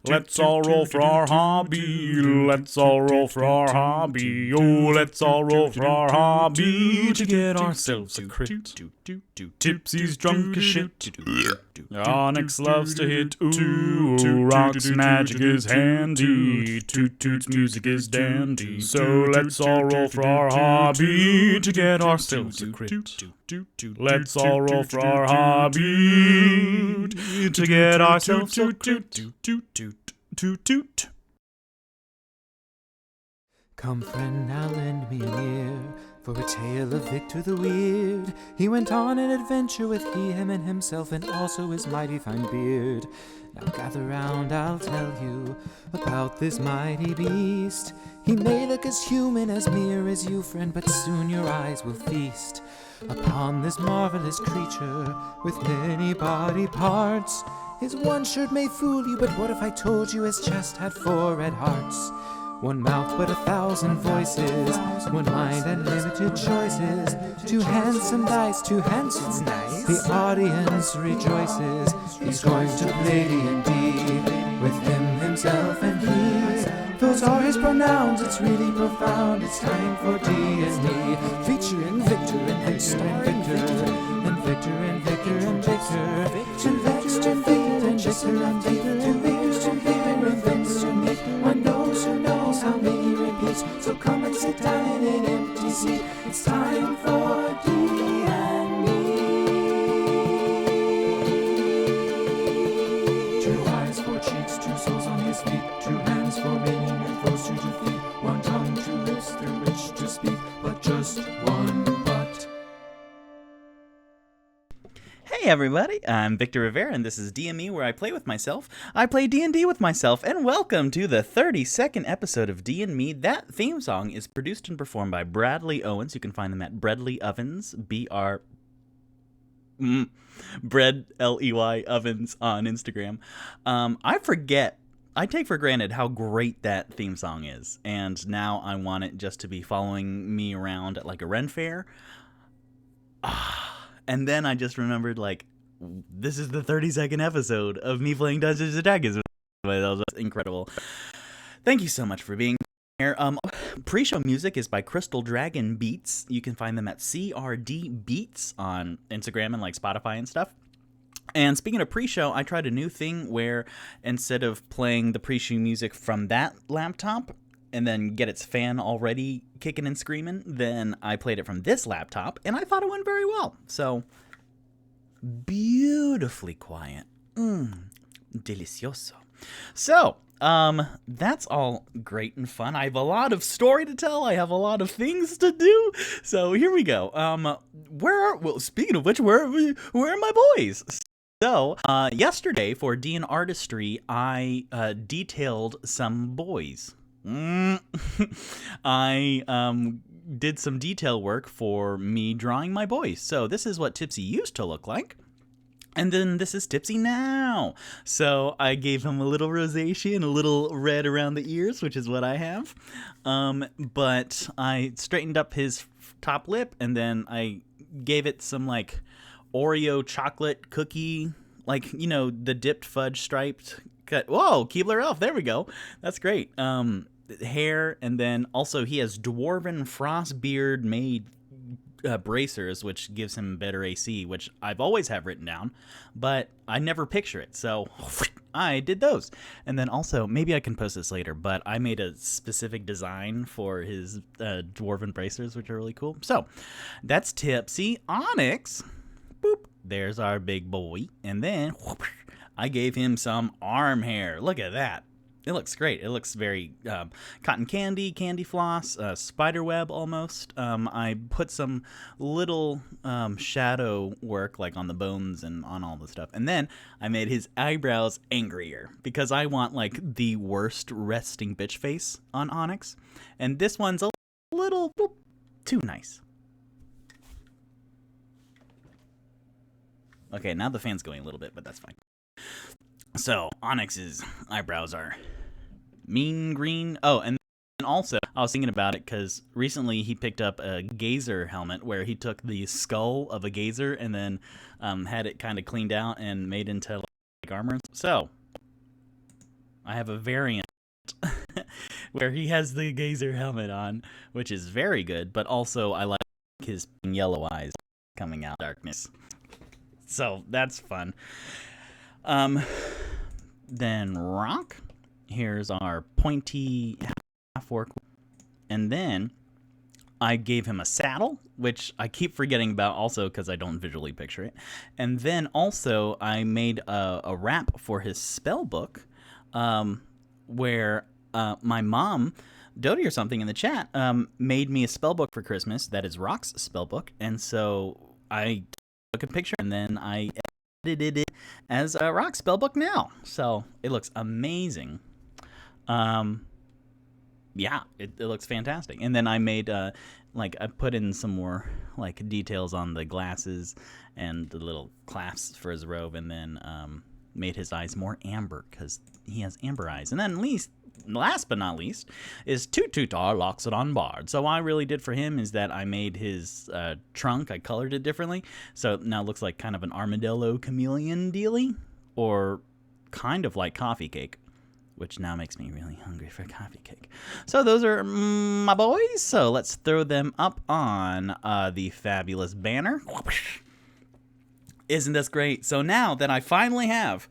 Let's all roll for our hobby. Let's all roll for our hobby. Oh, let's all roll for our hobby to get ourselves a crit. Tipsy's drunk as shit. Onyx loves to hit. Ooh, Roq's magic is handy. Toot-Toot's music is dandy. So let's all roll for our hobby to get ourselves a crit. Let's all roll for our hobby to get ourselves a crit. Toot-Toot. Come, friend, now lend me an ear for a tale of Victor the Weird. He went on an adventure with he, him, and himself, and also his mighty fine beard. Now gather round, I'll tell you about this mighty beast. He may look as human, as mere as you, friend, but soon your eyes will feast upon this marvelous creature with many body parts. His one shirt may fool you, but what if I told you his chest had 4 red hearts? One mouth but 1,000 voices, one mind and limited choices. 2 handsome dice, 2 handsome dice. The audience rejoices. He's going to play D&D with him, himself, and he. Those are his pronouns, it's really profound. It's time for D&Me, featuring Victor and Victor and Victor, and Victor and Victor and Victor, and Victor and Victor and Victor and Victor and Victor and Victor. One knows who knows how many repeats. So come and sit down in an empty seat. It's time for D&Me. 2 eyes, 4 cheeks, 2 souls on his feet, 2 hands for making and foes to defeat, 1 tongue, 2 lips through which to speak, but just one but. Hey everybody, I'm Victor Rivera, and this is D&Me, where I play with myself. I play D&D with myself, and welcome to the 32nd episode of D&Me. That theme song is produced and performed by Bradley Owens. You can find them at Bradley Ovens, Bread L-E-Y Ovens on Instagram. I take for granted how great that theme song is, and now I want it just to be following me around at like a Ren fair. And then I just remembered, like, this is the 32nd episode of me playing Dungeons & Dragons. That was incredible. Thank you so much for being here. Pre-show music is by Crystal Dragon Beats. You can find them at CRD Beats on Instagram and like Spotify and stuff. And speaking of pre-show, I tried a new thing where instead of playing the pre-show music from that laptop and then get its fan already kicking and screaming, then I played it from this laptop, and I thought it went very well. So, beautifully quiet. Delicioso. So, that's all great and fun. I have a lot of story to tell. I have a lot of things to do. So, here we go. Speaking of which, where are my boys? So, yesterday for D&' Artistry, I detailed some boys. I did some detail work for me drawing my boys. So this is what Tipsy used to look like. And then this is Tipsy now. So I gave him a little rosacea and a little red around the ears, which is what I have. But I straightened up his top lip, and then I gave it some like Oreo chocolate cookie, like, you know, the dipped fudge striped cut. Whoa, Keebler Elf. There we go. That's great. Hair, and then also he has Dwarven Frostbeard made bracers, which gives him better AC, which I've always have written down, but I never picture it, so I did those. And then also, maybe I can post this later, but I made a specific design for his Dwarven bracers, which are really cool. So that's Tipsy. Onyx, boop, there's our big boy, and then I gave him some arm hair. Look at that. It looks great. It looks very cotton candy floss, spider web almost. I put some little shadow work like on the bones and on all the stuff. And then I made his eyebrows angrier because I want like the worst resting bitch face on Onyx. And this one's a little too nice. Okay, now the fan's going a little bit, but that's fine. So, Onyx's eyebrows are mean green. Oh, and also, I was thinking about it because recently he picked up a gazer helmet where he took the skull of a gazer and then had it kind of cleaned out and made into like armor. So, I have a variant where he has the gazer helmet on, which is very good, but also I like his yellow eyes coming out of darkness. So that's fun. Then Roq. Here's our pointy half-orc. And then I gave him a saddle, which I keep forgetting about also because I don't visually picture it. And then also I made a wrap for his spell book, where my mom, Dodie or something in the chat, made me a spell book for Christmas. That is Roq's spell book. And so I took a picture and then I edited it as a Roq spell book now. So it looks amazing. Yeah, it looks fantastic. And then I made, like, I put in some more, like, details on the glasses and the little clasps for his robe, and then made his eyes more amber because he has amber eyes. And then last but not least, is Toot-Toot locks it on Bard. So what I really did for him is that I made his trunk, I colored it differently, so now it looks like kind of an armadillo chameleon dealy, or kind of like coffee cake, which now makes me really hungry for coffee cake. So those are my boys. So let's throw them up on the fabulous banner. Isn't this great? So now that I finally have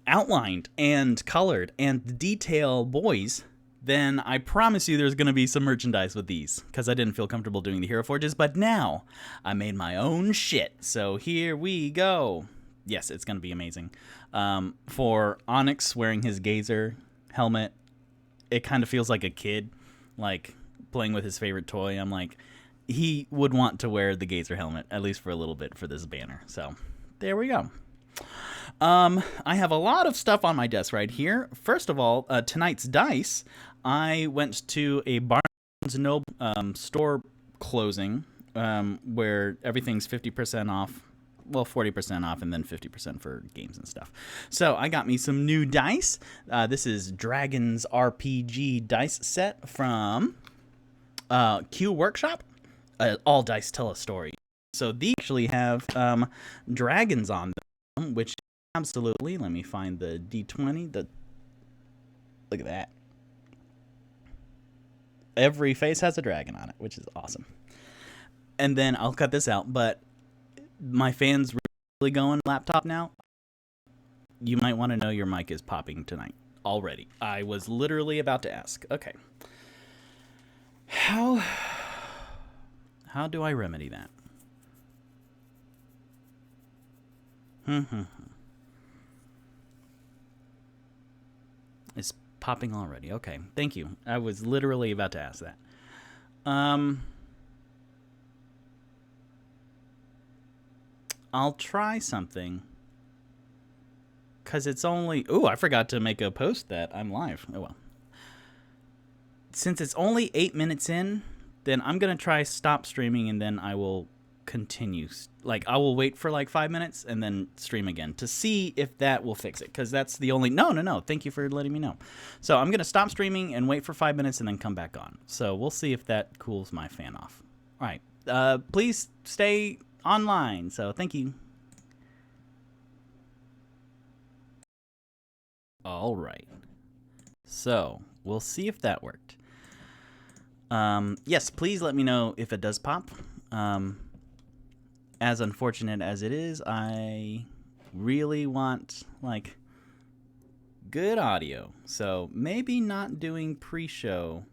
outlined and colored and detail boys, then I promise you there's going to be some merchandise with these, because I didn't feel comfortable doing the Hero Forges, but now I made my own shit. So here we go. Yes, it's going to be amazing. For Onyx wearing his gazer helmet, it kind of feels like a kid, like playing with his favorite toy. I'm like, he would want to wear the gazer helmet, at least for a little bit, for this banner. So there we go. I have a lot of stuff on my desk right here. First of all, tonight's dice, I went to a Barnes & Noble store closing, where everything's 50% off. Well, 40% off and then 50% for games and stuff. So I got me some new dice. This is Dragon's RPG dice set from Q Workshop. All dice tell a story. So these actually have dragons on them, which absolutely, let me find the D20. Look at that. Every face has a dragon on it, which is awesome. And then I'll cut this out, but my fan's really going laptop now. You might want to know your mic is popping tonight already. I was literally about to ask. Okay. How do I remedy that? It's popping already. Okay. Thank you. I was literally about to ask that. I'll try something, because it's only... Ooh, I forgot to make a post that I'm live. Oh, well. Since it's only 8 minutes in, then I'm going to try stop streaming, and then I will continue. Like, I will wait for like 5 minutes and then stream again to see if that will fix it, because that's the only... No. Thank you for letting me know. So I'm going to stop streaming and wait for 5 minutes and then come back on. So we'll see if that cools my fan off. All right. Please stay online, so thank you. All right, so we'll see if that worked. Yes, please let me know if it does pop. As unfortunate as it is, I really want, like, good audio, so maybe not doing pre-show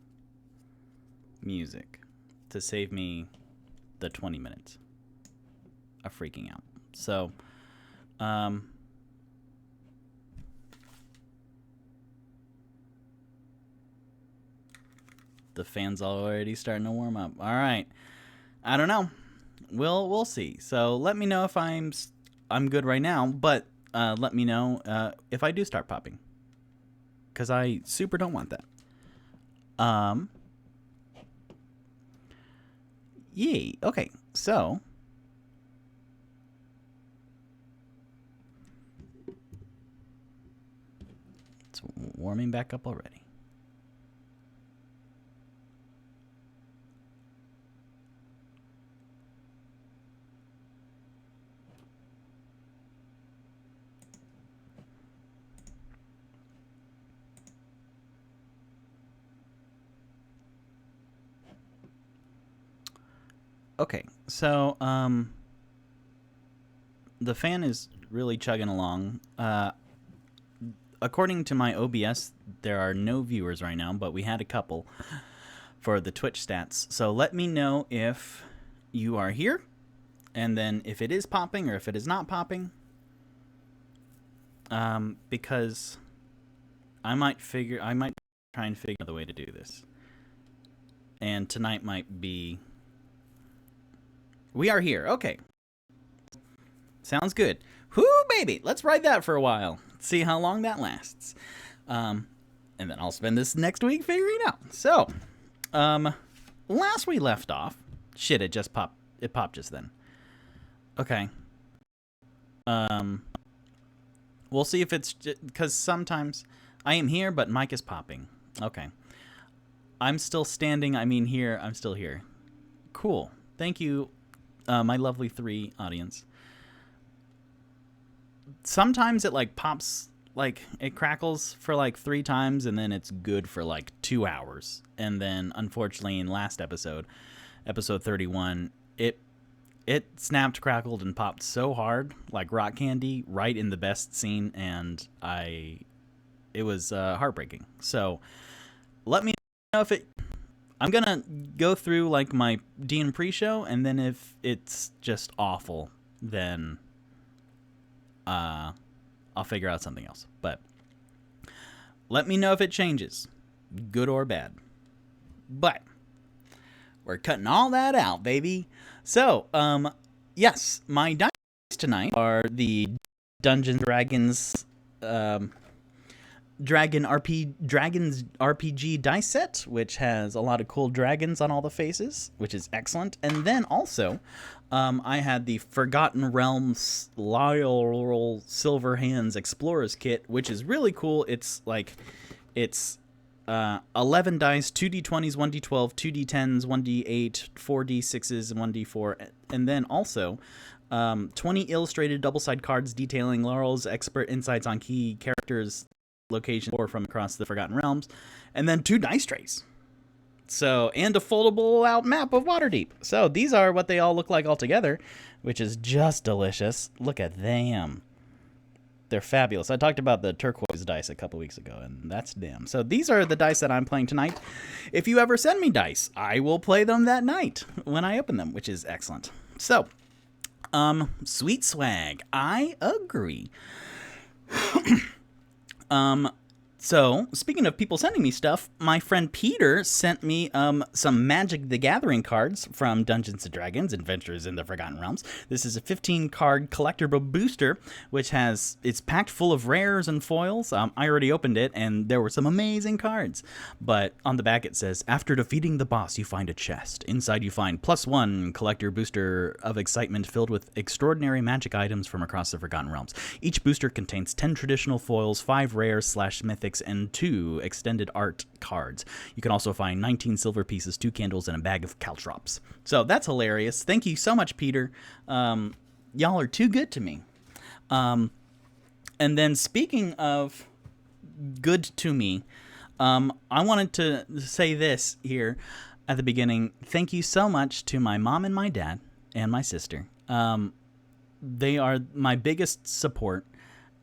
music to save me the 20 minutes of freaking out. So, the fan's already starting to warm up. All right, I don't know. We'll see. So let me know if I'm good right now, but let me know if I do start popping, because I super don't want that. Yay. Okay, so it's warming back up already. Okay, so the fan is really chugging along. According to my OBS, there are no viewers right now, but we had a couple for the Twitch stats. So let me know if you are here, and then if it is popping or if it is not popping. Because I might try and figure out the way to do this. And tonight might be... We are here. Okay. Sounds good. Whoo, baby! Let's ride that for a while. See how long that lasts. And then I'll spend this next week figuring it out. So, last we left off... Shit, it just popped. It popped just then. Okay. We'll see if it's... Because sometimes I am here, but mic is popping. Okay. I'm still standing. I mean here. I'm still here. Cool. Thank you, my lovely 3 audience. Sometimes it like pops, like it crackles for like 3 times and then it's good for like 2 hours. And then unfortunately in last episode 31, it snapped, crackled, and popped so hard like rock candy right in the best scene, and it was heartbreaking. So let me know if it... I'm gonna go through like my D&M pre-show, and then if it's just awful, then I'll figure out something else. But let me know if it changes, good or bad. But we're cutting all that out, baby. So, yes, my dice tonight are the Dungeons Dragons Dragons RPG dice set, which has a lot of cool dragons on all the faces, which is excellent. And then also, I had the Forgotten Realms Slyl Silver Hands Explorers Kit, which is really cool. It's like, it's 11 dice, 2d20s, 1d12, 2d10s, 1d8, 4d6s, and 1d4, and then also 20 illustrated double-sided cards detailing Laurel's expert insights on key characters, locations, or from across the Forgotten Realms, and then 2 dice trays. So, and a foldable out map of Waterdeep. So these are what they all look like all together, which is just delicious. Look at them. They're fabulous. I talked about the turquoise dice a couple weeks ago, and that's them. So these are the dice that I'm playing tonight. If you ever send me dice, I will play them that night when I open them, which is excellent. So, sweet swag. I agree. So, speaking of people sending me stuff, my friend Peter sent me some Magic the Gathering cards from Dungeons & Dragons Adventures in the Forgotten Realms. This is a 15-card collectible booster, which it's packed full of rares and foils. I already opened it, and there were some amazing cards. But on the back it says, after defeating the boss, you find a chest. Inside you find +1 collector booster of excitement filled with extraordinary magic items from across the Forgotten Realms. Each booster contains 10 traditional foils, 5 rares/mythics, and 2 extended art cards. You can also find 19 silver pieces, 2 candles, and a bag of caltrops. So that's hilarious. Thank you so much, Peter. Y'all are too good to me. And then speaking of good to me, I wanted to say this here at the beginning. Thank you so much to my mom and my dad and my sister. They are my biggest support,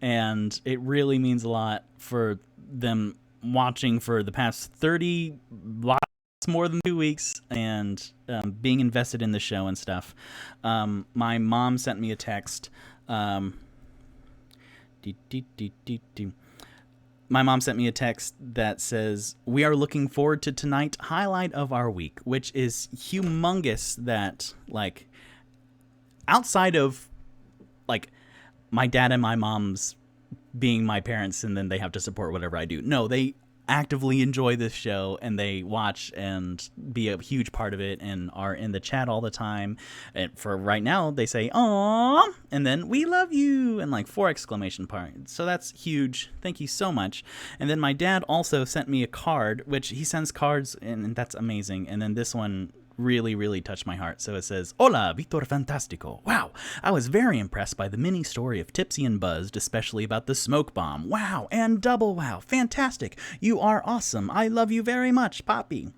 and it really means a lot for them watching for the past 30 lots more than 2 weeks, and being invested in the show and stuff. My mom sent me a text. My mom sent me a text that says, "We are looking forward to tonight, highlight of our week," which is humongous. That, like, outside of like my dad and my mom's being my parents, and then they have to support whatever I do. No, they actively enjoy this show, and they watch and be a huge part of it, and are in the chat all the time. And for right now, they say, "Aww," and then "We love you," and like 4 exclamation points. So that's huge. Thank you so much. And then my dad also sent me a card, which he sends cards, and that's amazing. And then this one really, really touched my heart. So it says, "Hola, Victor Fantastico. Wow, I was very impressed by the mini story of Tipsy and Buzzed, especially about the smoke bomb. Wow, and double wow. Fantastic. You are awesome. I love you very much, Poppy."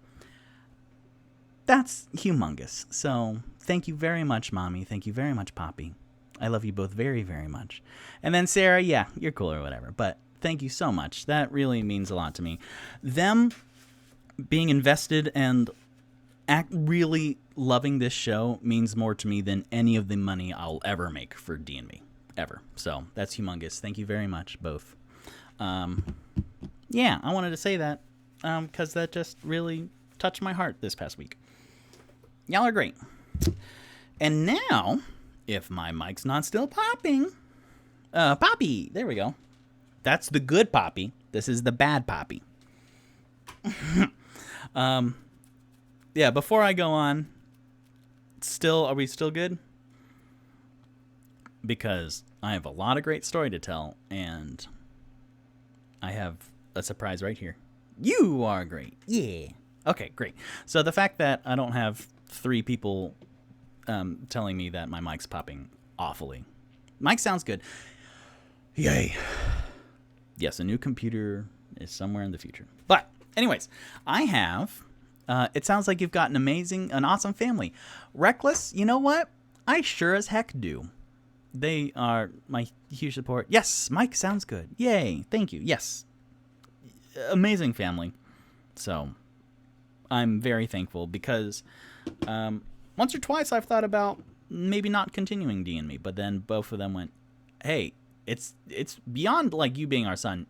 that's humongous. So thank you very much, Mommy. Thank you very much, Poppy. I love you both very, very much. And then Sarah, yeah, you're cool or whatever. But thank you so much. That really means a lot to me. Them being invested and really loving this show means more to me than any of the money I'll ever make for D&Me. Ever. So that's humongous. Thank you very much, both. Yeah, I wanted to say that because that just really touched my heart this past week. Y'all are great. And now, if my mic's not still popping, Poppy, there we go. That's the good Poppy. This is the bad Poppy. Yeah, before I go on, are we still good? Because I have a lot of great story to tell, and I have a surprise right here. You are great. Yeah. Okay, great. So the fact that I don't have 3 people telling me that my mic's popping awfully. Mic sounds good. Yay. Yes, a new computer is somewhere in the future. But anyways, I have... it sounds like you've got an awesome family. Reckless, you know what? I sure as heck do. They are my huge support. Yes, Mike sounds good. Yay, thank you. Yes, amazing family. So I'm very thankful because once or twice I've thought about maybe not continuing D&Me, but then both of them went, hey, it's beyond like you being our son.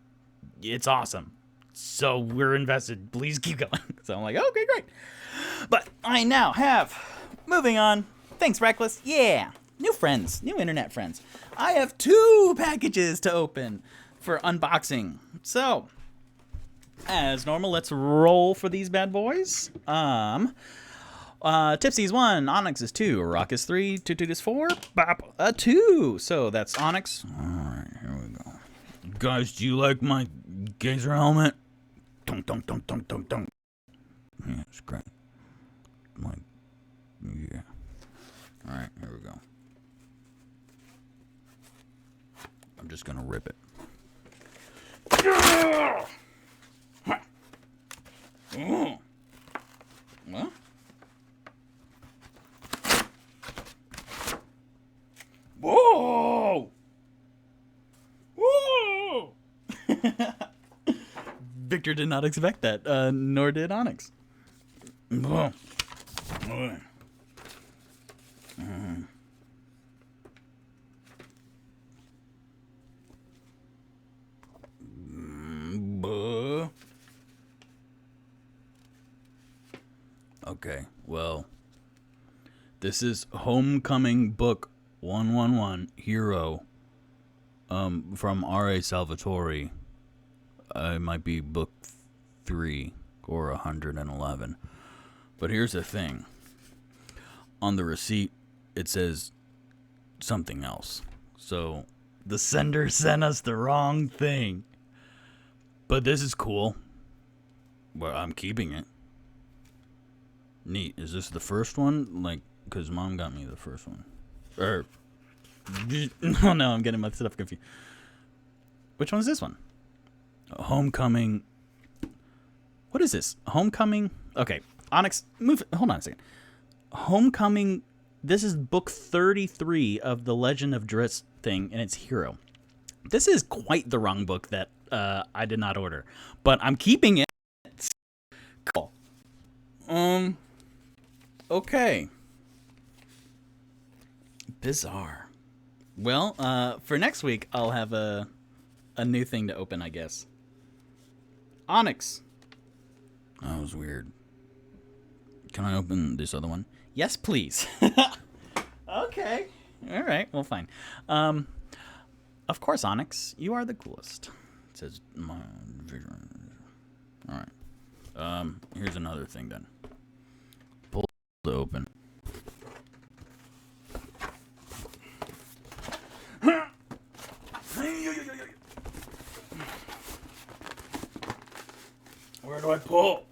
It's awesome. So we're invested. Please keep going. So I'm like, okay, great. But I now have, moving on. Thanks, Reckless. Yeah. New friends, new internet friends. I have 2 packages to open for unboxing. So, as normal, let's roll for these bad boys. Tipsy's 1, Onyx is 2, Roq is 3, Toot-Toot is 4, Bop a 2. So that's Onyx. All right, here we go. Guys, do you like my gazer helmet? Dunk, dunk, dunk, dunk, dunk, dunk. Yeah, it's great. Yeah. All right, here we go. I'm just gonna rip it. What? Whoa! Whoa! Victor did not expect that, nor did Onyx. Whoa. Okay, well, this is Homecoming Book 111 Hero from R.A. Salvatore. It might be book 3 or 111. But here's the thing. On the receipt, it says something else. So the sender sent us the wrong thing. But this is cool. Well, I'm keeping it. Neat. Is this the first one? Like, because Mom got me the first one. Oh, no, I'm getting my stuff confused. Which one's this one? Homecoming. What is this? Homecoming? Okay. Onyx, move. Hold on a second. Homecoming. This is book 33 of the Legend of Drizzt thing, and it's Hero. This is quite the wrong book that I did not order, but I'm keeping it. Cool. Okay. Bizarre. Well, for next week, I'll have a new thing to open, I guess. Onyx. That was weird. Can I open this other one? Yes, please. Okay. All right. Well, fine. Of course, Onyx, you are the coolest. It says my vision. All right. Here's another thing then. Pull to open. Where do I pull?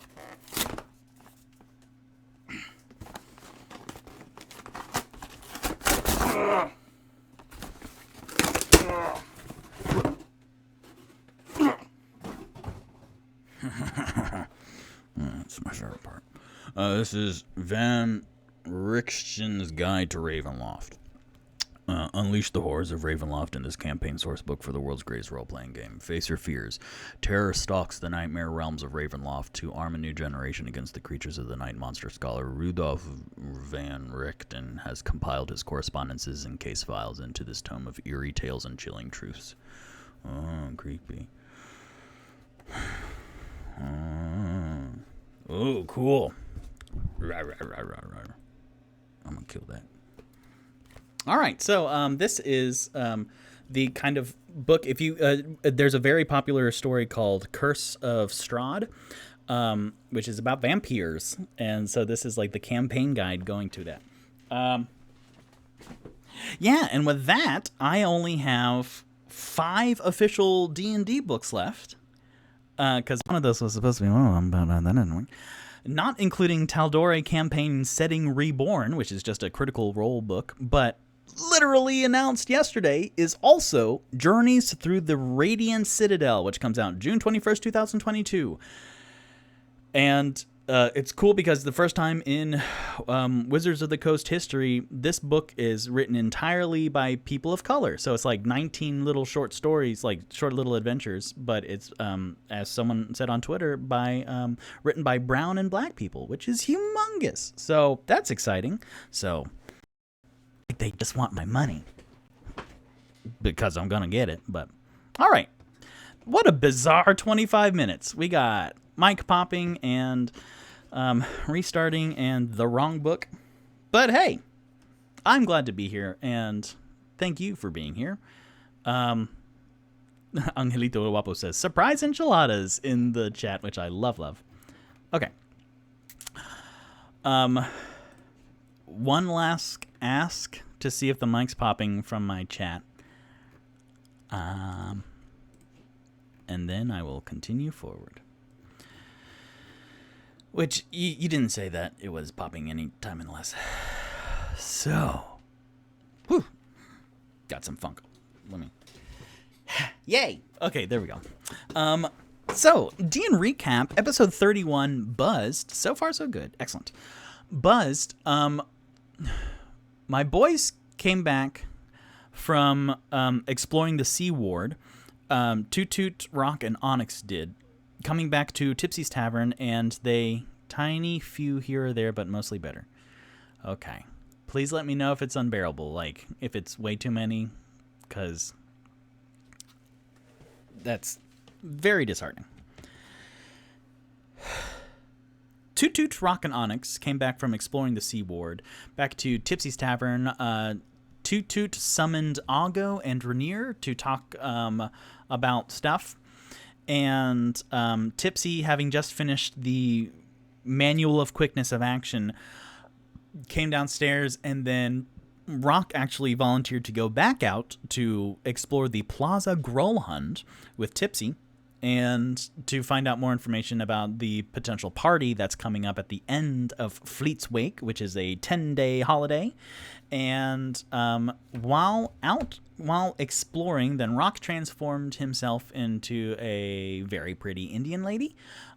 That's my favorite part. This is Van Richten's Guide to Ravenloft. Unleash the horrors of Ravenloft in this campaign sourcebook for the world's greatest role-playing game. Face your fears. Terror stalks the nightmare realms of Ravenloft to arm a new generation against the creatures of the night. Monster scholar Rudolf Van Richten has compiled his correspondences and case files into this tome of eerie tales and chilling truths. Oh, creepy. Oh, cool. I'm gonna kill that. All right, so this is the kind of book. If you there's a very popular story called Curse of Strahd, which is about vampires, and so this is like the campaign guide going to that. Yeah, and with that, I only have 5 official D&D books left, because one of those was supposed to be not including Tal'Dorei Campaign Setting Reborn, which is just a critical role book, but literally announced yesterday is also Journeys Through the Radiant Citadel, which comes out June 21st, 2022. And it's cool because the first time in Wizards of the Coast history, this book is written entirely by people of color. So it's like 19 little short stories, like short little adventures, but it's, as someone said on Twitter, written by brown and black people, which is humongous. So that's exciting. So they just want my money because I'm gonna get it. But all right, what a bizarre 25 minutes. We got mic popping and restarting and the wrong book, but hey, I'm glad to be here and thank you for being here. Angelito Guapo says surprise enchiladas in the chat, which I love. Okay. One last ask to see if the mic's popping from my chat. And then I will continue forward. Which, you didn't say that it was popping any time unless. So. Whew. Got some funk. Let me. Yay! Okay, there we go. So, D&D Recap, episode 31, Buzzed. So far, so good. Excellent. Buzzed, my boys came back from exploring the Sea Ward. Toot-Toot, Roq, and Onyx did. Coming back to Tipsy's Tavern, and they tiny few here or there, but mostly better. Okay. Please let me know if it's unbearable, like if it's way too many, because that's very disheartening. Toot-Toot, Roq, and Onyx came back from exploring the Sea Ward, back to Tipsy's Tavern. Toot-Toot summoned Aago and Rainier to talk about stuff. And Tipsy, having just finished the Manual of Quickness of Action, came downstairs, and then Roq actually volunteered to go back out to explore the Plaza Gralhund with Tipsy and to find out more information about the potential party that's coming up at the end of Fleet's Wake, which is a 10-day holiday. And while exploring, then Roq transformed himself into a very pretty Indian lady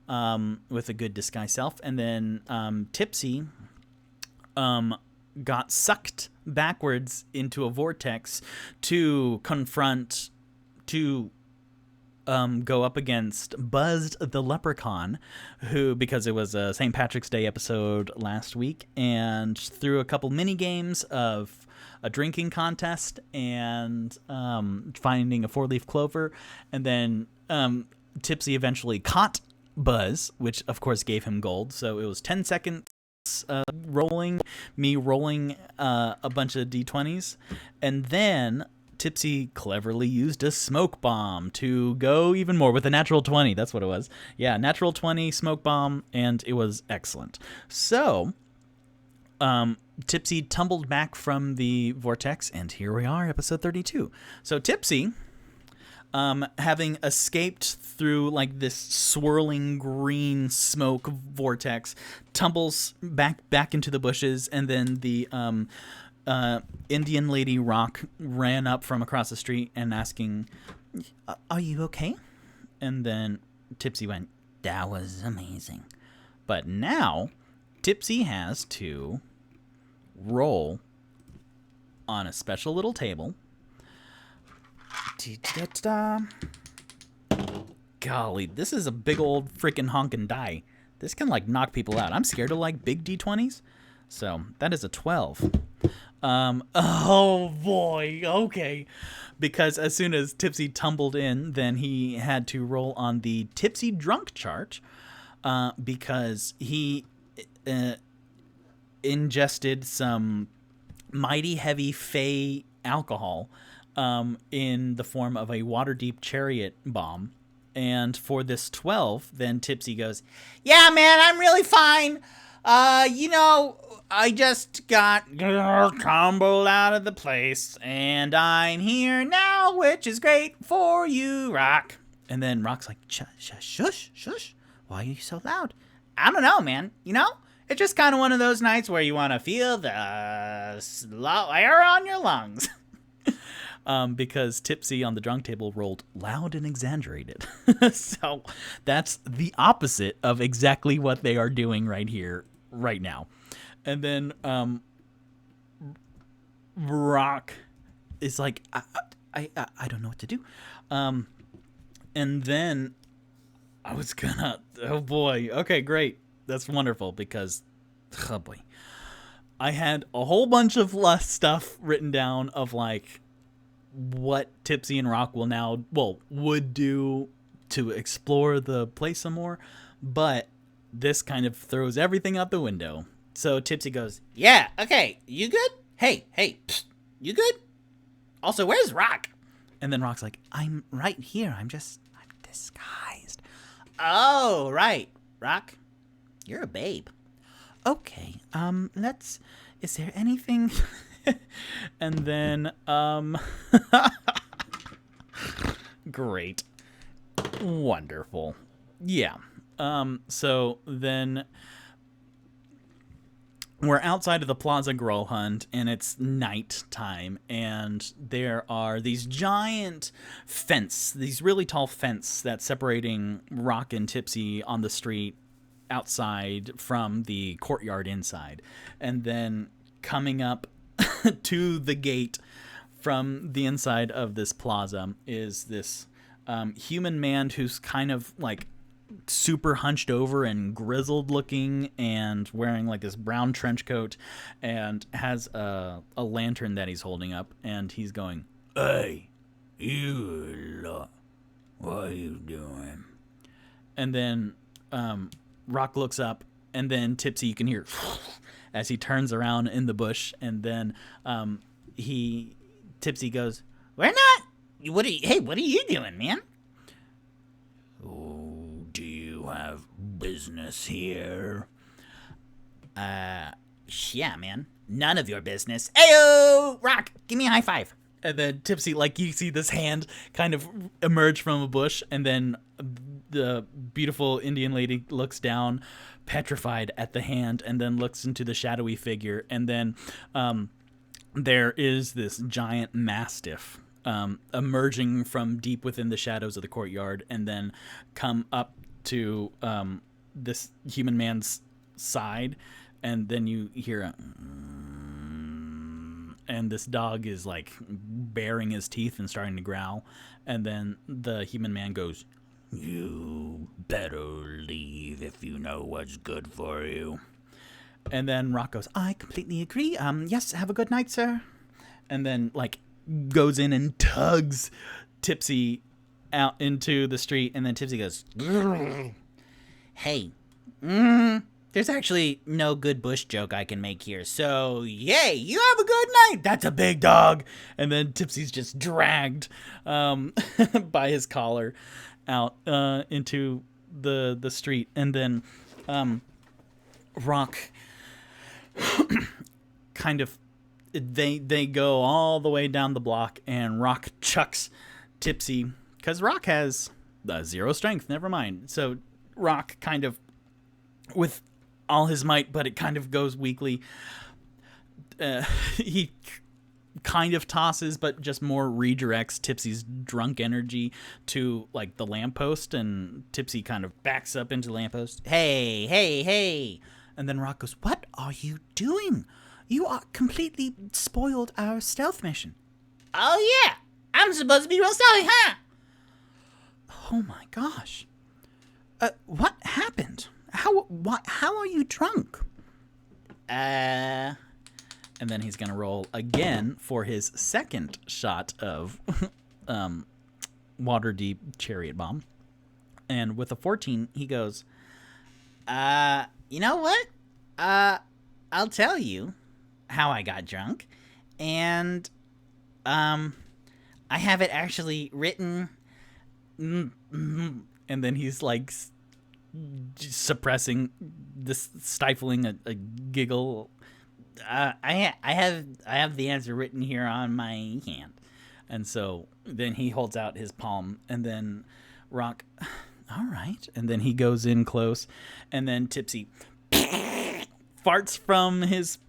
with a good disguised self. And then Tipsy got sucked backwards into a vortex to confront, go up against Buzzed the Leprechaun, who, because it was a St. Patrick's Day episode last week, and through a couple mini games of a drinking contest and finding a 4-leaf clover, and then Tipsy eventually caught Buzz, which of course gave him gold. So it was 10 seconds rolling a bunch of d20s, and then Tipsy cleverly used a smoke bomb to go even more with a natural 20. That's what it was. Yeah, natural 20 smoke bomb, and it was excellent. So, Tipsy tumbled back from the vortex, and here we are, episode 32. So Tipsy, having escaped through like this swirling green smoke vortex, tumbles back into the bushes, and then the Indian lady Roq ran up from across the street and asking, "Are you okay?" And then Tipsy went, "That was amazing." But now Tipsy has to roll on a special little table. Golly, this is a big old freaking honkin' die. This can, like, knock people out. I'm scared of, like, big D20s. So, that is a 12. Oh, boy. Okay. Because as soon as Tipsy tumbled in, then he had to roll on the Tipsy Drunk chart. Because he ingested some mighty heavy Fey alcohol in the form of a water-deep chariot bomb. And for this 12, then Tipsy goes, yeah, man, I'm really fine. I just got tumbled out of the place, and I'm here now, which is great for you, Roq. And then Rock's like, shush. Why are you so loud? I don't know, man. It's just kind of one of those nights where you want to feel the slow air on your lungs. Because Tipsy on the drunk table rolled loud and exaggerated. So that's the opposite of exactly what they are doing right here, right now. And then Roq is like, I don't know what to do. And then I was gonna, oh boy, okay, great. That's wonderful because, oh boy. I had a whole bunch of less stuff written down of like what Tipsy and Roq would do to explore the place some more, but this kind of throws everything out the window. So Tipsy goes, yeah, okay, you good? Hey, psst, you good? Also, where's Roq? And then Rock's like, I'm right here. I'm disguised. Oh, right. Roq, you're a babe. Okay, is there anything? And then, great. Wonderful. Yeah. So then we're outside of the Plaza Gralhund, and it's night time, and there are these giant these really tall fence that's separating Roq and Tipsy on the street outside from the courtyard inside. And then coming up to the gate from the inside of this plaza is this human man who's kind of like super hunched over and grizzled looking and wearing like this brown trench coat and has a lantern that he's holding up, and he's going, hey, you lot, what are you doing? And then Roq looks up, and then Tipsy, you can hear as he turns around in the bush, and then Tipsy goes, we're not, what are you doing, man? Oh, do you have business here? Yeah, man. None of your business. Ayo, Roq, give me a high five. And then Tipsy, like, you see this hand kind of emerge from a bush, and then the beautiful Indian lady looks down, petrified at the hand, and then looks into the shadowy figure, and then there is this giant mastiff emerging from deep within the shadows of the courtyard, and then come up to this human man's side, and then you hear and this dog is like baring his teeth and starting to growl, and then the human man goes, you better leave if you know what's good for you. And then Roq goes, I completely agree. Yes, have a good night, sir. And then like goes in and tugs Tipsy out into the street, and then Tipsy goes, hey, there's actually no good bush joke I can make here, so yay, you have a good night. That's a big dog. And then Tipsy's just dragged by his collar out into the street, and then Roq kind of they go all the way down the block, and Roq chucks Tipsy, because Roq has 0 strength, never mind. So Roq kind of, with all his might, but it kind of goes weakly, he kind of tosses, but just more redirects Tipsy's drunk energy to like the lamppost, and Tipsy kind of backs up into the lamppost. Hey, And then Roq goes, "What are you doing? You are completely spoiled our stealth mission." Oh, yeah. I'm supposed to be real stealthy, huh? Oh my gosh. What happened? How are you drunk? And then he's going to roll again for his second shot of water deep chariot bomb. And with a 14, he goes, You know what? I'll tell you how I got drunk. And, I have it actually written. and then he's like suppressing this, stifling a giggle. I have the answer written here on my hand. And so then he holds out his palm, and then Roq, all right. And then he goes in close, and then Tipsy farts from his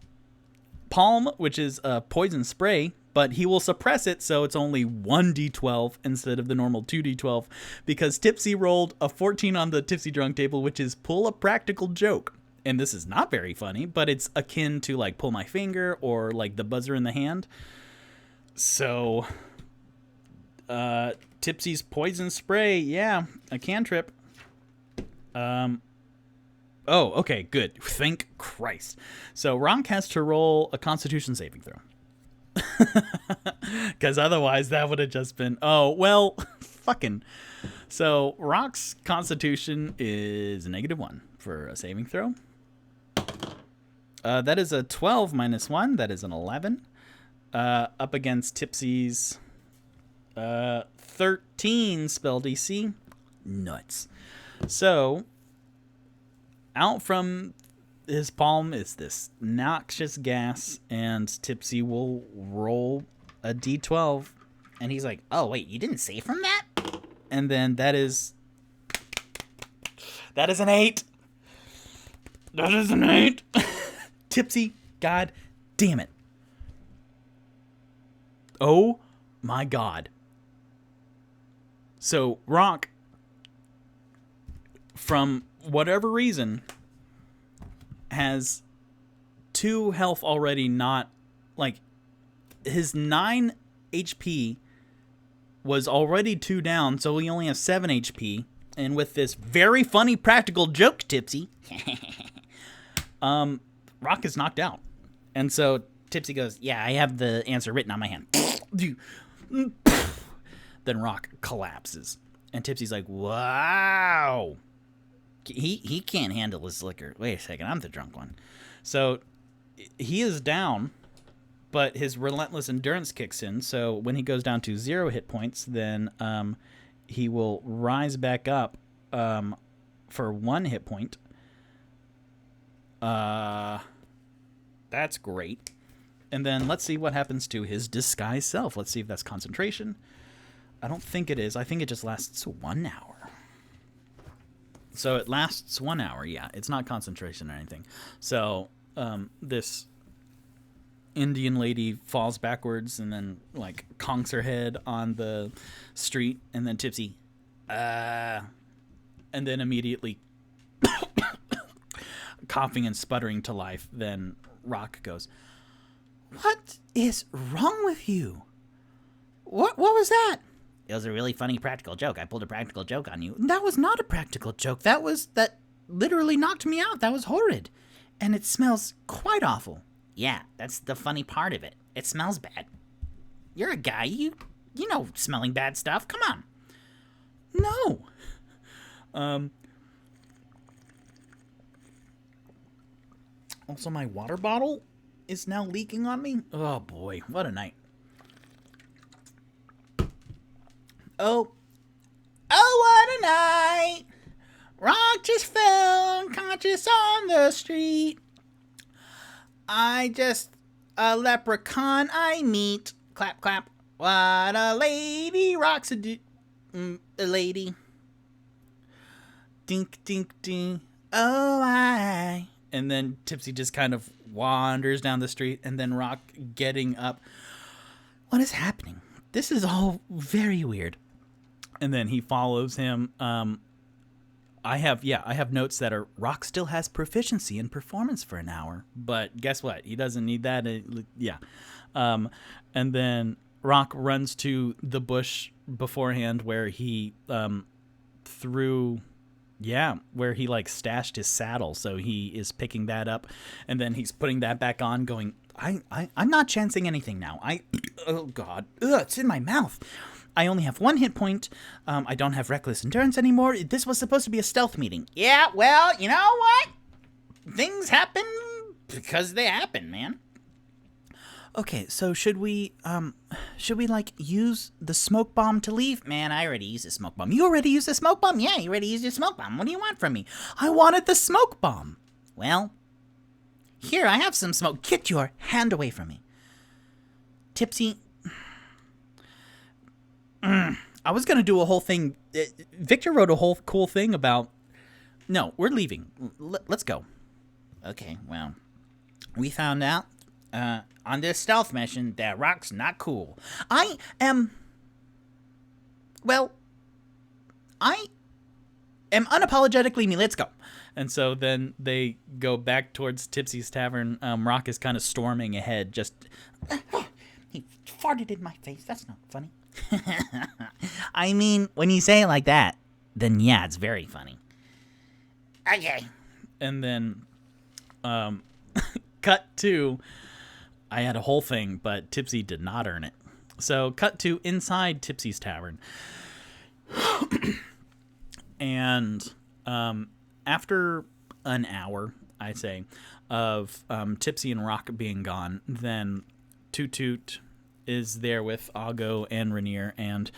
palm, which is a poison spray, but he will suppress it, so it's only 1d12 instead of the normal 2d12, because Tipsy rolled a 14 on the Tipsy Drunk table, which is pull a practical joke. And this is not very funny, but it's akin to like pull my finger or like the buzzer in the hand. So, Tipsy's poison spray, yeah, a cantrip. Oh, okay, good. Thank Christ. So Roq has to roll a Constitution saving throw. Because otherwise that would have just been, oh, well, fucking. So Roq's Constitution is -1 for a saving throw. That is a 12 minus 1. That is an 11. Up against Tipsy's 13 spell DC. Nuts. So, out from his palm is this noxious gas, and Tipsy will roll a d12. And he's like, oh, wait, you didn't save from that? And then that is an 8. That is an 8. Tipsy, god damn it. Oh my god. So Roq, from whatever reason, has 2 health already, not like his 9 HP was already 2 down, so he only has 7 HP. And with this very funny practical joke, Tipsy, Roq is knocked out. And so Tipsy goes, yeah, I have the answer written on my hand. Then Roq collapses. And Tipsy's like, wow. He can't handle his liquor. Wait a second, I'm the drunk one. So he is down, but his relentless endurance kicks in. So when he goes down to 0 hit points, then he will rise back up for 1 hit point. That's great. And then let's see what happens to his disguised self. Let's see if that's concentration. I don't think it is. I think it just lasts 1 hour. So it lasts 1 hour, yeah. It's not concentration or anything. So this Indian lady falls backwards and then like conks her head on the street, and then Tipsy, and then immediately coughing and sputtering to life. Then Roq goes, what is wrong with you? What was that? It was a really funny practical joke. I pulled a practical joke on you. That was not a practical joke. That literally knocked me out. That was horrid. And it smells quite awful. Yeah, that's the funny part of it. It smells bad. You're a guy. You know smelling bad stuff. Come on. No. Also, my water bottle is now leaking on me. Oh, boy. What a night. Oh, what a night. Roq just fell unconscious on the street. I just a leprechaun I meet. Clap, clap. What a lady. Roq's a lady. Dink, dink, dink. Oh, I. And then Tipsy just kind of wanders down the street, and then Roq getting up. What is happening? This is all very weird. And then he follows him I have notes that are Roq still has proficiency in performance for an hour, but guess what? He doesn't need that. And then Roq runs to the bush beforehand where he where he like stashed his saddle. So he is picking that up, and then he's putting that back on, going, I'm not chancing anything now. Oh God, it's in my mouth. I only have 1 hit point. I don't have reckless endurance anymore. This was supposed to be a stealth meeting. Yeah, well, you know what? Things happen because they happen, man. Okay, so should we like use the smoke bomb to leave? Man, I already used the smoke bomb. You already used the smoke bomb? Yeah, you already used your smoke bomb. What do you want from me? I wanted the smoke bomb. Well, here, I have some smoke. Get your hand away from me. Tipsy. I was gonna do a whole thing. Victor wrote a whole cool thing about. No, we're leaving. Let's go. Okay, well, we found out on this stealth mission that Roq's not cool. I am unapologetically me. Let's go. And so then they go back towards Tipsy's tavern. Roq is kind of storming ahead. Just he farted in my face. That's not funny. I mean, when you say it like that, then yeah, it's very funny. Okay. And then cut to, I had a whole thing, but Tipsy did not earn it. So cut to inside Tipsy's tavern. And after an hour, I say, of Tipsy and Roq being gone, then Toot-Toot is there with Aago and Rainier, and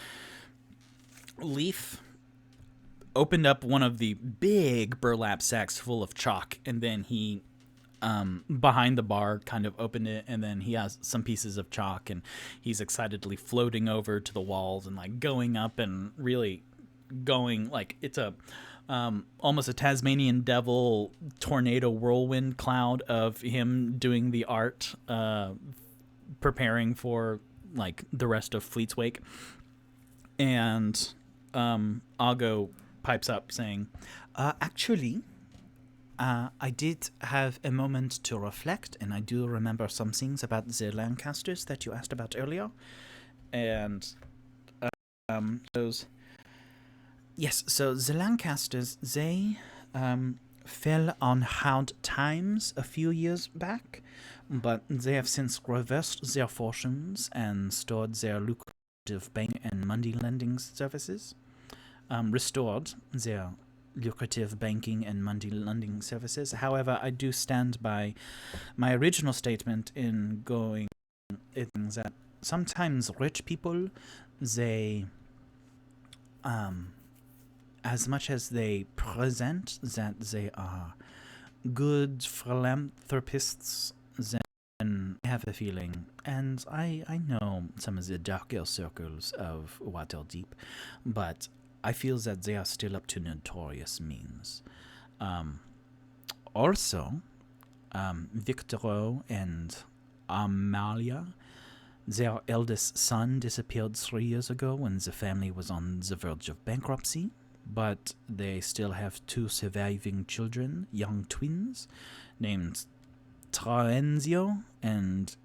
Leaf opened up one of the big burlap sacks full of chalk, and then he behind the bar kind of opened it, and then he has some pieces of chalk, and he's excitedly floating over to the walls and like going up and really going like it's a almost a Tasmanian devil tornado whirlwind cloud of him doing the art, preparing for like the rest of Fleet's Wake. And Aago pipes up saying, actually, I did have a moment to reflect, and I do remember some things about the Lancasters that you asked about earlier. And so the Lancasters, they fell on hard times a few years back, but they have since reversed their fortunes and stored their lucrative bank and money lending services. Restored their lucrative banking and money lending services. However, I do stand by my original statement in going that sometimes rich people, they as much as they present that they are good philanthropists, then I have a feeling, and I know some of the darker circles of Waterdeep, but I feel that they are still up to notorious means. Also, Victor and Amalia, their eldest son disappeared 3 years ago when the family was on the verge of bankruptcy, but they still have 2 surviving children, young twins, named Traenzio and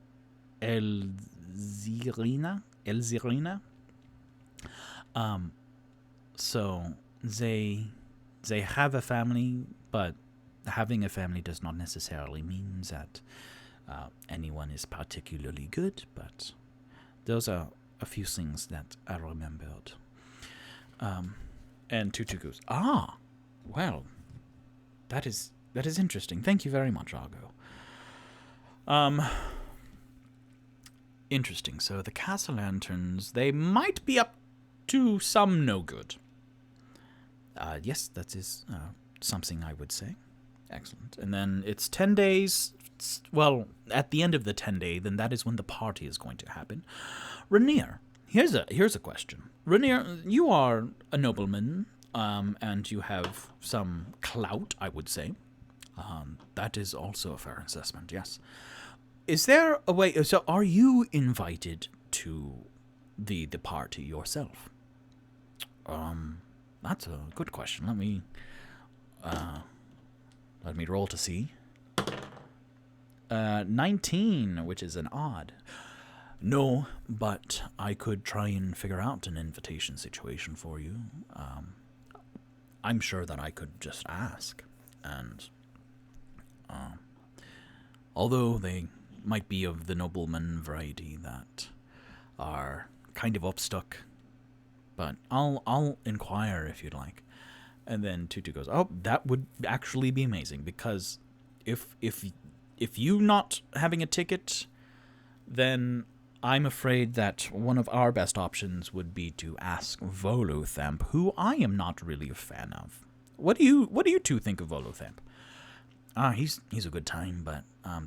Elzirina. So they have a family, but having a family does not necessarily mean that anyone is particularly good, but those are a few things that I remembered. And Toot-Toot goes, well, that is interesting. Thank you very much, Aago. Interesting. So the Castle Lanterns, they might be up to some no good. Yes, that is something I would say. Excellent. And then it's 10 days. Well, at the end of the 10 day, then that is when the party is going to happen. Rainier, here's a question. Rainier, you are a nobleman, and you have some clout, I would say. That is also a fair assessment, yes. Is there a way, so are you invited to the party yourself? That's a good question. Let me roll to see. 19, which is an odd. No, but I could try and figure out an invitation situation for you. I'm sure that I could just ask. And although they might be of the nobleman variety that are kind of upstuck, but I'll inquire if you'd like. And then Toot-Toot goes, oh, that would actually be amazing, because if you not having a ticket, then I'm afraid that one of our best options would be to ask Volothamp, who I am not really a fan of. What do you two think of Volothamp? He's a good time, but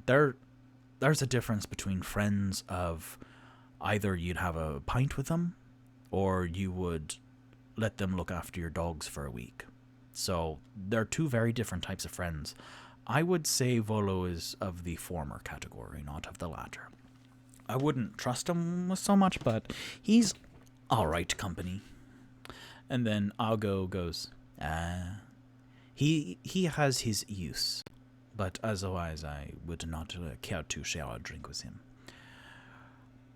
there's a difference between friends of either you'd have a pint with them, or you would let them look after your dogs for a week. So they're two very different types of friends. I would say Volo is of the former category, not of the latter. I wouldn't trust him so much, but he's all right company. And then Aago goes, he has his use, but otherwise I would not care to share a drink with him.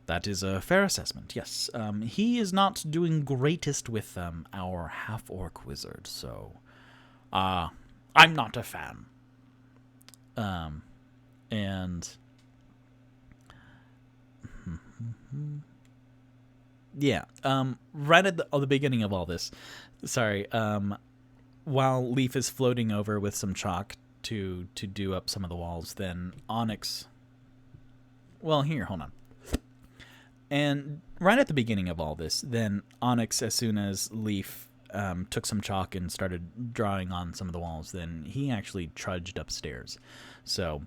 That is a fair assessment, yes. He is not doing greatest with our half-orc wizard, so I'm not a fan. And yeah, right at the beginning of all this, sorry, while Leaf is floating over with some chalk to do up some of the walls, then Onyx, well, here, hold on. And right at the beginning of all this, then Onyx, as soon as Leaf took some chalk and started drawing on some of the walls, then he actually trudged upstairs. So,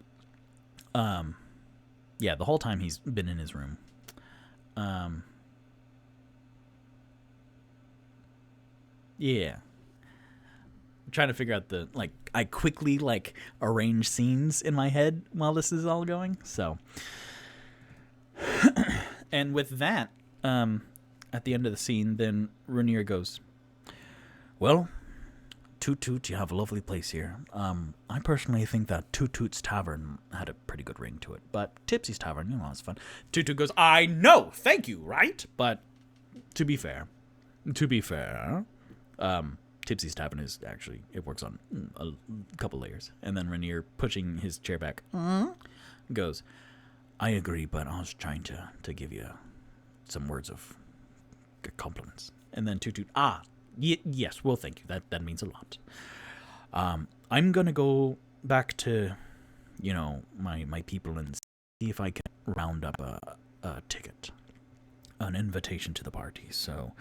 yeah, the whole time he's been in his room. Yeah. I'm trying to figure out I quickly, arrange scenes in my head while this is all going, so. And with that, at the end of the scene, then Rainier goes, well, Toot-Toot, you have a lovely place here. I personally think that Toot-Toot's Tavern had a pretty good ring to it, but Tipsy's Tavern, it's fun. Toot-Toot goes, I know, thank you, right? But to be fair, Tipsy's Tavern is actually, it works on a couple layers. And then Rainier, pushing his chair back, goes, I agree, but I was trying to give you some words of compliments. And then Toot-Toot, yes, well, thank you. That means a lot. I'm going to go back to, my people and see if I can round up a ticket, an invitation to the party. So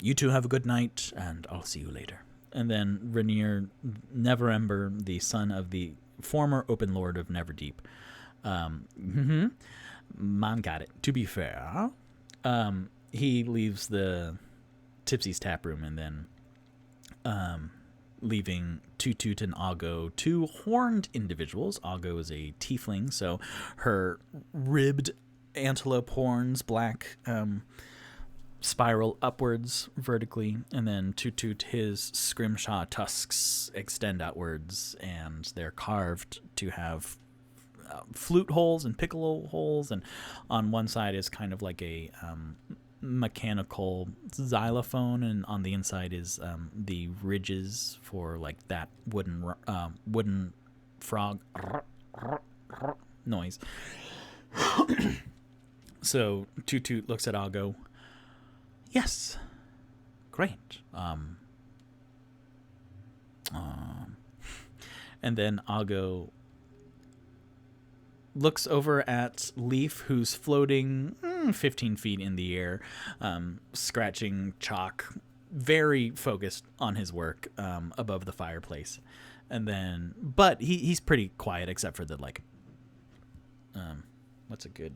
you two have a good night, and I'll see you later. And then Rainier Neverember, the son of the former Open Lord of Neverdeep, Mom got it. To be fair, he leaves the Tipsy's tap room and then leaving Toot-Toot and Aago, two horned individuals. Aago is a tiefling, so her ribbed antelope horns, black, spiral upwards vertically, and then Toot-Toot, his scrimshaw tusks extend outwards, and they're carved to have flute holes and piccolo holes, and on one side is kind of like a mechanical xylophone, and on the inside is the ridges for that wooden frog noise. So Toot-Toot looks at Aago. Yes, great. And then Aago looks over at Leaf, who's floating 15 feet in the air, scratching chalk, very focused on his work above the fireplace. And then, but he's pretty quiet except for the what's a good...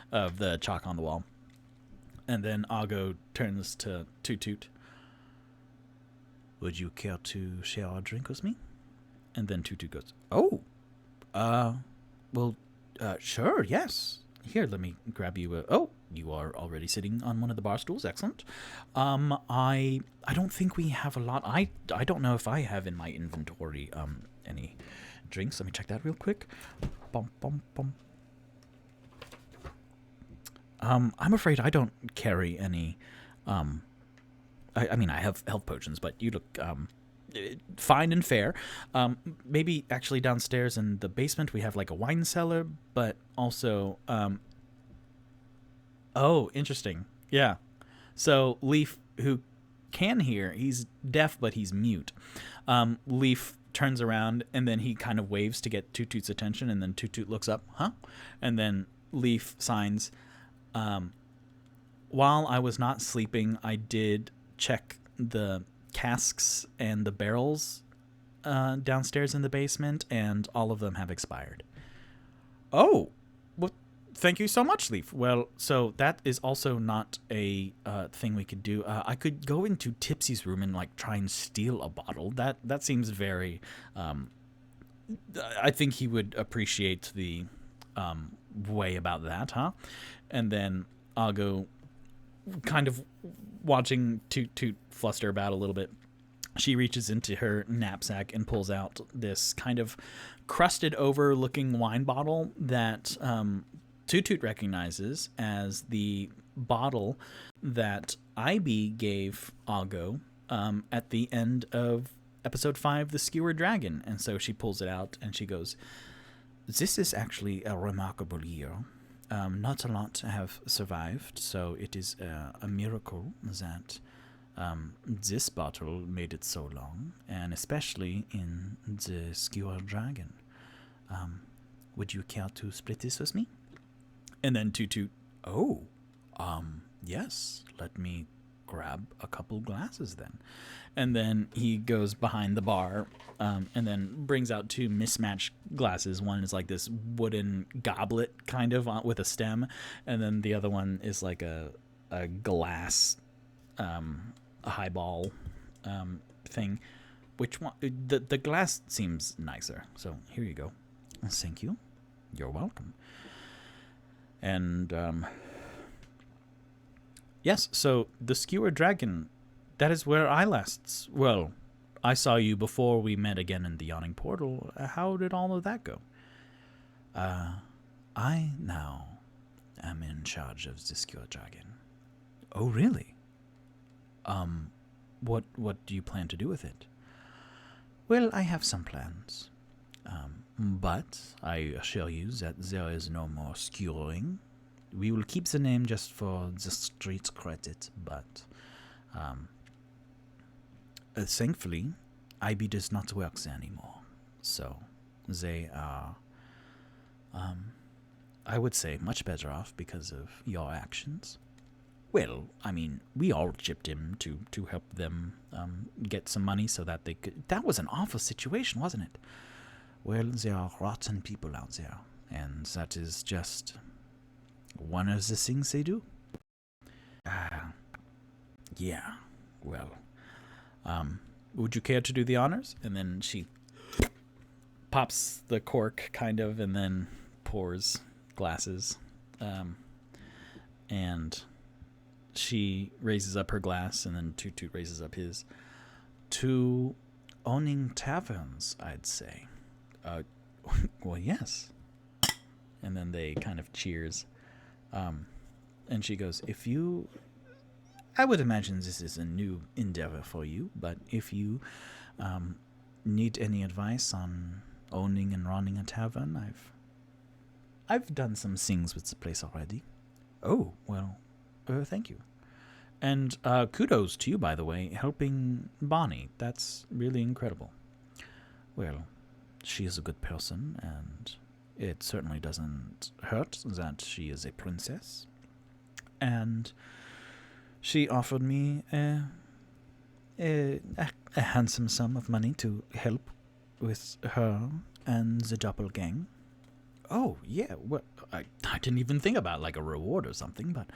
of the chalk on the wall. And then Aago turns to Toot-Toot. Would you care to share a drink with me? And then Toot-Toot goes, oh, well, sure, yes. Here, let me grab you. Oh, you are already sitting on one of the bar stools. Excellent. I don't think we have a lot. I don't know if I have in my inventory any drinks. Let me check that real quick. Bum, bum, bum. I'm afraid I don't carry any. I mean, I have health potions, but you look fine and fair. Maybe actually downstairs in the basement we have like a wine cellar, but also oh, interesting. Yeah. So Leaf, who can hear, he's deaf but he's mute. Leaf turns around and then he kind of waves to get Toot-Toot's attention, and then Toot-Toot looks up, huh? And then Leaf signs, while I was not sleeping, I did check the casks and the barrels downstairs in the basement, and all of them have expired. Oh, well, thank you so much, Leaf. Well, so that is also not a thing we could do. I could go into Tipsy's room and like try and steal a bottle. That seems very. I think he would appreciate the way about that, huh? And then Aago, kind of watching Toot-Toot fluster about a little bit, she reaches into her knapsack and pulls out this kind of crusted over looking wine bottle that Toot-Toot recognizes as the bottle that Ivy gave Aago at the end of episode 5, The Skewered Dragon. And so she pulls it out and she goes, "This is actually a remarkable year. Not a lot have survived, so it is a miracle that this bottle made it so long, and especially in the Skewered Dragon. Would you care to split this with me?" And then Toot-Toot, "Oh, yes, let me grab a couple glasses then." And then he goes behind the bar and then brings out 2 mismatched glasses. One is like this wooden goblet kind of with a stem, and then the other one is like a glass a highball thing. Which one? The glass seems nicer, so here you go. Thank you. You're welcome. And yes, so the Skewered Dragon, that is where I last... Well, I saw you before we met again in the Yawning Portal. How did all of that go? I now am in charge of the Skewered Dragon. Oh, really? What do you plan to do with it? Well, I have some plans. But I assure you that there is no more skewering. We will keep the name just for the street credit, but thankfully, IB does not work there anymore. So they are, I would say, much better off because of your actions. Well, I mean, we all chipped in to help them get some money so that they could... That was an awful situation, wasn't it? Well, there are rotten people out there, and that is just one of the things they do. Yeah, well, would you care to do the honors? And then she pops the cork, kind of, and then pours glasses. And she raises up her glass, and then Toot-Toot raises up his. To owning taverns, I'd say. Well, yes. And then they kind of cheers. And she goes, if you... I would imagine this is a new endeavor for you, but if you need any advice on owning and running a tavern, I've done some things with the place already. Oh, well, thank you. And kudos to you, by the way, helping Bonnie. That's really incredible. Well, she is a good person, and it certainly doesn't hurt that she is a princess. And she offered me a handsome sum of money to help with her and the doppelgang. Oh, yeah, well, I didn't even think about like a reward or something, but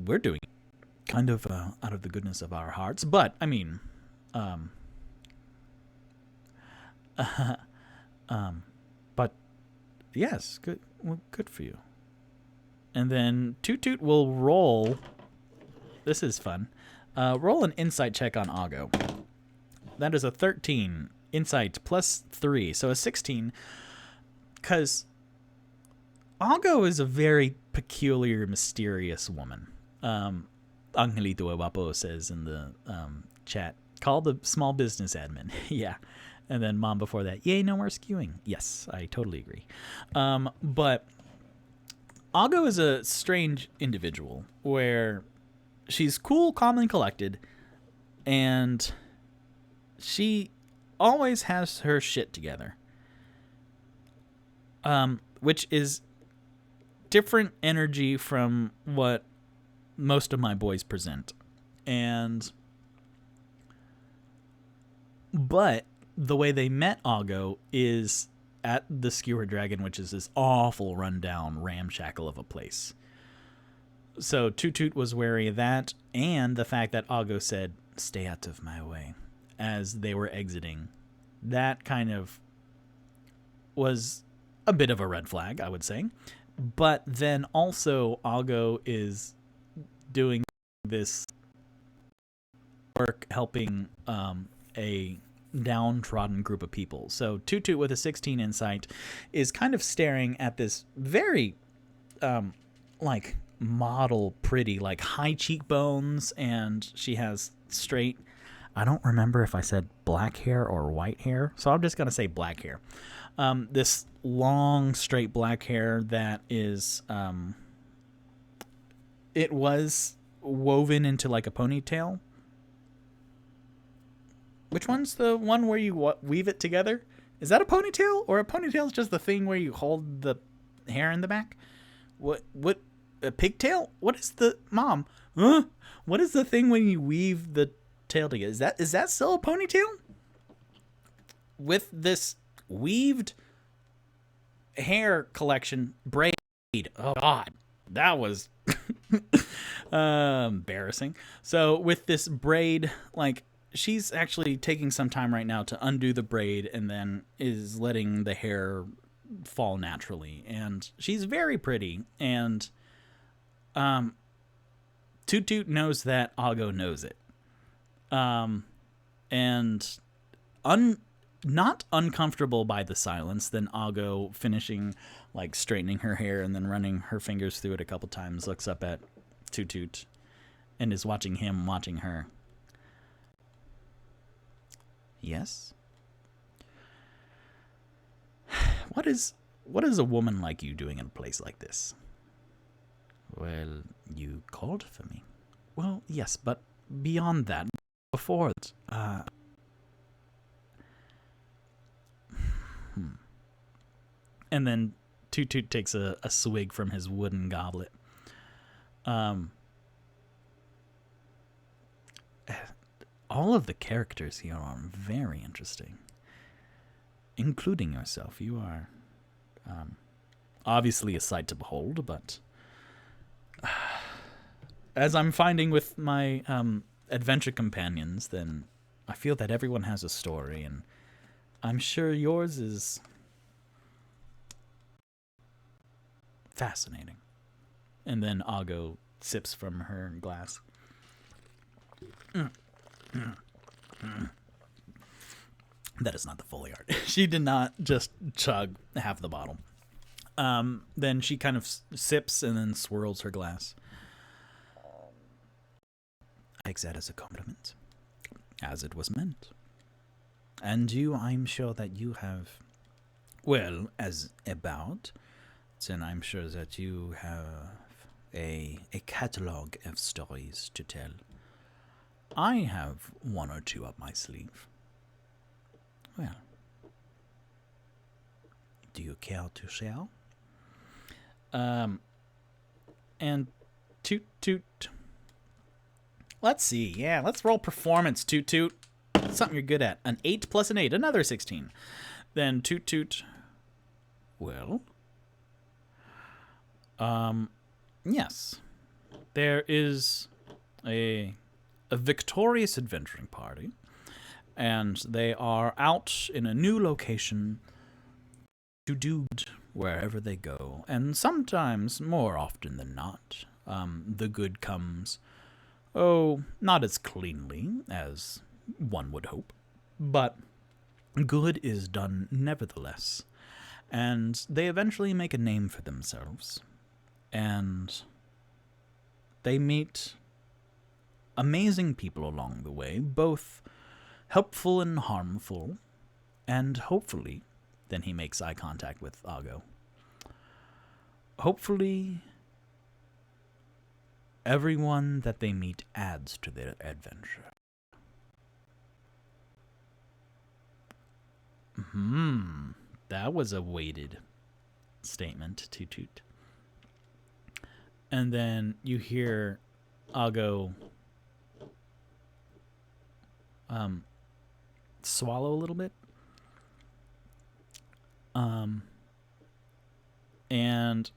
we're doing it kind of out of the goodness of our hearts. But, I mean, but yes, good. Well, good for you. And then Toot-Toot will roll. This is fun. Roll an insight check on Aago. That is a 13. Insight plus 3. So a 16. Because Aago is a very peculiar, mysterious woman. Angelito Guapo says in the chat, call the small business admin. Yeah. And then mom before that, yay, no more skewing. Yes, I totally agree. But Aago is a strange individual where she's cool, calm, and collected, and she always has her shit together, which is different energy from what most of my boys present. But the way they met Aago is at the Skewer Dragon, which is this awful rundown ramshackle of a place. So Toot-Toot was wary of that, and the fact that Aago said, stay out of my way, as they were exiting. That kind of was a bit of a red flag, I would say. But then also Aago is doing this work helping a downtrodden group of people. So Toot-Toot with a 16 insight is kind of staring at this very like model pretty, like high cheekbones, and she has straight, I don't remember if I said black hair or white hair, so I'm just gonna say black hair. This long straight black hair that is it was woven into like a ponytail. Which one's the one where you weave it together? Is that a ponytail, or a ponytail is just the thing where you hold the hair in the back? What a pigtail? What is the mom? Huh? What is the thing when you weave the tail together? Is that still a ponytail? With this weaved hair collection braid. Oh God, that was embarrassing. So with this braid, like, she's actually taking some time right now to undo the braid and then is letting the hair fall naturally. And she's very pretty. And Toot-Toot knows that Aago knows it. And not uncomfortable by the silence, then Aago, finishing like straightening her hair and then running her fingers through it a couple times, looks up at Toot-Toot and is watching him watching her. Yes? What is a woman like you doing in a place like this? Well, you called for me. Well, yes, but beyond that, before it, And then Toot-Toot takes a swig from his wooden goblet. All of the characters here are very interesting, including yourself. You are obviously a sight to behold, but as I'm finding with my adventure companions, then I feel that everyone has a story, and I'm sure yours is fascinating. And then Aago sips from her glass. That is not the Foley art. She did not just chug half the bottle. Then she kind of sips and then swirls her glass. I take that as a compliment, as it was meant. And you, I'm sure that you have, well, as about, then I'm sure that you have a catalogue of stories to tell. I have one or two up my sleeve. Well, do you care to share? And Toot-Toot. Let's see. Yeah, let's roll performance, Toot-Toot. Something you're good at. An 8 plus an 8, another 16. Then Toot-Toot. Well, yes. There is a victorious adventuring party, and they are out in a new location to do good wherever they go, and sometimes, more often than not, the good comes, not as cleanly as one would hope, but good is done nevertheless, and they eventually make a name for themselves, and they meet amazing people along the way, both helpful and harmful, and hopefully, then he makes eye contact with Aago, hopefully everyone that they meet adds to their adventure. That was a weighted statement, Toot-Toot. And then you hear Aago swallow a little bit. And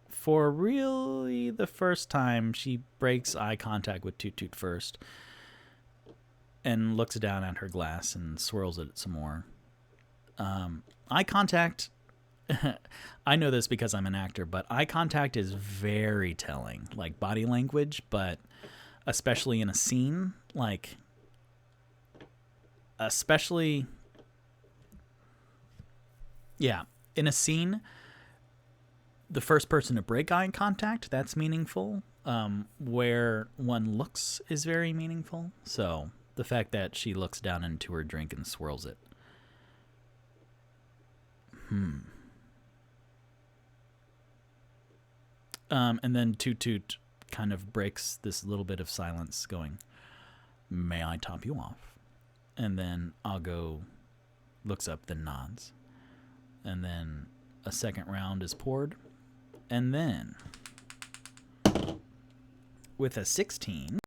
for really the first time, she breaks eye contact with Toot-Toot first and looks down at her glass and swirls it some more. Eye contact, I know this because I'm an actor, but eye contact is very telling, like body language, but especially in a scene, in a scene, the first person to break eye contact, that's meaningful. Where one looks is very meaningful. So the fact that she looks down into her drink and swirls it. And then Toot-Toot kind of breaks this little bit of silence going, "May I top you off?" And then Aago looks up, then nods. And then a second round is poured. And then, with a 16,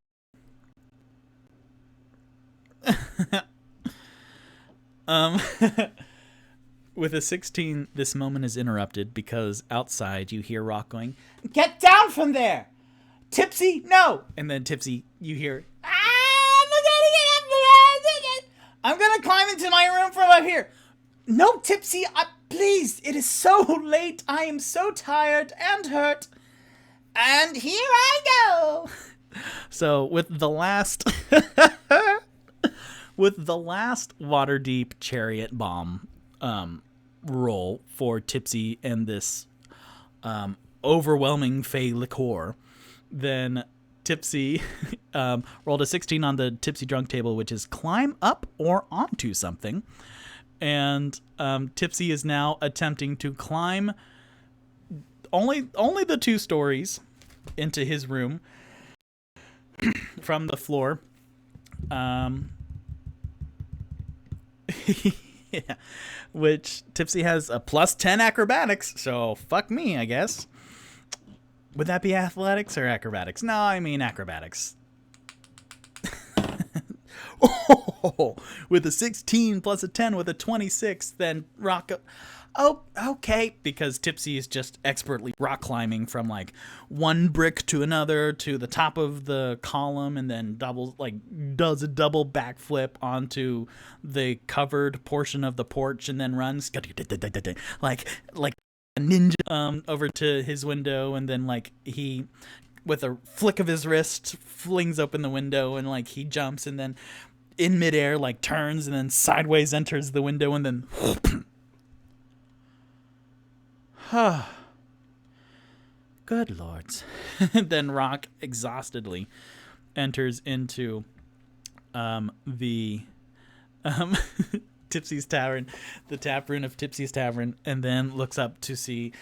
with a 16, this moment is interrupted because outside you hear Roq going, Get down from there! Tipsy, no! and then Tipsy, you hear, I'm gonna climb into my room from up here. No, Tipsy, please, it is so late. I am so tired and hurt. And here I go. So with the last Waterdeep chariot bomb roll for Tipsy and this overwhelming fey liqueur, then Tipsy rolled a 16 on the Tipsy drunk table, which is climb up or onto something. And Tipsy is now attempting to climb only the 2 stories into his room from the floor. Yeah, which Tipsy has a +10 acrobatics, so fuck me, I guess. Would that be athletics or acrobatics? No, I mean acrobatics. Oh, with a 16 plus a 10 with a 26, then Roq. Oh, okay. Because Tipsy is just expertly rock climbing from like one brick to another to the top of the column, and then does a double backflip onto the covered portion of the porch, and then runs like a ninja over to his window, and then he with a flick of his wrist flings open the window, and he jumps, and then in midair turns, and then sideways enters the window, and then good lords. Then Roq exhaustedly enters into the Tipsy's Tavern, the tap room of Tipsy's Tavern, and then looks up to see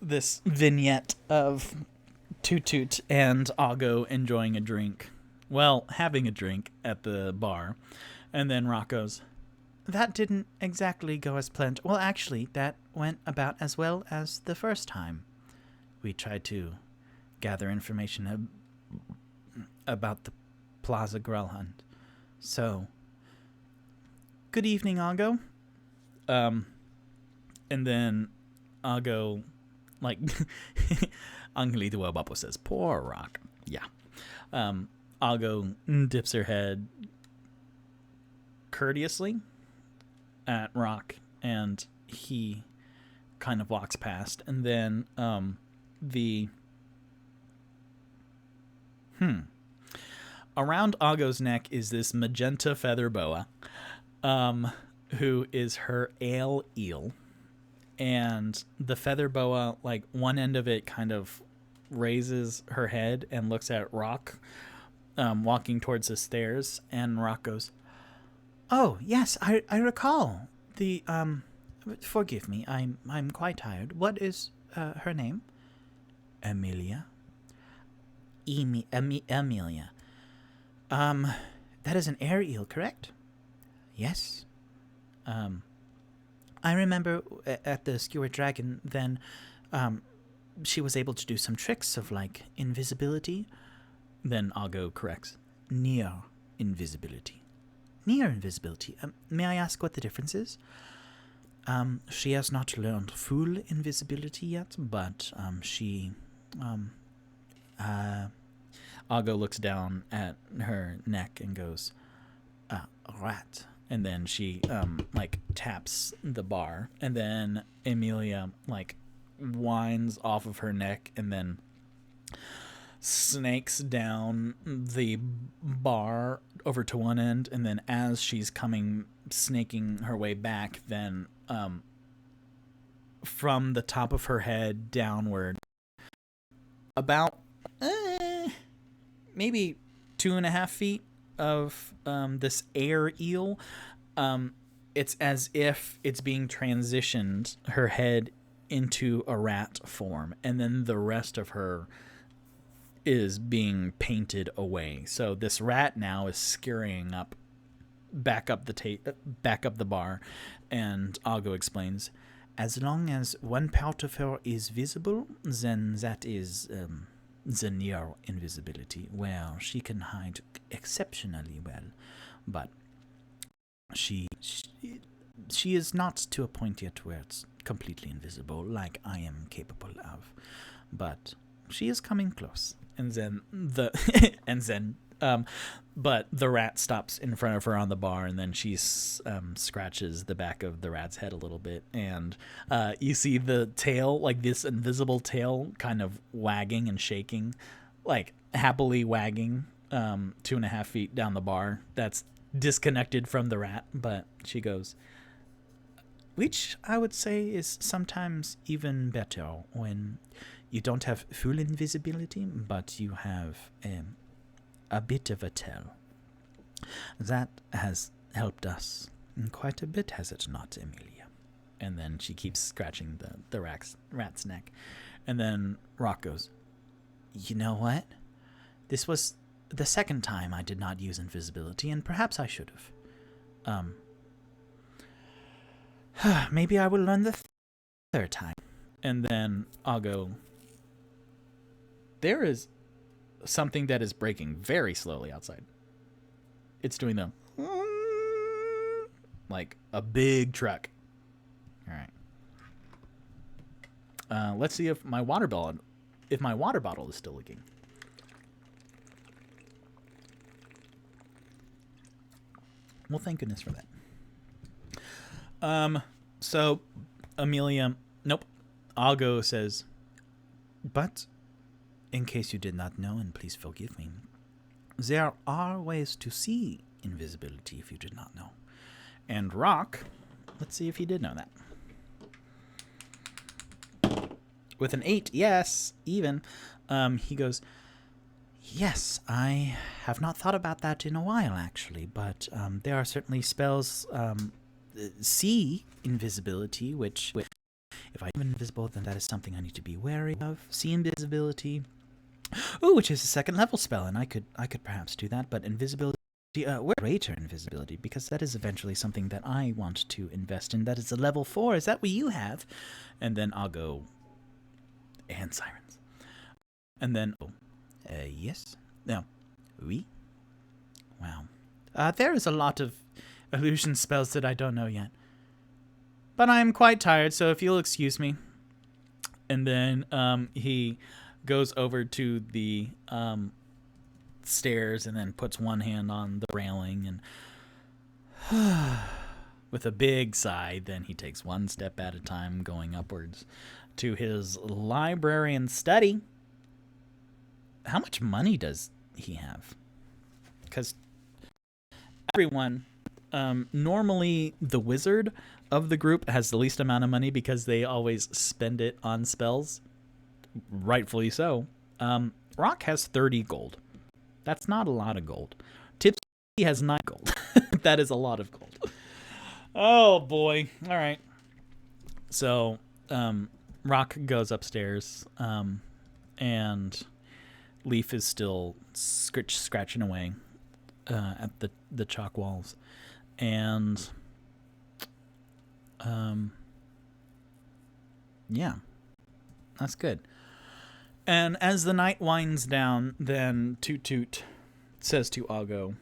this vignette of Toot-Toot and Aago enjoying a drink. Well, having a drink at the bar. And then Roq goes, That didn't exactly go as planned. Well, actually, that went about as well as the first time. We tried to gather information about the Plaza Gralhund. So, good evening, Aago. And then Aago, Angelito Bapo says, poor Roq. Yeah. Aago dips her head courteously at Roq, and he kind of walks past, and then around Aago's neck is this magenta feather boa, who is her ale eel, and the feather boa, like one end of it kind of raises her head and looks at Roq, walking towards the stairs, and Roq goes, "Oh yes, I recall the Forgive me, I'm quite tired. What is her name?" "Amelia." Amelia. That is an air eel, correct? Yes. I remember at the Skewer Dragon, then, she was able to do some tricks of, like, invisibility. Then Aago corrects. Near invisibility. Near invisibility. May I ask what the difference is? She has not learned full invisibility yet, but, Aago looks down at her neck and goes, "Rat." And then she, like, taps the bar. And then Amelia, like, winds off of her neck and then snakes down the bar over to one end. And then as she's snaking her way back, then from the top of her head downward, about maybe 2.5 feet of this air eel, it's as if it's being transitioned, her head into a rat form, and then the rest of her is being painted away. So this rat now is scurrying back up the bar, and Aago explains, "As long as one part of her is visible, then that is the near invisibility, where she can hide exceptionally well, but she is not to a point yet where it's completely invisible, like I am capable of, but she is coming close." And then but the rat stops in front of her on the bar, and then she scratches the back of the rat's head a little bit, and you see the tail, like this invisible tail, kind of wagging and shaking, like happily wagging 2.5 feet down the bar. That's disconnected from the rat, but she goes, "Which I would say is sometimes even better when you don't have full invisibility, but you have a bit of a tell. That has helped us quite a bit, has it not, Amelia?" And then she keeps scratching the rat's neck. And then Roq goes, "You know what? This was the second time I did not use invisibility, and perhaps I should have. Maybe I will learn the third time." And then Aago, there is something that is breaking very slowly outside. It's doing the like a big truck. All right. Let's see if my water bottle is still leaking. Well, thank goodness for that. So Amelia, nope. Aago says, "But in case you did not know, and please forgive me, there are ways to see invisibility if you did not know." And Roq, let's see if he did know that. With an 8, yes, even, he goes, "Yes, I have not thought about that in a while, actually, but there are certainly spells, see invisibility, which if I'm invisible, then that is something I need to be wary of. See invisibility, which is a 2nd level spell, and I could perhaps do that, but invisibility, greater invisibility, because that is eventually something that I want to invest in. That is a level 4. Is that what you have?" And then I'll go, "And sirens." And then, yes. No. Oui. Wow. There is a lot of illusion spells that I don't know yet. But I'm quite tired, so if you'll excuse me. And then he goes over to the stairs and then puts one hand on the railing and with a big sigh, then he takes one step at a time, going upwards to his library and study. How much money does he have? Because everyone, normally the wizard of the group has the least amount of money because they always spend it on spells. Rightfully so. Roq has 30 gold. That's not a lot of gold. Tipsy has 9 gold. That is a lot of gold. Oh boy. All right. So, Roq goes upstairs, and Leaf is still scratching away at the chalk walls, and yeah, that's good. And as the night winds down, then Toot-Toot says to Aago,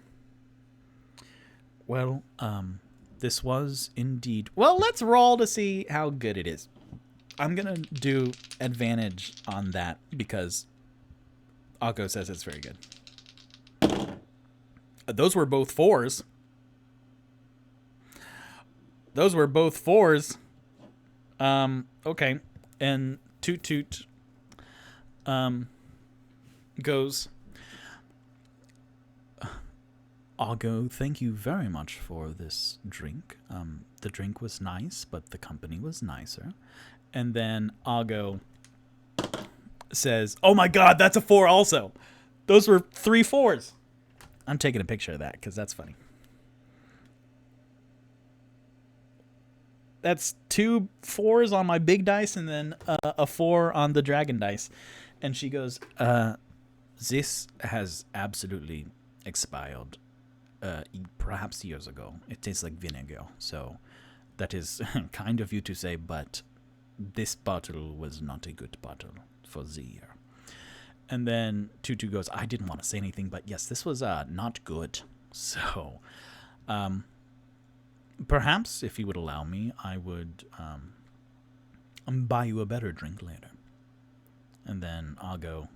well, this was indeed... Well, let's roll to see how good it is. I'm going to do advantage on that because Aago says it's very good. Those were both 4s. Those were both 4s. Okay. And Toot-Toot goes, Aago, thank you very much for this drink. The drink was nice, but the company was nicer. And then Aago says, oh my god, that's a 4 also. Those were 3 4s. I'm taking a picture of that because that's funny. That's 2 4s on my big dice and then a 4 on the dragon dice. And she goes, this has absolutely expired. Perhaps years ago. It tastes like vinegar. So that is kind of you to say, but this bottle was not a good bottle for the year. And then Toot-Toot goes, I didn't want to say anything, but yes, this was not good. So perhaps if you would allow me, I would buy you a better drink later. And then Aago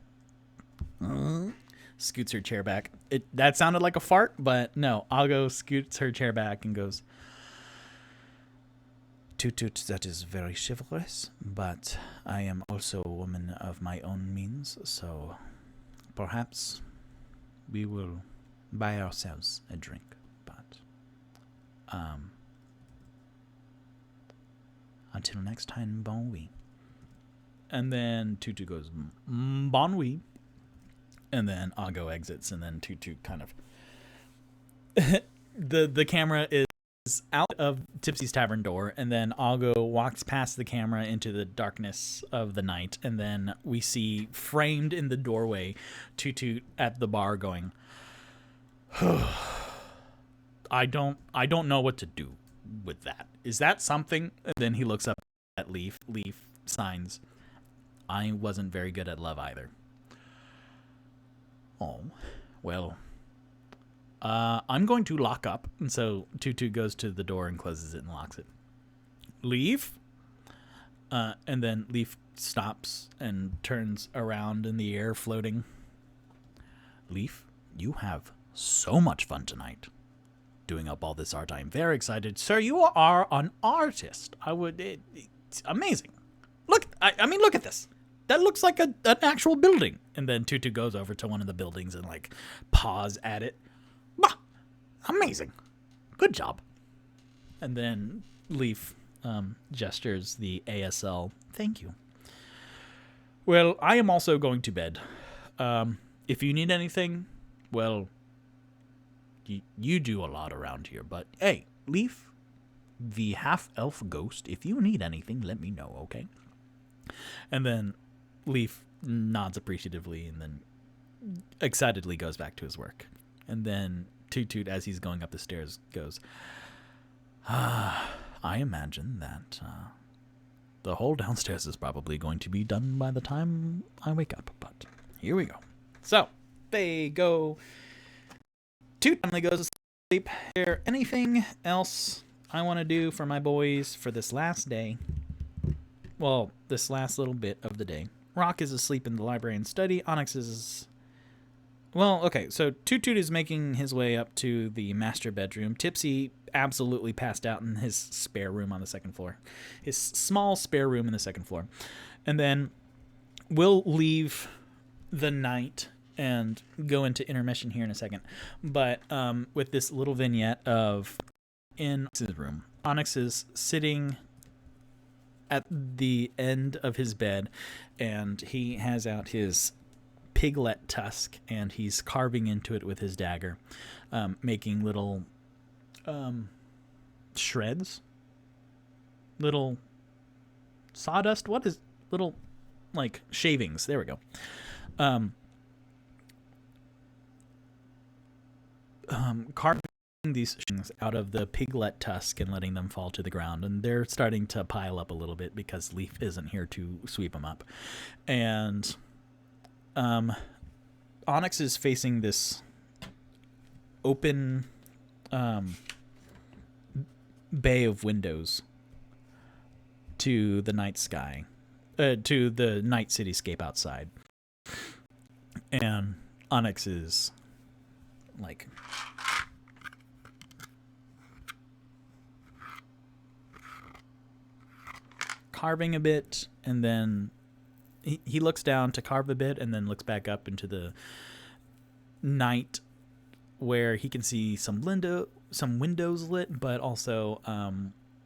scoots her chair back. That sounded like a fart, but no. Aago scoots her chair back and goes, Toot-Toot, that is very chivalrous, but I am also a woman of my own means, so perhaps we will buy ourselves a drink. But until next time, bon nuit. And then Toot-Toot goes, bon nuit. And then Aago exits, and then Toot-Toot kind of... the camera is out of Tipsy's tavern door, and then Aago walks past the camera into the darkness of the night, and then we see framed in the doorway Toot-Toot at the bar going, I don't know what to do with that. Is that something? And then he looks up at Leaf. Leaf signs, I wasn't very good at love either. Oh, well, I'm going to lock up. And so Toot-Toot goes to the door and closes it and locks it. Leaf? And then Leaf stops and turns around in the air, floating. Leaf, you have so much fun tonight doing up all this art. I am very excited. Sir, you are an artist. It's amazing. Look, I mean, look at this. That looks like an actual building. And then Toot-Toot goes over to one of the buildings and, like, paws at it. Bah, amazing. Good job. And then Leaf gestures the ASL. Thank you. Well, I am also going to bed. If you need anything, well, you do a lot around here. But, hey, Leaf, the half-elf ghost, if you need anything, let me know, okay? And then Leaf nods appreciatively and then excitedly goes back to his work. And then Toot-Toot, as he's going up the stairs, goes, I imagine that the whole downstairs is probably going to be done by the time I wake up. But here we go. So they go. Toot finally goes to sleep. Is there anything else I want to do for my boys for this last day? Well, this last little bit of the day. Roq is asleep in the library and study. Onyx is Well, okay, so Toot-Toot is making his way up to the master bedroom. Tipsy absolutely passed out in his spare room on the second floor. His small spare room in the second floor. And then we'll leave the night and go into intermission here in a second. But with this little vignette of in his room, Onyx is sitting at the end of his bed, and he has out his piglet tusk, and he's carving into it with his dagger, making little shreds, little sawdust. What is little like shavings? There we go. Carving these things out of the piglet tusk and letting them fall to the ground, and they're starting to pile up a little bit because Leaf isn't here to sweep them up. And Onyx is facing this open bay of windows to the night sky, to the night cityscape outside. And Onyx is like carving a bit, and then he looks down to carve a bit, and then looks back up into the night where he can see some windows lit, but also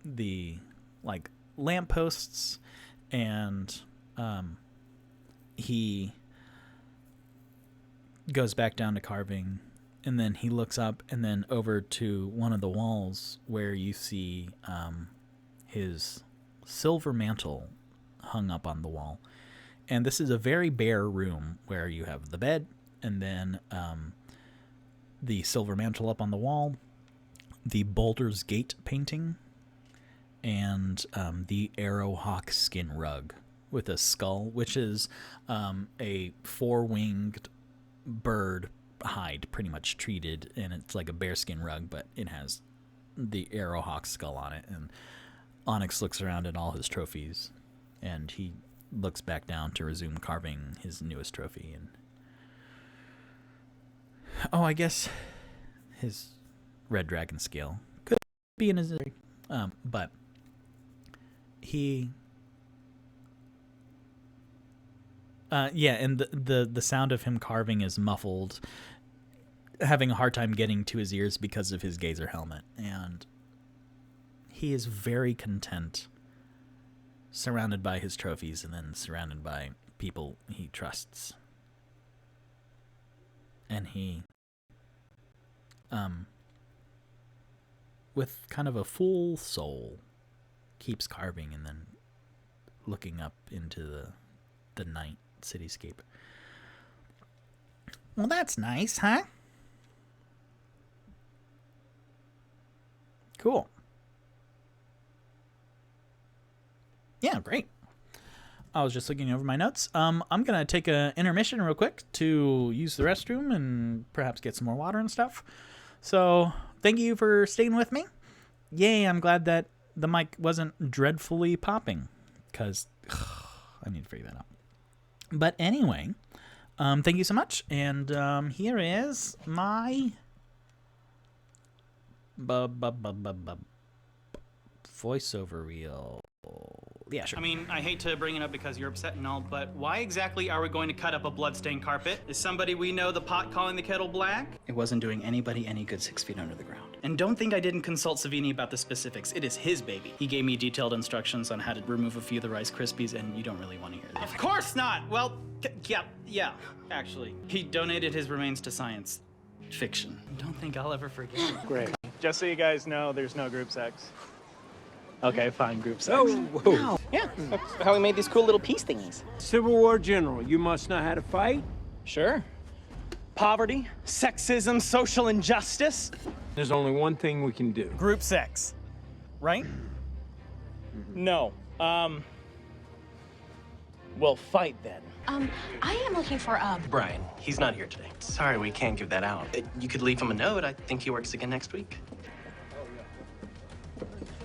the like lampposts, and he goes back down to carving, and then he looks up and then over to one of the walls where you see his silver mantle hung up on the wall. And this is a very bare room where you have the bed, and then the silver mantle up on the wall, the Baldur's Gate painting, and the Arrowhawk skin rug with a skull, which is a four-winged bird hide, pretty much treated, and it's like a bearskin rug, but it has the Arrowhawk skull on it. And Onyx looks around at all his trophies, and he looks back down to resume carving his newest trophy. And I guess his red dragon scale could be in his but he and the sound of him carving is muffled, having a hard time getting to his ears because of his gazer helmet. And he is very content, surrounded by his trophies, and then surrounded by people he trusts. And he, with kind of a full soul, keeps carving and then looking up into the night cityscape. Well, that's nice, huh? Cool. Yeah, great. I was just looking over my notes. I'm going to take an intermission real quick to use the restroom and perhaps get some more water and stuff. So thank you for staying with me. Yay, I'm glad that the mic wasn't dreadfully popping, because I need to figure that out. But anyway, thank you so much. And here is my voiceover reel. Yeah, sure. I mean, I hate to bring it up because you're upset and all, but why exactly are we going to cut up a bloodstained carpet? Is somebody we know the pot calling the kettle black? It wasn't doing anybody any good 6 feet under the ground. And don't think I didn't consult Savini about the specifics. It is his baby. He gave me detailed instructions on how to remove a few of the Rice Krispies, and you don't really want to hear that. Of course not! Well, yeah, actually. He donated his remains to science fiction. Don't think I'll ever forget it. Great. Just so you guys know, there's no group sex. Okay, fine, group sex. Oh, whoa. Yeah, that's how we made these cool little peace thingies. Civil War general, you must know how to fight? Sure. Poverty, sexism, social injustice. There's only one thing we can do. Group sex, right? No. Well, fight then. I am looking for, Brian, he's not here today. Sorry, we can't give that out. You could leave him a note. I think he works again next week.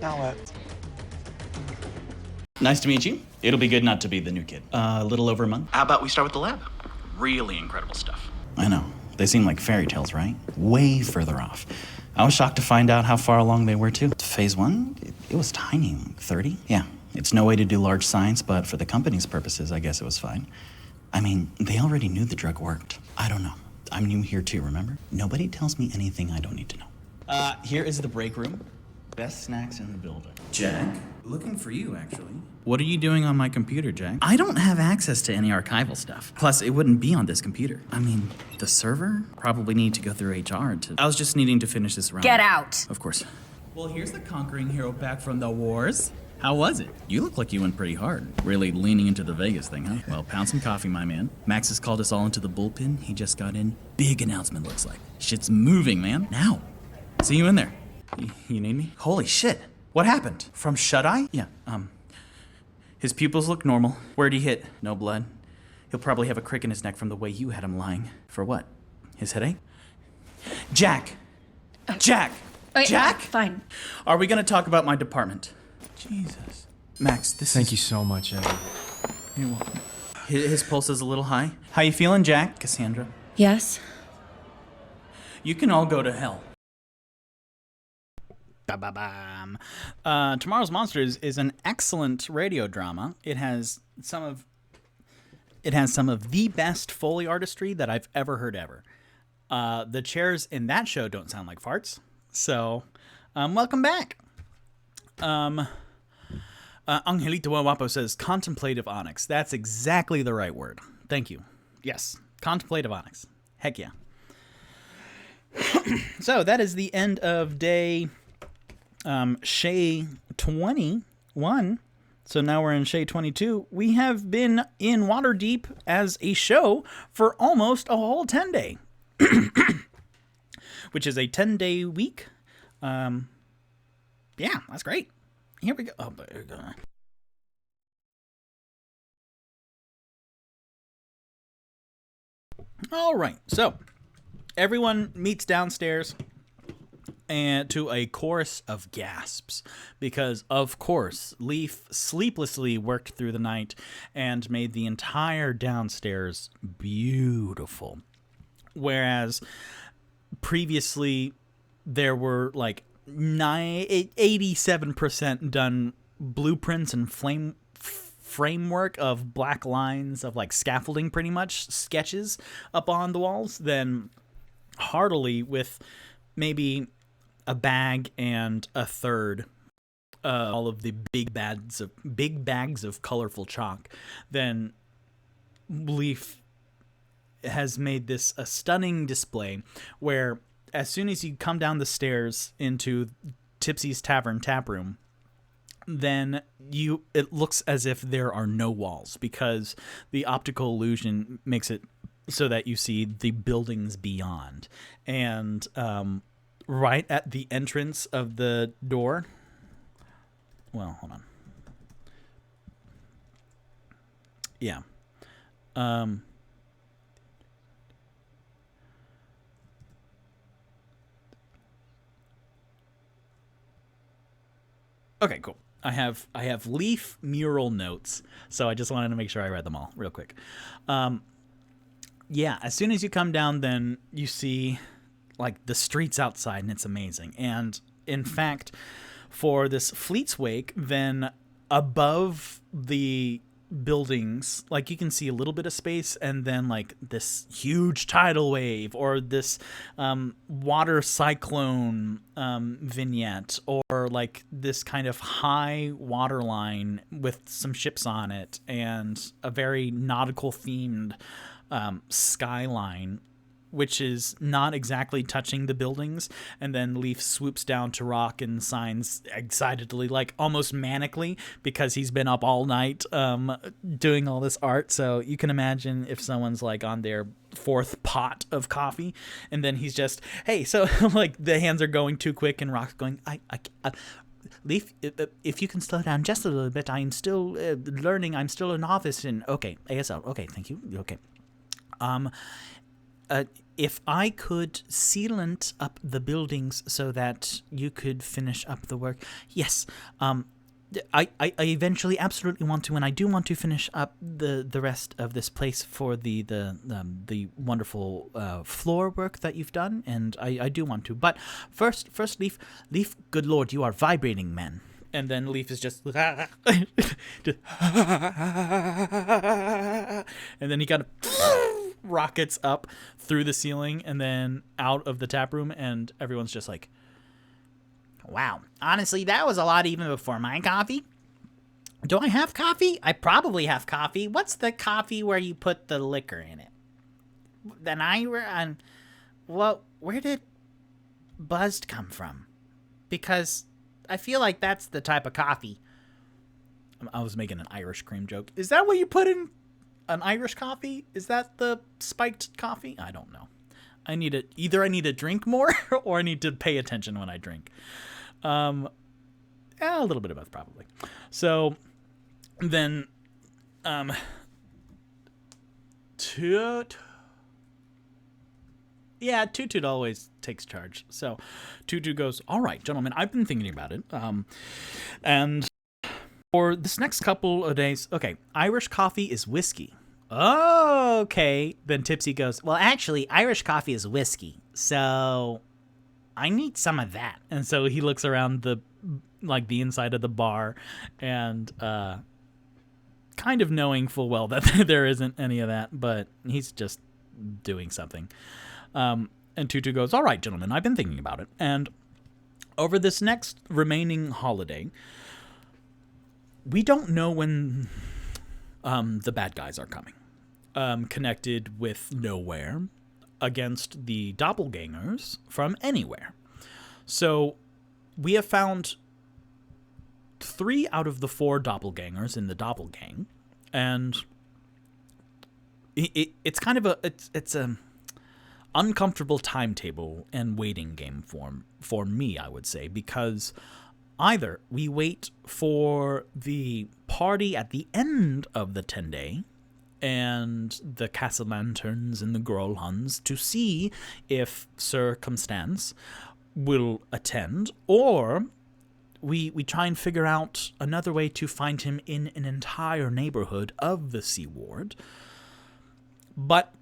Now what? Nice to meet you. It'll be good not to be the new kid. A little over a month. How about we start with the lab? Really incredible stuff. I know. They seem like fairy tales, right? Way further off. I was shocked to find out how far along they were, too. Phase 1, it was tiny, 30. Yeah, it's no way to do large science, but for the company's purposes, I guess it was fine. I mean, they already knew the drug worked. I don't know. I'm new here, too, remember? Nobody tells me anything I don't need to know. Here is the break room. Best snacks in the building. Jack? Looking for you, actually. What are you doing on my computer, Jack? I don't have access to any archival stuff. Plus, it wouldn't be on this computer. I mean, the server? Probably need to go through HR to... I was just needing to finish this round. Get out. Of course. Well, here's the conquering hero back from the wars. How was it? You look like you went pretty hard. Really leaning into the Vegas thing, huh? Well, pound some coffee, my man. Max has called us all into the bullpen. He just got in. Big announcement, looks like. Shit's moving, man. Now. See you in there. You need me? Holy shit. What happened? From shut-eye? Yeah, his pupils look normal. Where'd he hit? No blood. He'll probably have a crick in his neck from the way you had him lying. For what? His headache? Jack! Jack! Jack! Fine. Are we gonna talk about my department? Jesus. Max, Thank you so much, Evan. You're welcome. His pulse is a little high. How you feeling, Jack? Cassandra? Yes? You can all go to hell. Tomorrow's Monsters is an excellent radio drama. It has some of the best Foley artistry that I've ever heard ever. The chairs in that show don't sound like farts. So, welcome back. Angelito Wawapo says contemplative onyx. That's exactly the right word. Thank you. Yes, contemplative onyx. Heck yeah. So that is the end of day Shay 21. So now we're in Shay 22. We have been in Waterdeep as a show for almost a whole 10-day, which is a 10-day week. Yeah, that's great. Here we go. Oh, there we go. All right, so everyone meets downstairs and to a chorus of gasps because, of course, Leaf sleeplessly worked through the night and made the entire downstairs beautiful. Whereas previously there were like 87% done blueprints and framework of black lines of like scaffolding, pretty much sketches up on the walls, then heartily with maybe a bag and a third all of the big bags of colorful chalk, then Leaf has made this a stunning display where as soon as you come down the stairs into Tipsy's Tavern tap room, then it looks as if there are no walls because the optical illusion makes it so that you see the buildings beyond. And right at the entrance of the door, well, hold on. Yeah. Okay, cool. I have Leaf mural notes, so I just wanted to make sure I read them all real quick. Yeah, as soon as you come down, then you see like the streets outside, and it's amazing. And in fact, for this Fleet's Wake, then above the buildings, like you can see a little bit of space, and then like this huge tidal wave or this water cyclone vignette, or like this kind of high water line with some ships on it and a very nautical themed skyline, which is not exactly touching the buildings. And then Leaf swoops down to Roq and signs excitedly, like almost manically, because he's been up all night doing all this art. So you can imagine if someone's like on their fourth pot of coffee, and then he's just, hey, so like the hands are going too quick, and Roq's going, Leaf, if you can slow down just a little bit, I'm still learning. I'm still a novice in, okay, ASL. Okay, thank you. Okay. If I could sealant up the buildings so that you could finish up the work. Yes. I eventually absolutely want to, and I do want to finish up the rest of this place for the wonderful floor work that you've done, and I do want to. But first, Leaf, good lord, you are vibrating, man. And then Leaf is just and then he kind of rockets up through the ceiling and then out of the tap room, and everyone's just like, wow, honestly, that was a lot even before my coffee. Do I have coffee? I probably have coffee. What's the coffee where you put the liquor in it? Well, where did buzzed come from? Because I feel like that's the type of coffee. I was making an Irish cream joke. Is that what you put in an Irish coffee? Is that the spiked coffee? I don't know. Either I need to drink more or I need to pay attention when I drink. A little bit of both, probably. So then, Toot-Toot always takes charge. So Toot-Toot goes, all right, gentlemen, I've been thinking about it. And for this next couple of days, okay, Irish coffee is whiskey. Oh, okay. Then Tipsy goes, well, actually, Irish coffee is whiskey. So I need some of that. And so he looks around the inside of the bar and kind of knowing full well that there isn't any of that, but he's just doing something. And Toot-Toot goes, all right, gentlemen, I've been thinking about it. And over this next remaining holiday, we don't know when the bad guys are coming. Connected with nowhere against the doppelgangers from anywhere. So we have found 3 out of the 4 doppelgangers in the doppelgang, and it's kind of it's a uncomfortable timetable and waiting game for me, I would say, because either we wait for the party at the end of the 10-day and the castle lanterns and the Gralhunds to see if Sir Constance will attend, or we try and figure out another way to find him in an entire neighborhood of the Sea Ward. But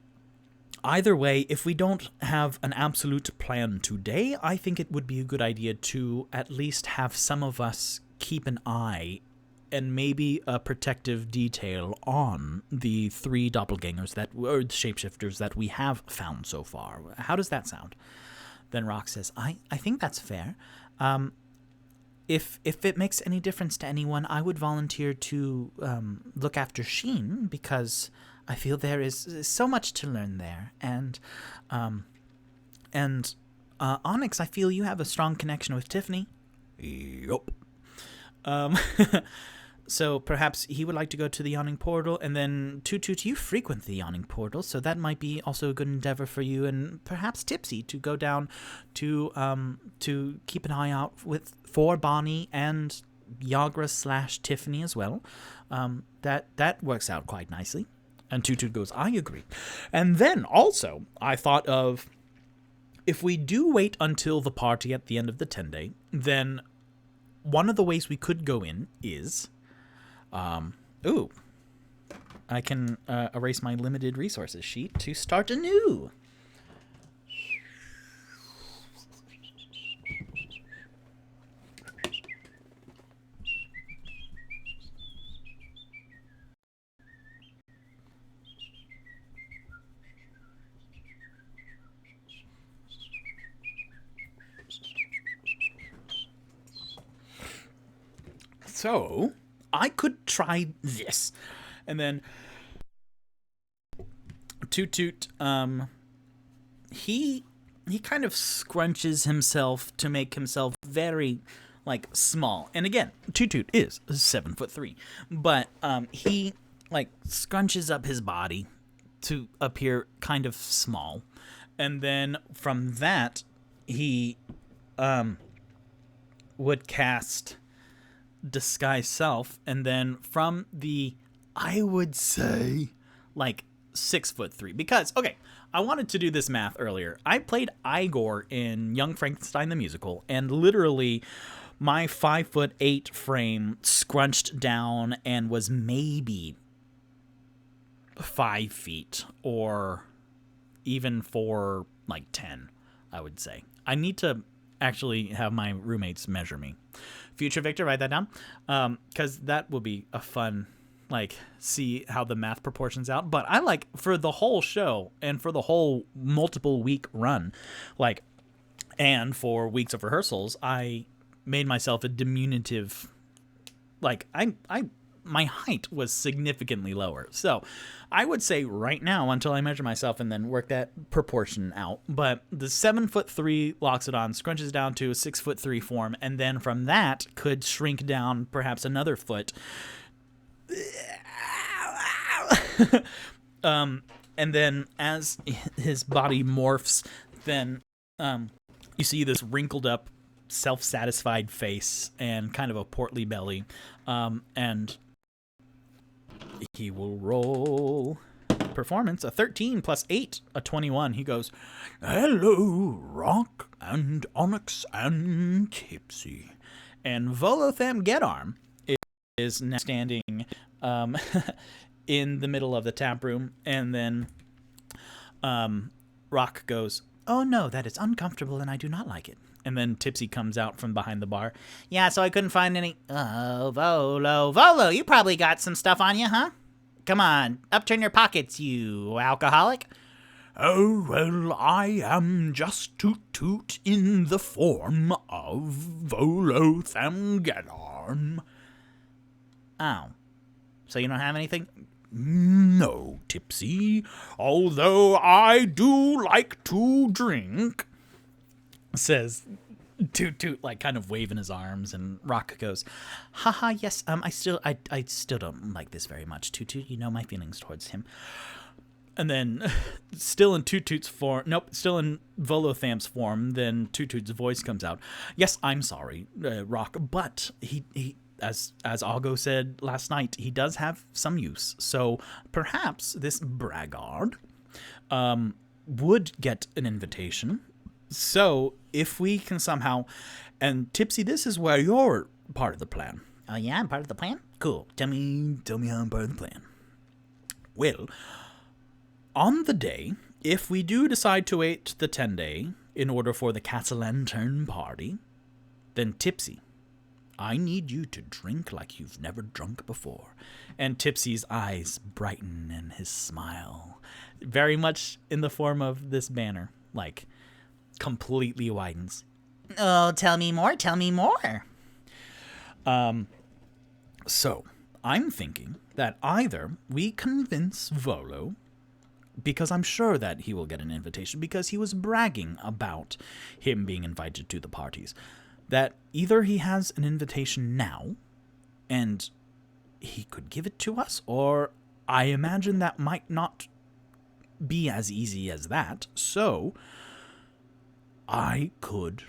either way, if we don't have an absolute plan today, I think it would be a good idea to at least have some of us keep an eye and maybe a protective detail on the 3 doppelgangers or shapeshifters that we have found so far. How does that sound? Then Roq says, I think that's fair. If it makes any difference to anyone, I would volunteer to look after Sheen, because I feel there is so much to learn there. And Onyx, I feel you have a strong connection with Tiffany. Yup. So perhaps he would like to go to the Yawning Portal, and then Toot-Toot, you frequent the Yawning Portal, so that might be also a good endeavor for you, and perhaps Tipsy to go down to keep an eye out for Bonnie and Yagra/Tiffany as well. That works out quite nicely. And Toot-Toot goes, I agree. And then also I thought of, if we do wait until the party at the end of the 10-day, then one of the ways we could go in is, I can erase my limited resources sheet to start anew. So I could try this. And then Toot-Toot, he kind of scrunches himself to make himself very, small. And again, Toot-Toot is 7'3", but he, scrunches up his body to appear kind of small. And then from that, he would cast Disguise Self, and then from the, I would say, 6'3", because, okay, I wanted to do this math earlier. I played Igor in Young Frankenstein the Musical, and literally my 5'8" frame scrunched down and was maybe 5 feet, or even 10, I would say. I need to actually have my roommates measure me. Future Victor, write that down, because that will be a fun, see how the math proportions out. But I for the whole show and for the whole multiple week run, and for weeks of rehearsals, I made myself a diminutive, my height was significantly lower. So I would say right now, until I measure myself and then work that proportion out, but the 7'3" Loxodon scrunches down to a 6'3" form, and then from that could shrink down perhaps another foot. And then as his body morphs, then you see this wrinkled up, self-satisfied face and kind of a portly belly, and he will roll performance, a 13 plus 8, a 21. He goes, "Hello, Roq and Onyx and Tipsy." And Volotham Gedarm is now standing in the middle of the tap room, and then Roq goes, "Oh no, that is uncomfortable and I do not like it." And then Tipsy comes out from behind the bar. Yeah, so I couldn't find any... Oh, Volo, you probably got some stuff on you, huh? Come on, upturn your pockets, you alcoholic. Oh, well, I am just Toot-Toot in the form of Volotham Gedarm. Oh, so you don't have anything? No, Tipsy, although I do like to drink, says Toot-Toot, kind of waving his arms, and Roq goes, "Haha, yes, I still don't like this very much, Toot-Toot. You know my feelings towards him." And then, still in Toot-Toot's form, still in Volotham's form, then Toot-Toot's voice comes out. "Yes, I'm sorry, Roq, but he as Aago said last night, he does have some use. So perhaps this braggart would get an invitation. So if we can somehow, and Tipsy, this is where you're part of the plan." Oh yeah, I'm part of the plan? Cool. Tell me how I'm part of the plan. "Well, on the day, if we do decide to wait the 10-day in order for the Cat-O-Lantern party, then Tipsy, I need you to drink like you've never drunk before." And Tipsy's eyes brighten and his smile, very much in the form of this banner, completely widens. "Oh, tell me more. So, I'm thinking that either we convince Volo, because I'm sure that he will get an invitation because he was bragging about him being invited to the parties, that either he has an invitation now and he could give it to us, or I imagine that might not be as easy as that, so I could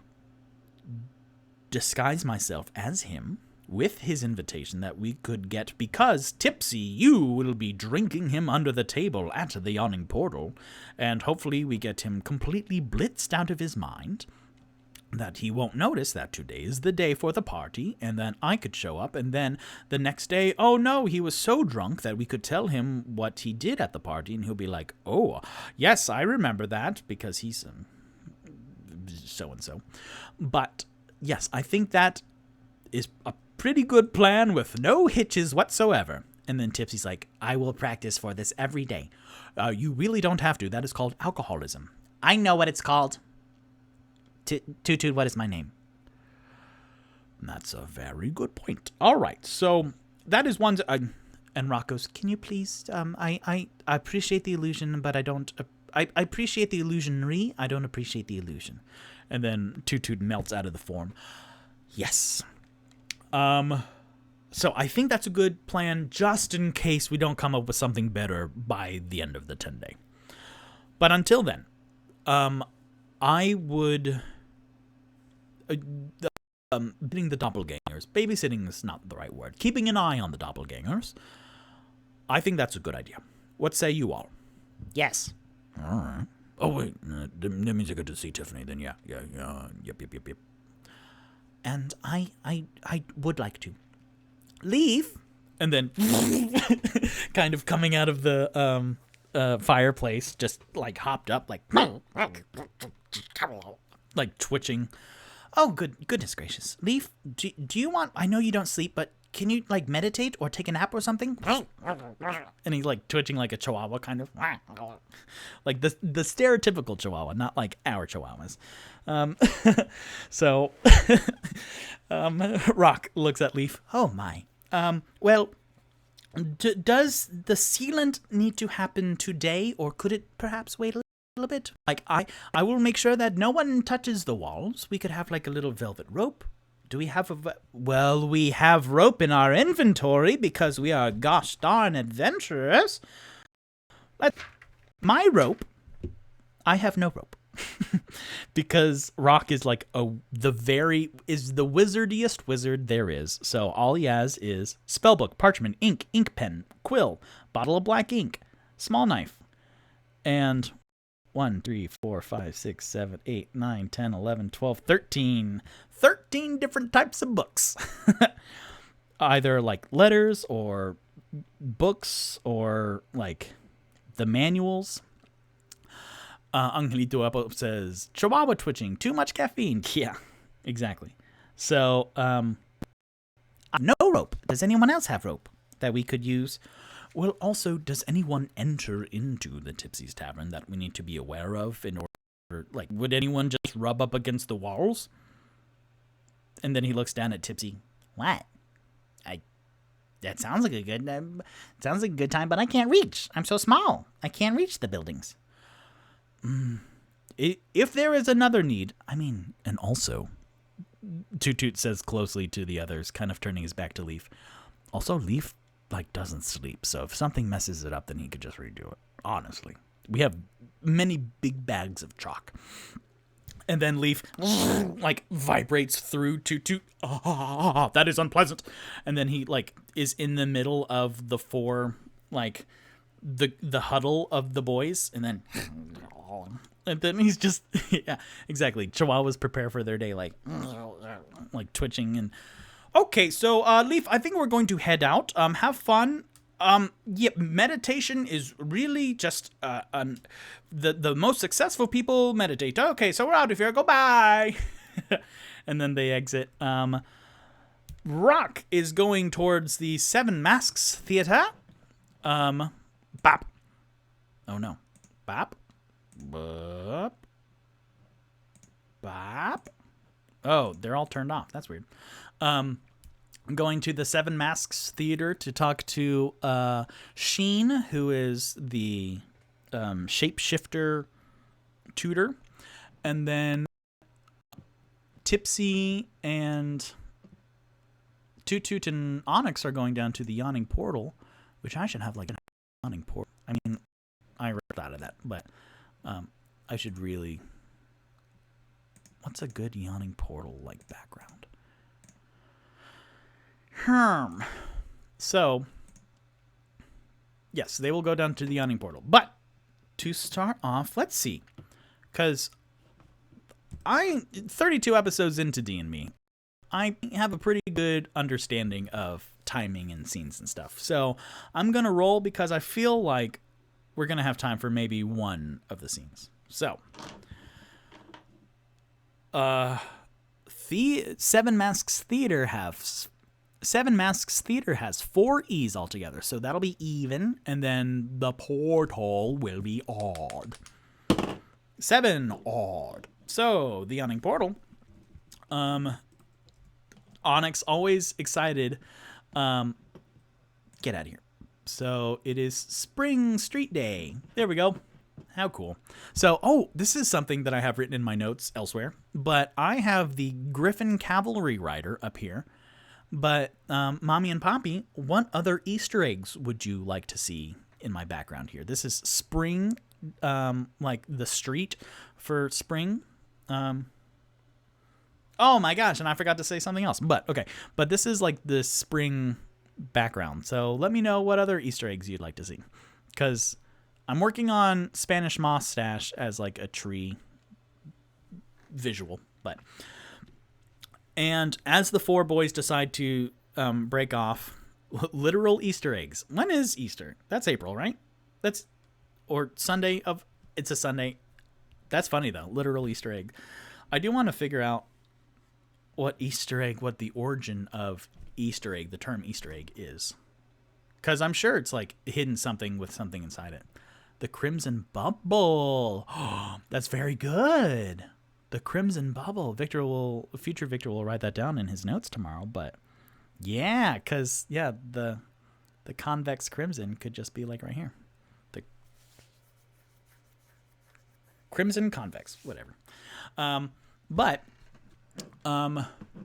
disguise myself as him with his invitation that we could get, because Tipsy, you will be drinking him under the table at the Yawning Portal, and hopefully we get him completely blitzed out of his mind, that he won't notice that today is the day for the party, and then I could show up, and then the next day, oh no, he was so drunk that we could tell him what he did at the party, and he'll be like, "Oh, yes, I remember that," because he's so-and-so. But, yes, I think that is a pretty good plan with no hitches whatsoever. And then Tipsy's like, "I will practice for this every day." You really don't have to. That is called alcoholism. I know what it's called. Toot-Toot, what is my name? That's a very good point. All right, so that is one. And Roq goes, "Can you please? I appreciate the illusion, but I don't. I appreciate the illusionary. I don't appreciate the illusion." And then Toot-Toot melts out of the form. Yes. So I think that's a good plan, just in case we don't come up with something better by the end of the 10-day. But until then, I would. Being the doppelgangers, babysitting is not the right word. Keeping an eye on the doppelgangers, I think that's a good idea. What say you all? Yes. All right. Oh wait, that means I get to see Tiffany. Then yep. and I would like to leave. And then kind of coming out of the fireplace, just like hopped up, like twitching. Oh, goodness gracious. Leaf, do you want, I know you don't sleep, but can you like meditate or take a nap or something? And he's like twitching like a chihuahua, kind of. Like the stereotypical chihuahua, not like our chihuahuas. So Roq looks at Leaf. Oh my. Well, does the sealant need to happen today, or could it perhaps wait a little bit? Like, I will make sure that no one touches the walls. We could have like a little velvet rope. Do we have well, we have rope in our inventory because we are gosh darn adventurers. My rope, I have no rope. Because Roq is like the wizardiest wizard there is. So all he has is spellbook, parchment, ink pen, quill, bottle of black ink, small knife, and 1, 3, 4, 5, 6, 7, 8, 9, 10, 11, 12, 13 different types of books. Either like letters or books or like the manuals. Angelito Apo says, Chihuahua twitching, too much caffeine. Yeah, exactly. So, no rope. Does anyone else have rope that we could use? Well, also, does anyone enter into the Tipsy's Tavern that we need to be aware of in order, like, would anyone just rub up against the walls? And then he looks down at Tipsy. What? That sounds like a good time, but I can't reach. I'm so small. I can't reach the buildings. If there is another need, I mean, and also, Toot-Toot says closely to the others, kind of turning his back to Leaf. Also, Leaf, like, doesn't sleep, so if something messes it up, then he could just redo it, honestly. We have many big bags of chalk. And then Leaf, like, vibrates through Toot-Toot. Oh, that is unpleasant. And then he, like, is in the middle of the four, like, the huddle of the boys, and then he's just yeah, exactly. Chihuahuas prepare for their day, like twitching. And okay, so Leaf, I think we're going to head out. Have fun. Yeah, meditation is really just the most successful people meditate. Okay, so we're out of here. Goodbye. And then they exit. Roq is going towards the Seven Masks Theater. Bop. Oh no. Bop. Bop. Bop. Oh, they're all turned off. That's weird. I'm going to the Seven Masks Theater to talk to Sheen, who is the shapeshifter tutor. And then Tipsy and Toot-Toot and Onyx are going down to the Yawning Portal, which I should have like a Yawning Portal. I mean, I ripped out of that, but I should really... What's a good Yawning Portal like background? So, yes, they will go down to the Yawning Portal. But to start off, let's see, because 32 episodes into D&Me, I have a pretty good understanding of timing and scenes and stuff. So I'm going to roll because I feel like we're going to have time for maybe one of the scenes. So, Seven Masks Theater has 4 E's altogether. So that'll be even, and then the portal will be odd. 7 odd. So, the Yawning Portal. Onyx, always excited. Get out of here. So, it is Spring Street Day. There we go. How cool. So, this is something that I have written in my notes elsewhere. But I have the Griffin Cavalry Rider up here. But, Mommy and Poppy, what other Easter eggs would you like to see in my background here? This is spring, like the street for spring. Oh my gosh, and I forgot to say something else. But, okay. But this is like the spring background. So let me know what other Easter eggs you'd like to see. Because I'm working on Spanish Moss Stash as like a tree visual. But And as the four boys decide to break off, literal Easter eggs. When is Easter? That's April, right? Or Sunday of... It's a Sunday. That's funny, though. Literal Easter egg. I do want to figure out what the origin of Easter egg, the term Easter egg is. Because I'm sure it's like hidden something with something inside it. The Crimson Bubble. Oh, that's very good. The Crimson Bubble. Future Victor will write that down in his notes tomorrow, but... Yeah, because, the convex crimson could just be like right here. The crimson convex, whatever. But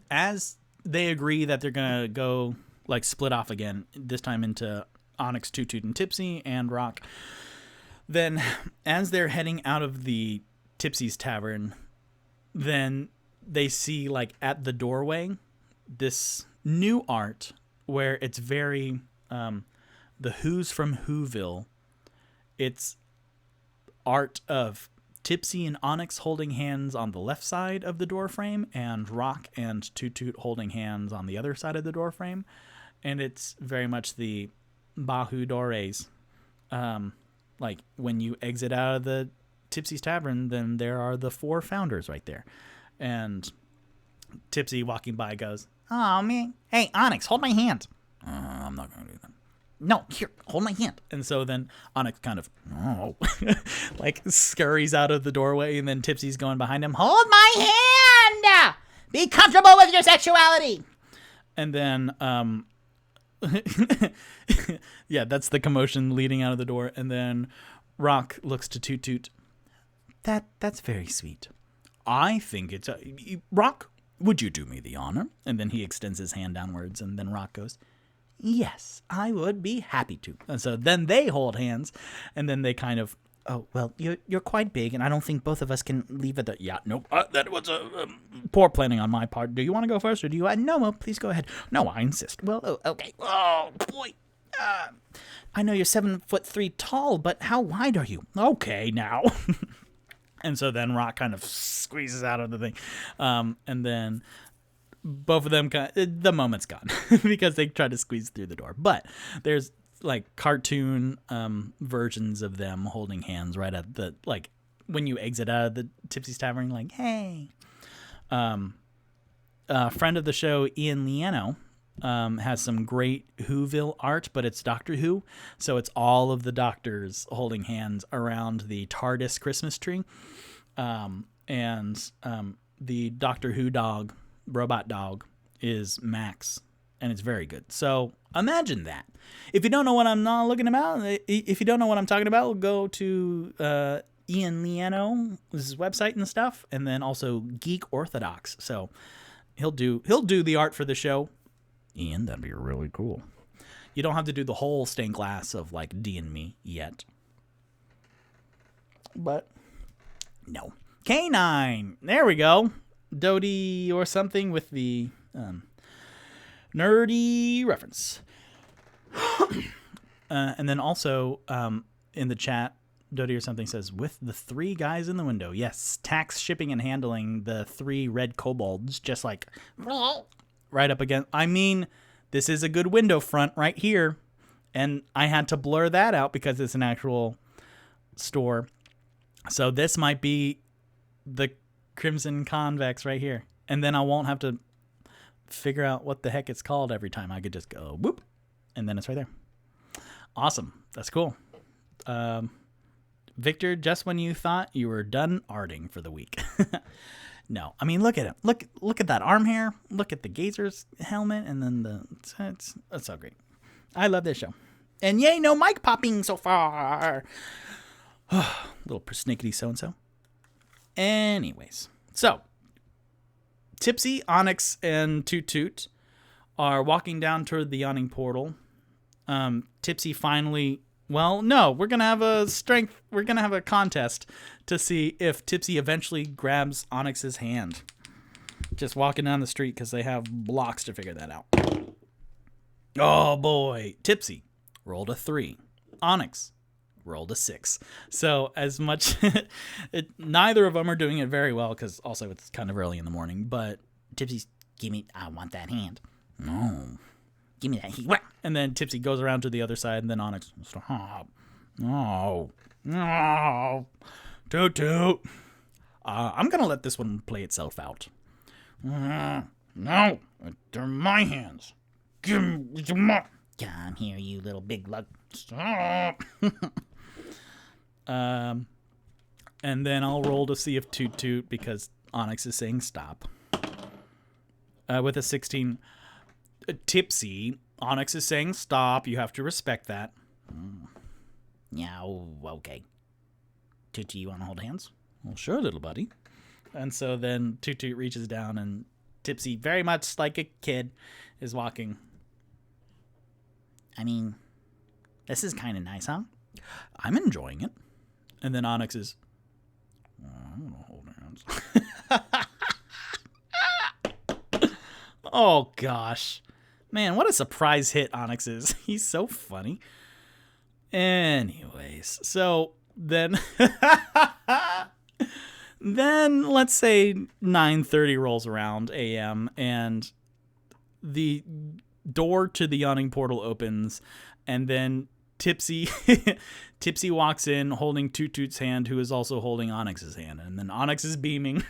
as they agree that they're going to go, like, split off again, this time into Onyx, Toot-Toot, and Tipsy, and Roq, then as they're heading out of the Tipsy's Tavern, then they see, like, at the doorway, this... new art where it's very the Who's from Whoville. It's art of Tipsy and Onyx holding hands on the left side of the door frame and Roq and Toot-Toot holding hands on the other side of the door frame. And it's very much the Bahu Dores. Like when you exit out of the Tipsy's Tavern, then there are the four founders right there. And Tipsy walking by goes, "Oh, man. Hey, Onyx, hold my hand." I'm not going to do that. "No, here, hold my hand." And so then Onyx kind of, like, scurries out of the doorway, and then Tipsy's going behind him. "Hold my hand! Be comfortable with your sexuality!" And then, that's the commotion leading out of the door. And then Roq looks to Toot-Toot. That's very sweet. I think it's... Roq, would you do me the honor?" And then he extends his hand downwards, and then Roq goes, "Yes, I would be happy to." And so then they hold hands, and then they kind of, "Oh, well, you're quite big, and I don't think both of us can leave it." Yeah, nope, that was a poor planning on my part. Do you want to go first, or do you? No, well, please go ahead. No, I insist. Well, okay. Oh, boy. I know you're 7'3" tall, but how wide are you? Okay, now. And so then Roq kind of squeezes out of the thing. And then both of them, the moment's gone because they tried to squeeze through the door. But there's like cartoon versions of them holding hands right at the, like, when you exit out of the Tipsy's Tavern, like, hey. Friend of the show, Ian Liano, has some great Whoville art, but it's Doctor Who. So it's all of the doctors holding hands around the TARDIS Christmas tree. And the Doctor Who dog, robot dog, is Max, and it's very good. So imagine that. If you don't know what I'm not looking about, if you don't know what I'm talking about, go to Ian Liano's website and stuff, and then also Geek Orthodox. So he'll do the art for the show. Ian, that'd be really cool. You don't have to do the whole stained glass of like D&Me yet. But no. K9. There we go. Dodie or something with the nerdy reference. And then also in the chat, Dodie or something says, "With the three guys in the window." Yes, tax, shipping, and handling, the three red kobolds, just like right up against. I mean, this is a good window front right here. And I had to blur that out because it's an actual store. So this might be the Crimson Convex right here. And then I won't have to figure out what the heck it's called every time. I could just go whoop, and then it's right there. Awesome. That's cool. Victor, just when you thought you were done arting for the week. No, I mean, look at it. Look at that arm hair. Look at the Gazer's helmet, and then it's so great. I love this show. And yay, no mic popping so far. Little persnickety so-and-so. Anyways, so Tipsy, Onyx, and Toot-Toot are walking down toward the yawning portal. Tipsy finally... Well, no, we're going to have a contest to see if Tipsy eventually grabs Onyx's hand. Just walking down the street because they have blocks to figure that out. Oh, boy. Tipsy rolled a 3. Onyx rolled a 6. So as much... neither of them are doing it very well because also it's kind of early in the morning. But Tipsy's Give me, I want that hand. No. Give me that hand. And then Tipsy goes around to the other side, and then Onyx, stop. No. No. Toot-Toot. I'm going to let this one play itself out. No, they're my hands. Give them up. Come here, you little big lug. Stop. And then I'll roll to see if Toot-Toot, because Onyx is saying stop. With a 16, Tipsy, Onyx is saying stop. You have to respect that. Yeah, okay. Toot-Toot, you want to hold hands? Well, sure, little buddy. And so then Toot-Toot reaches down, and Tipsy, very much like a kid, is walking. I mean, this is kind of nice, huh? I'm enjoying it. And then Onyx is, I'm going to hold hands. Oh, gosh. Man, what a surprise hit Onyx is. He's so funny. Anyways, so then... then let's say 9:30 rolls around a.m. and the door to the yawning portal opens, and then Tipsy walks in holding Toot-Toot's hand, who is also holding Onyx's hand, and then Onyx is beaming,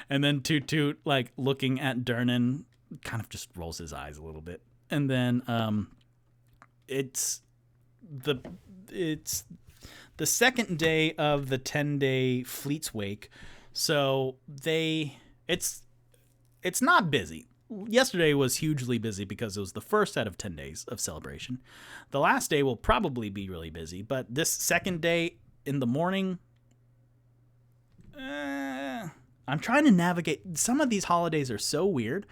and then Toot-Toot, like, looking at Durnan, kind of just rolls his eyes a little bit, and then it's the second day of the 10-day Fleet's Wake, so it's not busy. Yesterday was hugely busy because it was the first out of 10 days of celebration. The last day will probably be really busy, but this second day in the morning, I'm trying to navigate. Some of these holidays are so weird,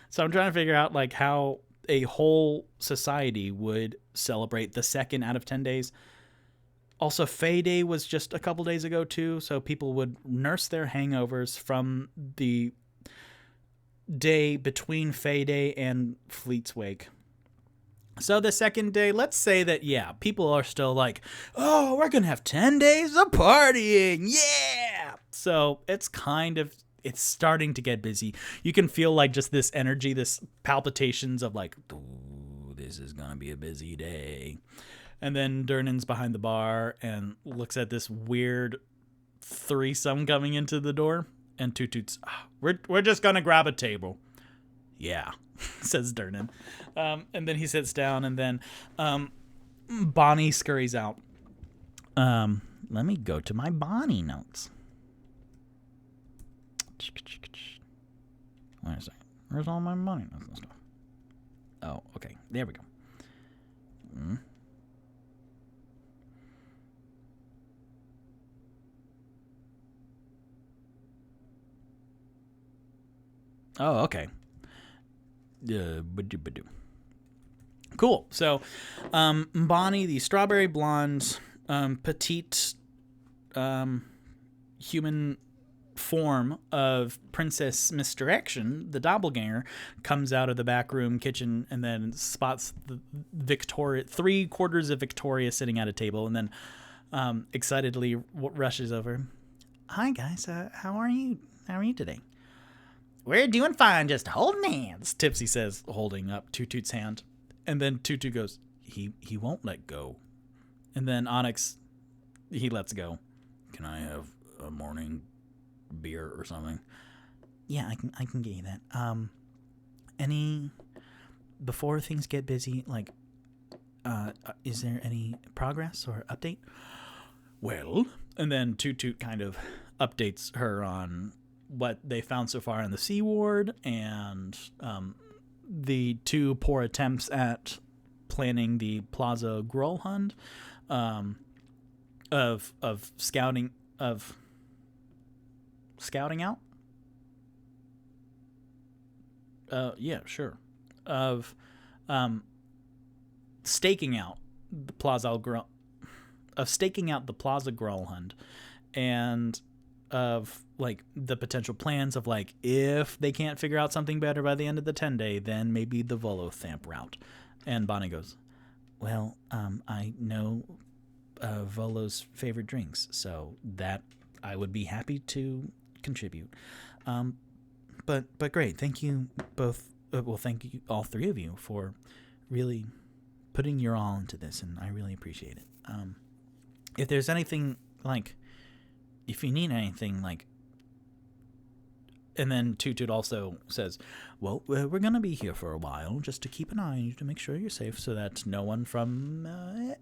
so I'm trying to figure out like how a whole society would celebrate the second out of 10 days. Also, Fae Day was just a couple days ago too, so people would nurse their hangovers from the day between Fae Day and Fleet's Wake. So the second day, let's say that, yeah, people are still like, oh, we're going to have 10 days of partying. Yeah. So it's starting to get busy. You can feel like just this energy, this palpitations of like, ooh, this is going to be a busy day. And then Durnan's behind the bar and looks at this weird threesome coming into the door. And Toot-Toot's, we're just going to grab a table. Yeah, says Durnan. And then he sits down, and then Bonnie scurries out. Let me go to my Bonnie notes. Wait a second. Where's all my Bonnie notes and stuff? Oh, okay. There we go. Oh, okay. Cool. So, Bonnie, the strawberry blonde, petite, human form of Princess Misdirection, the doppelganger, comes out of the back room kitchen and then spots the Victoria, 3/4 of Victoria sitting at a table, and then excitedly rushes over. Hi guys, how are you? How are you today? We're doing fine, just holding hands. Tipsy says, holding up Toot-Toot's hand. And then Toot-Toot goes, he won't let go. And then Onyx, he lets go. Can I have a morning beer or something? Yeah, I can get you that. Before things get busy, like, is there any progress or update? Well, and then Toot-Toot kind of updates her on what they found so far in the Sea Ward and the 2 poor attempts at planning the Plaza Gralhund, of scouting out. Yeah, sure. Of staking out the Plaza Gralhund, and of like the potential plans of like if they can't figure out something better by the end of the 10-day, then maybe the Volothamp route. And Bonnie goes, well, I know Volo's favorite drinks, so that I would be happy to contribute. But great. Thank you both. Well, thank you all three of you for really putting your all into this, and I really appreciate it. If there's anything, like, if you need anything, like, and then Toot-Toot also says, well, we're going to be here for a while just to keep an eye on you to make sure you're safe so that no one from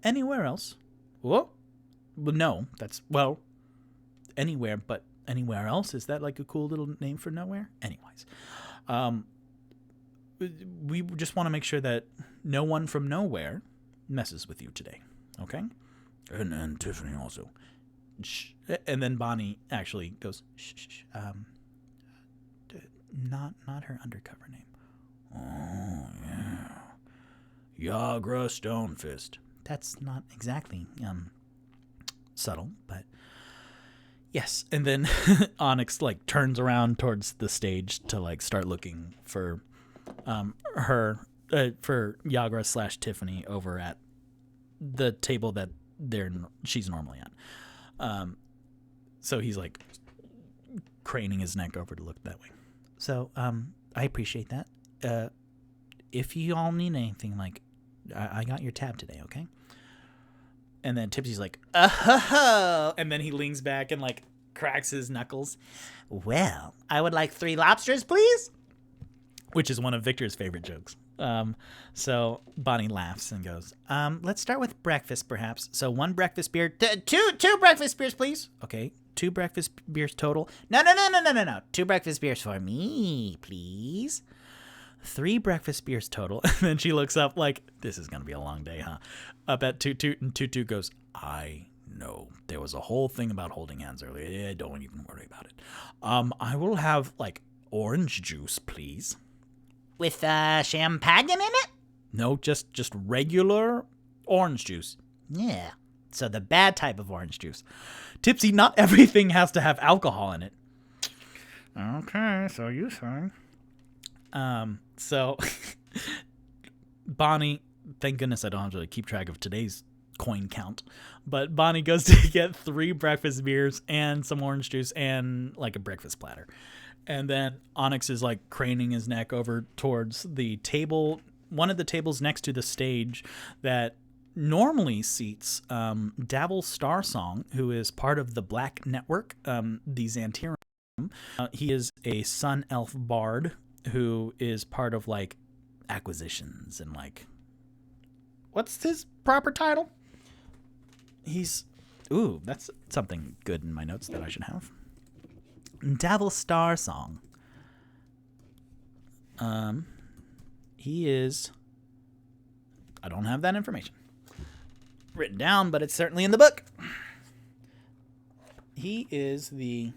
anywhere else. Well, no, that's, well, anywhere, but anywhere else? Is that like a cool little name for nowhere? Anyways, we just want to make sure that no one from nowhere messes with you today, okay? And Tiffany also. Shh. And then Bonnie actually goes, shh, shh, not her undercover name. Oh, yeah. Yagra Stonefist. That's not exactly subtle, but yes. And then Onyx like turns around towards the stage to like start looking for her for Yagra / Tiffany over at the table that she's normally at. So he's like craning his neck over to look that way. So I appreciate that. If you all need anything, like I got your tab today, okay? And then Tipsy's like, oh, and then he leans back and like cracks his knuckles. Well, I would like 3 lobsters, please. Which is one of Victor's favorite jokes. So Bonnie laughs and goes, let's start with breakfast, perhaps. So 1 breakfast beer, two breakfast beers, please. Okay, 2 breakfast beers total. No. 2 breakfast beers for me, please. 3 breakfast beers total. And then she looks up like, this is going to be a long day, huh? Up at Toot-Toot, and Toot-Toot goes, I know. There was a whole thing about holding hands earlier. Yeah, don't even worry about it. I will have, like, orange juice, please. With champagne in it? No, just regular orange juice. Yeah. So the bad type of orange juice. Tipsy, not everything has to have alcohol in it. Okay, so you say. So Bonnie, thank goodness I don't have to keep track of today's coin count, but Bonnie goes to get 3 breakfast beers and some orange juice and like a breakfast platter. And then Onyx is like craning his neck over towards the table, one of the tables next to the stage that normally seats Davil Starsong, who is part of the Black Network, the Xantirum. He is a sun elf bard who is part of like acquisitions and like, what's his proper title? That's something good in my notes that I should have. Davil Starsong. He is, I don't have that information written down, but it's certainly in the book. He is and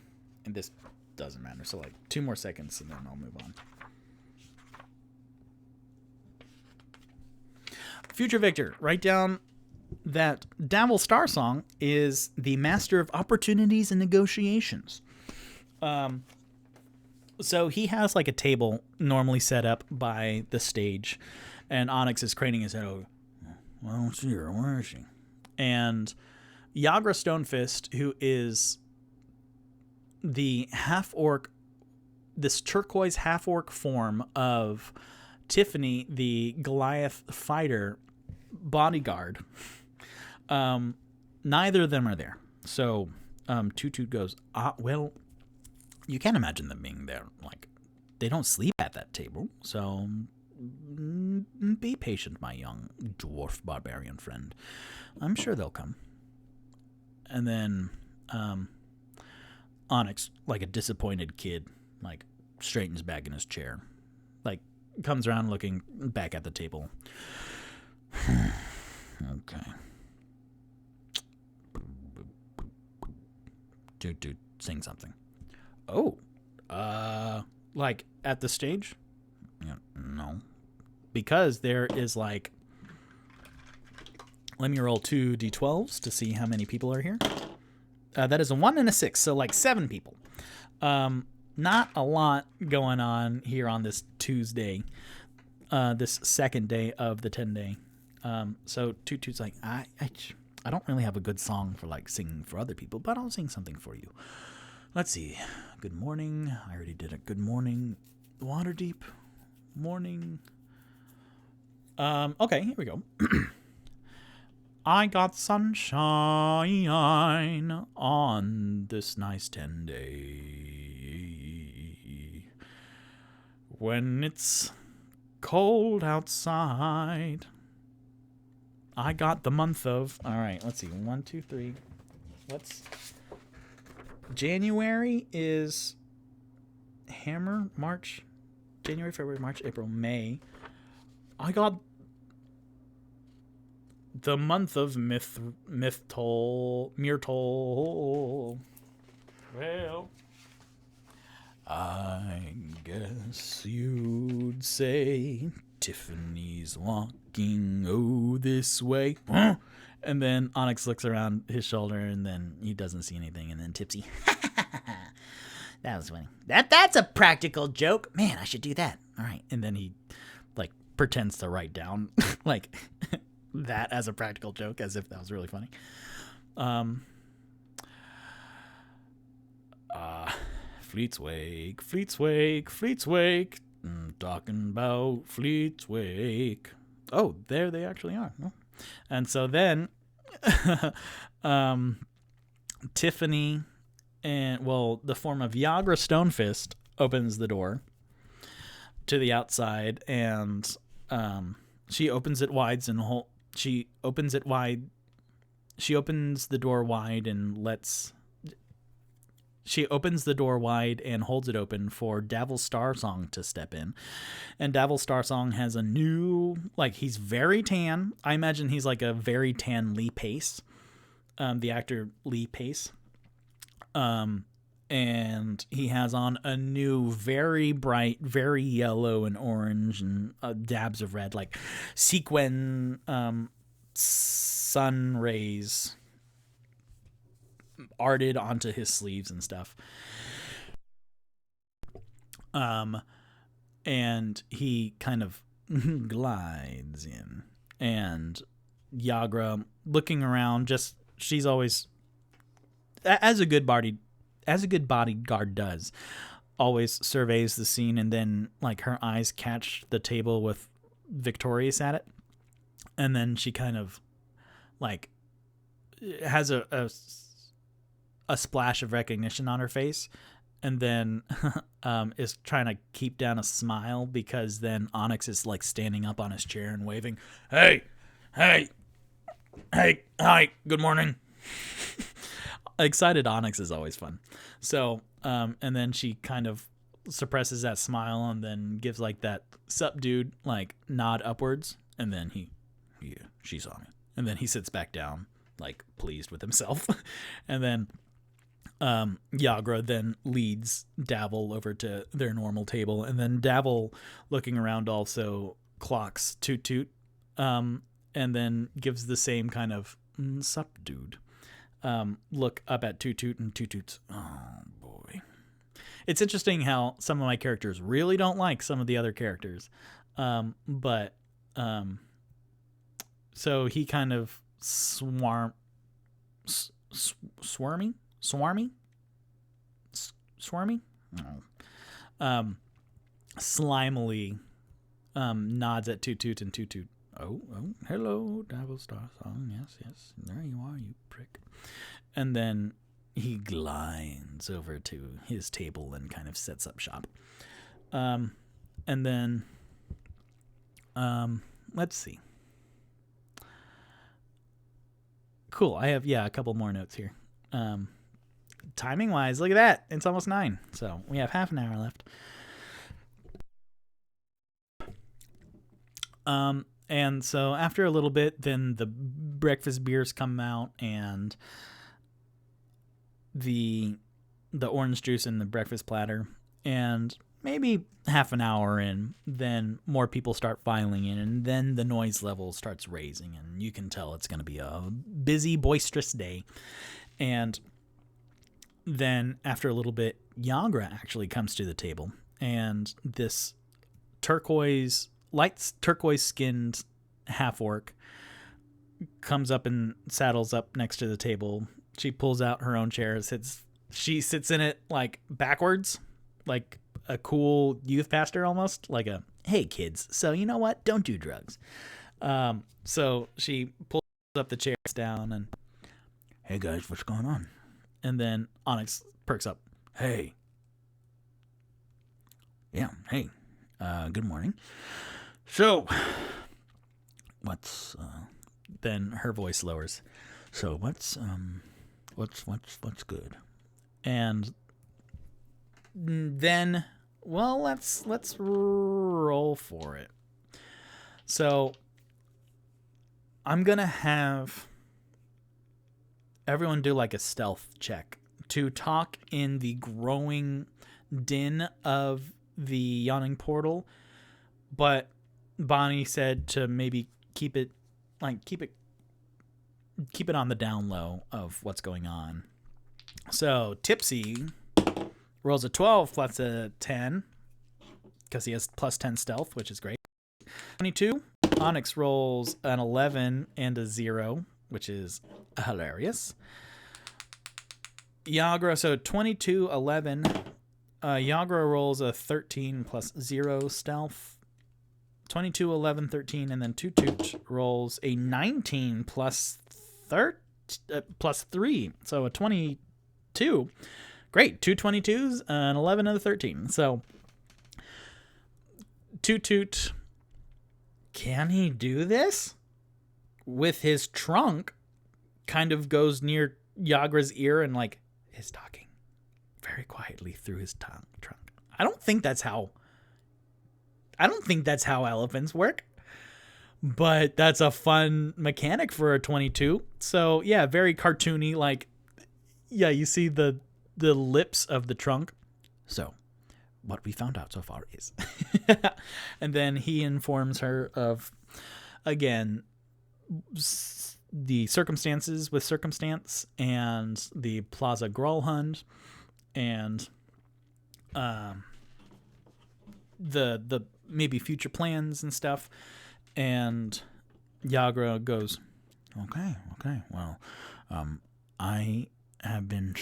this doesn't matter, so like 2 more seconds and then I'll move on. Future Victor, write down that Davil Starsong is the master of opportunities and negotiations. So he has like a table normally set up by the stage, and Onyx is craning his head over. I don't see her. Where is she? And Yagra Stonefist, who is the half-orc, this turquoise half-orc form of Tiffany, the Goliath fighter bodyguard, neither of them are there. So Toot-Toot goes, well, you can't imagine them being there. Like, they don't sleep at that table. So be patient, my young dwarf barbarian friend. I'm sure they'll come. And then Onyx, like a disappointed kid, like straightens back in his chair, like comes around looking back at the table. Okay. Dude, sing something. Oh, like at the stage? Yeah, no, because there is like, let me roll 2 d12s to see how many people are here. That is a 1 and a 6, so like 7 people. Not a lot going on here on this Tuesday, this second day of the 10-day. So Toot-Toot's like, I don't really have a good song for like singing for other people, but I'll sing something for you. Let's see. Good morning. I already did a good morning. Waterdeep. Morning. Okay, here we go. I got sunshine on this nice 10 day. When it's cold outside, I got the month of... All right, let's see. 1, 2, 3. January is Hammer. March. January, February, March, April, May. I got the month of Myrtle. Well, I guess you'd say Tiffany's walking this way. Huh? And then Onyx looks around his shoulder, and then he doesn't see anything, and then Tipsy. That was funny. That's a practical joke. Man, I should do that. All right. And then he, like, pretends to write down, like, that as a practical joke, as if that was really funny. Fleet's Wake. Talking about Fleet's Wake. Oh, there they actually are. Oh. And so then, Tiffany and, well, the form of Yagra Stonefist opens the door to the outside, and she opens it wide She opens the door wide and holds it open for Davil Starsong to step in. And Davil Starsong has a new, like, he's very tan. I imagine he's like a very tan Lee Pace, the actor Lee Pace. And he has on a new, very bright, very yellow and orange and dabs of red, like sequin sun rays arted onto his sleeves and stuff. And he kind of glides in, and Yagra, looking around, just, she's always, as a good bodyguard does, always surveys the scene, and then, like, her eyes catch the table with Victorious at it, and then she kind of, like, has a splash of recognition on her face, and then is trying to keep down a smile, because then Onyx is, like, standing up on his chair and waving, hey, hi, good morning. Excited Onyx is always fun. So, and then she kind of suppresses that smile and then gives, like, that sup dude, like, nod upwards, and then she saw me. And then he sits back down, like, pleased with himself. And then Yagra then leads Davil over to their normal table, and then Davil, looking around, also clocks Toot-Toot, and then gives the same kind of sup dude look up at Toot-Toot, and Toot-Toot's, oh boy. It's interesting how some of my characters really don't like some of the other characters, but so he kind of swarmy, slimily nods at Toot-Toot, and Toot-Toot, oh, hello, Davil Starsong, yes, there you are, you prick. And then he glides over to his table and kind of sets up shop. And then, let's see. Cool, I have, a couple more notes here. Timing wise, look at that. It's almost 9. So we have half an hour left. And so after a little bit, then the breakfast beers come out, and the orange juice and the breakfast platter. And maybe half an hour in, then more people start filing in, and then the noise level starts raising, and you can tell it's going to be a busy, boisterous day. And then after a little bit, Yagra actually comes to the table, and this light turquoise skinned half orc comes up and saddles up next to the table. She pulls out her own chair, sits she sits in it like backwards, like a cool youth pastor almost, like a, hey kids, so you know what? Don't do drugs. So she pulls up the chairs down and, hey guys, what's going on? And then Onyx perks up. Hey. Yeah, hey. Good morning. So, what's then her voice lowers. So what's good? And then, well, let's roll for it. So I'm gonna have everyone do like a stealth check to talk in the growing din of the yawning portal, but Bonnie said to maybe keep it on the down low of what's going on. So Tipsy rolls a 12 plus a 10 because he has plus 10 stealth, which is great. 22. Onyx rolls an 11 and a 0, which is hilarious. Yagra, so 22, 11. Yagra rolls a 13 plus 0 stealth. 22, 11, 13, and then Toot-Toot rolls a 19 plus 3, so a 22. Great, 2 22s, an 11, and a 13. So Toot-Toot, can he do this? With his trunk, kind of goes near Yagra's ear and like is talking very quietly through his trunk. I don't think that's how elephants work, but that's a fun mechanic for a 22. So yeah, very cartoony. Like, yeah, you see the lips of the trunk. So what we found out so far is, and then he informs her of, again, the circumstances with circumstance and the Plaza Gralhund and the maybe future plans and stuff. And Yagra goes, okay, well, I've been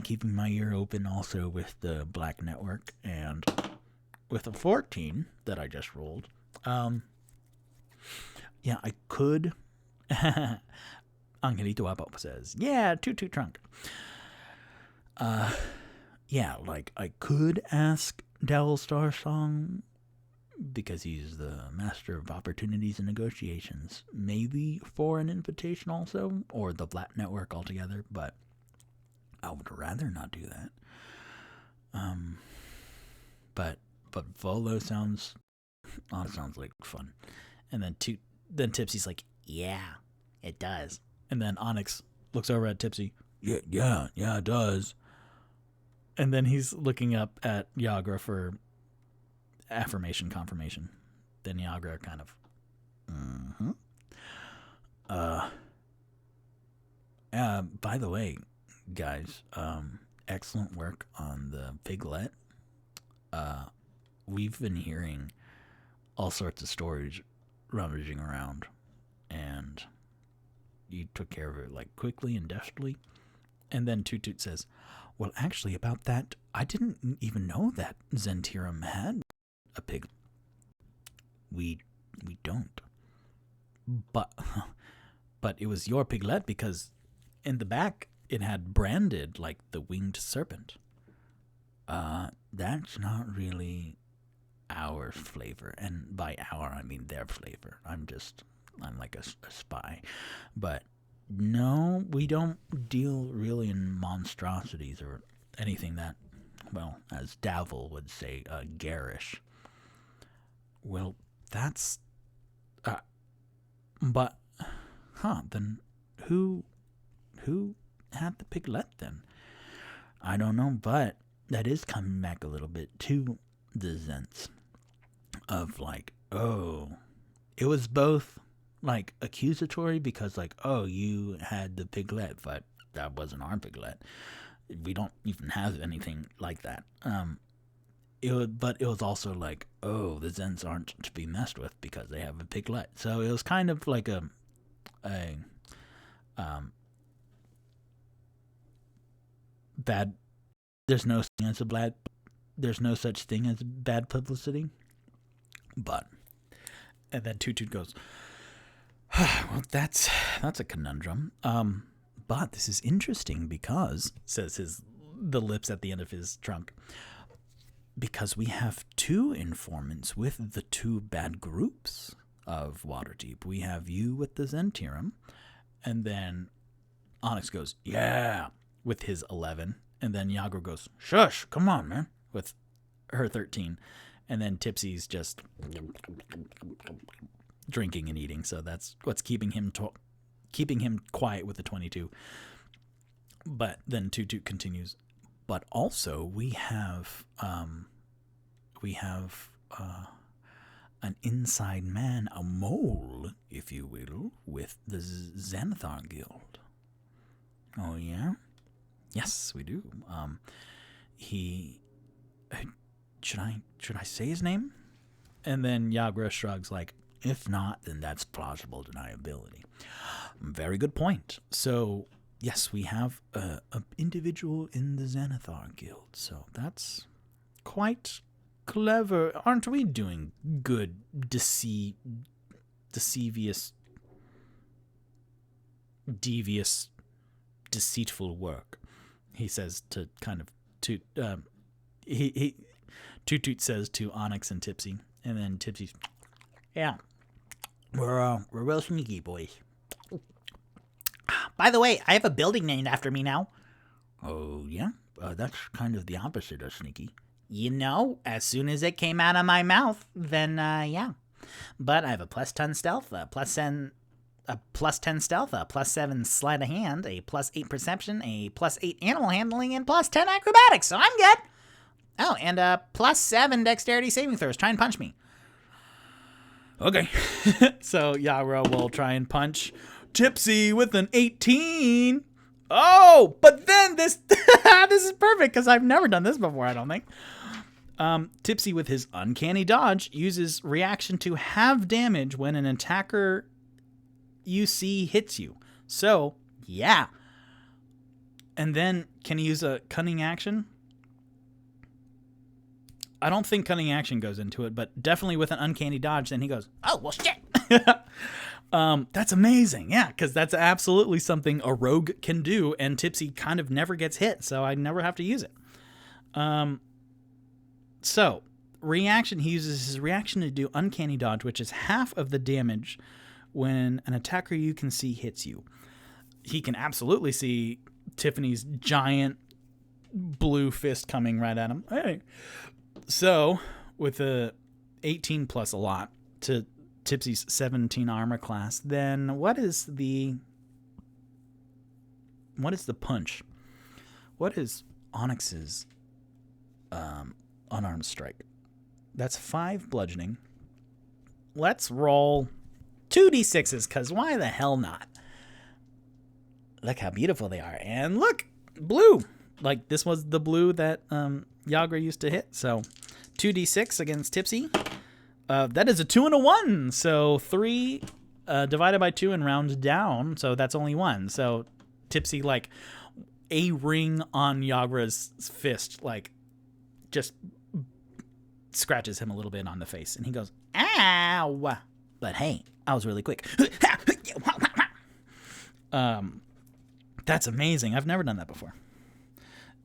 keeping my ear open also with the Black Network, and with a 14 that I just rolled, yeah, I could. Angelito Apo says, yeah, Toot-Toot trunk. Yeah, like I could ask Dowell Starsong, because he's the master of opportunities and negotiations, maybe for an invitation also, or the Black Network altogether, but I would rather not do that. But Volo sounds like fun. And then Tipsy's like, yeah, it does. And then Onyx looks over at Tipsy. Yeah, it does. And then he's looking up at Yagra for confirmation. Then Yagra kind of, by the way, guys, excellent work on the piglet. We've been hearing all sorts of stories rummaging around, and you took care of it like quickly and deftly. And then Toot-Toot says, well, actually, about that, I didn't even know that Zentirum had a pig. We don't. But it was your piglet because in the back it had branded like the winged serpent. That's not really our flavor, and by our I mean their flavor. I'm like a spy, but no, we don't deal really in monstrosities or anything that, well, as Davil would say, garish. Well, that's, then who had the piglet then? I don't know, but that is coming back a little bit to the Zents of like, oh, it was both like accusatory because like, oh, you had the piglet, but that wasn't our piglet. We don't even have anything like that. But it was also like, oh, the Zens aren't to be messed with because they have a piglet. So it was kind of like a bad. There's no such thing as bad publicity. But, and then Toot-Toot goes, well, that's a conundrum. But this is interesting because, says the lips at the end of his trunk, because we have 2 informants with the 2 bad groups of Waterdeep. We have you with the Zentirum, and then Onyx goes, yeah, with his 11, and then Yagra goes, shush, come on, man, with her 13, and then Tipsy's just drinking and eating, so that's what's keeping him quiet with the 22. But then Toot-Toot continues, but also we have an inside man, a mole, if you will, with the Xanathar Guild. Oh yeah? Yes, we do. He should I say his name? And then Yagra shrugs like, if not, then that's plausible deniability. Very good point. So, yes, we have an individual in the Xanathar Guild. So that's quite clever. Aren't we doing good, devious, deceitful work? He says to kind of Toot-Toot says to Onyx and Tipsy, and then Tipsy's, yeah, we're real sneaky boys. By the way, I have a building named after me now. Oh, yeah? That's kind of the opposite of sneaky. You know, as soon as it came out of my mouth, then, yeah. But I have a +10 stealth, a +10 stealth, a +7 sleight of hand, a +8 perception, a +8 animal handling, and +10 acrobatics, so I'm good. Oh, and a +7 dexterity saving throws. Try and punch me. Okay. So Yagra will try and punch Tipsy with an 18. Oh, but then this this is perfect because I've never done this before, I don't think. Tipsy with his uncanny dodge uses reaction to halve damage when an attacker you see hits you. So, yeah. And then can he use a cunning action? I don't think cunning action goes into it, but definitely with an uncanny dodge, then he goes, oh, well, shit. That's amazing. Yeah, because that's absolutely something a rogue can do, and Tipsy kind of never gets hit, so I never have to use it. So, reaction, he uses his reaction to do uncanny dodge, which is half of the damage when an attacker you can see hits you. He can absolutely see Tiffany's giant blue fist coming right at him. Hey. So, with a 18 plus a lot to Tipsy's 17 armor class, then what is the punch? What is Onyx's unarmed strike? That's 5 bludgeoning. Let's roll 2d6s, because why the hell not? Look how beautiful they are. And look, blue. Like, this was the blue that Yagra used to hit. So 2d6 against Tipsy. That is a 2 and a 1. So 3 divided by 2 and round down. So that's only 1. So Tipsy, like, a ring on Yagra's fist, like, just scratches him a little bit on the face. And he goes, ow. But hey, I was really quick. That's amazing. I've never done that before.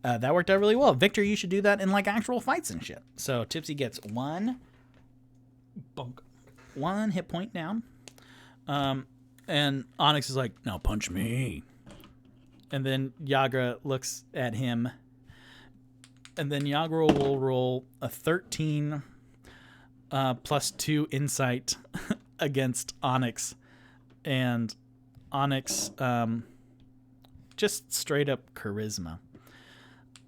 That worked out really well. Victor, you should do that in, like, actual fights and shit. So Tipsy gets 1 hit point down. And Onyx is like, now punch me. And then Yagra looks at him. And then Yagra will roll a 13 plus 2 insight against Onyx. And Onyx just straight up charisma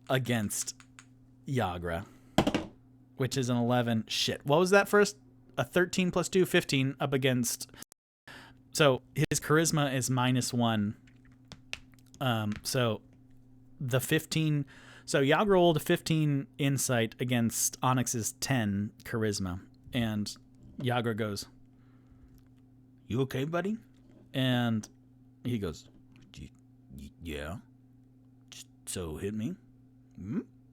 against Yagra, which is an 11. Shit. What was that first? A 13 plus 2, 15 up against. So his charisma is -1. So the 15. So Yagra rolled a 15 insight against Onyx's 10 charisma. And Yagra goes, you okay, buddy? And he goes, yeah. So hit me.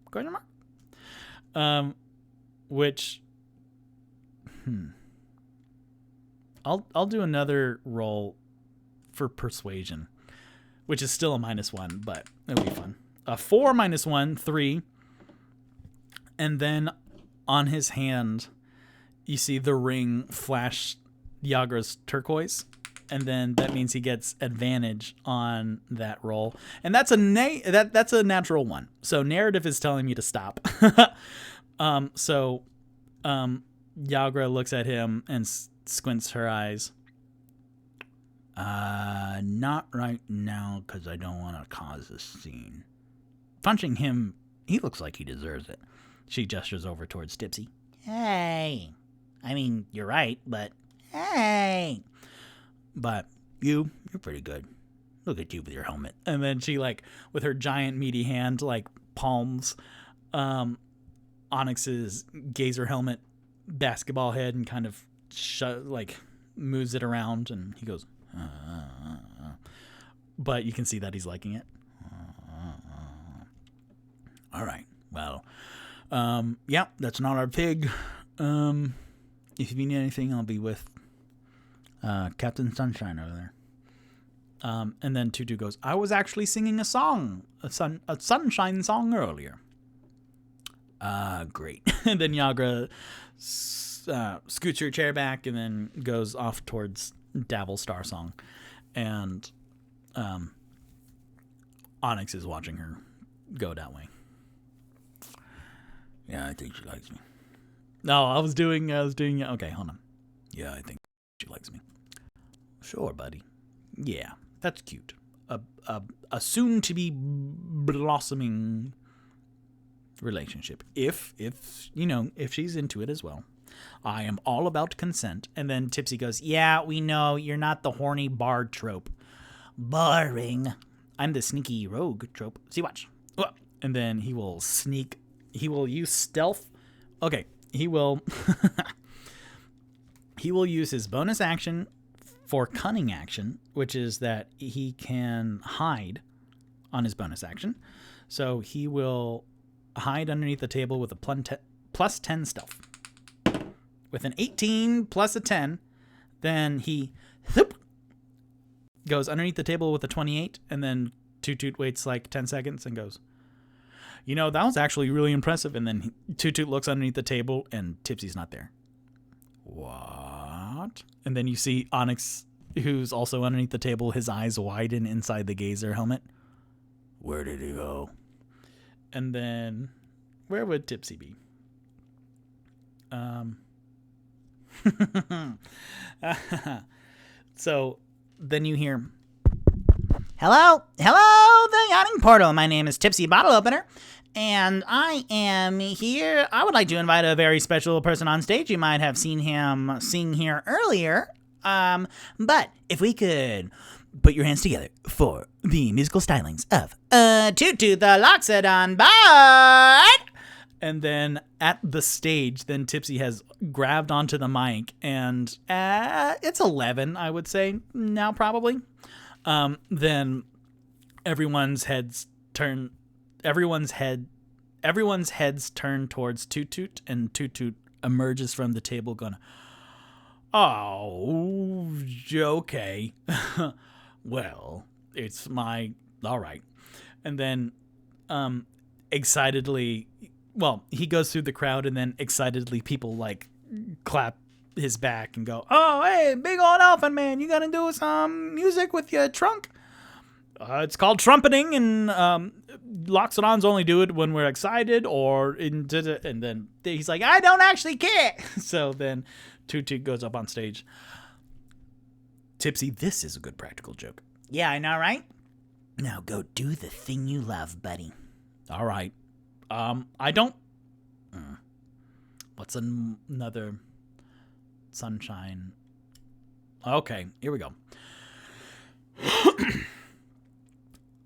Question mark. Which, I'll do another roll for persuasion, which is still a -1, but it'll be fun. 4 -1, 3. And then on his hand, you see the ring flash Yagra's turquoise. And then that means he gets advantage on that roll. And that's that's a natural 1. So narrative is telling me to stop. Yagra looks at him and squints her eyes. Not right now, because I don't want to cause a scene. Punching him, he looks like he deserves it. She gestures over towards Tipsy. Hey. I mean, you're right, but hey. But you're pretty good. Look at you with your helmet. And then she, like, with her giant meaty hand, like, palms Onyx's gazer helmet basketball head and kind of moves it around, and he goes, but you can see that he's liking it. All right. Well, yeah, that's not our pig. If you need anything, I'll be with Captain Sunshine over there. And then Toot-Toot goes, I was actually singing a song, a sunshine song earlier. Great. And then Yagra scoots her chair back and then goes off towards Dabble Star Song. And Onyx is watching her go that way. Yeah, I think she likes me. No, I was doing, okay, hold on. Yeah, I think she likes me. Sure, buddy. Yeah, that's cute. A soon-to-be blossoming relationship. If she's into it as well. I am all about consent. And then Tipsy goes, yeah, we know you're not the horny bard trope. Boring. I'm the sneaky rogue trope. See, watch. And then he will use stealth. Okay, he will use his bonus action for cunning action, which is that he can hide on his bonus action. So he will hide underneath the table with a plus 10 stealth. With an 18 plus a 10, then he goes underneath the table with a 28, and then Toot-Toot waits like 10 seconds and goes, that was actually really impressive. And then Toot-Toot looks underneath the table, and Tipsy's not there. What? And then you see Onyx, who's also underneath the table, his eyes widen inside the gazer helmet. Where did he go? And then, where would Tipsy be? So then you hear, Hello, the yachting portal. My name is Tipsy Bottle Opener, and I am here. I would like to invite a very special person on stage. You might have seen him sing here earlier. But if we could put your hands together for the musical stylings of Toot-Toot the Loxodon Bard. And then at the stage, then Tipsy has grabbed onto the mic, and it's 11, I would say now, probably. Then everyone's heads turn towards Toot-Toot, and Toot-Toot emerges from the table going, oh, okay. Well, it's all right. And then excitedly, he goes through the crowd, and then excitedly people like clap his back and go, oh, hey, big old elephant man, you gonna do some music with your trunk? It's called trumpeting, and Loxodons only do it when we're excited and then he's like, I don't actually care. So then Toot-Toot goes up on stage. Tipsy, this is a good practical joke. Yeah, I know, right? Now go do the thing you love, buddy. All right. I don't. What's another sunshine? Okay, here we go.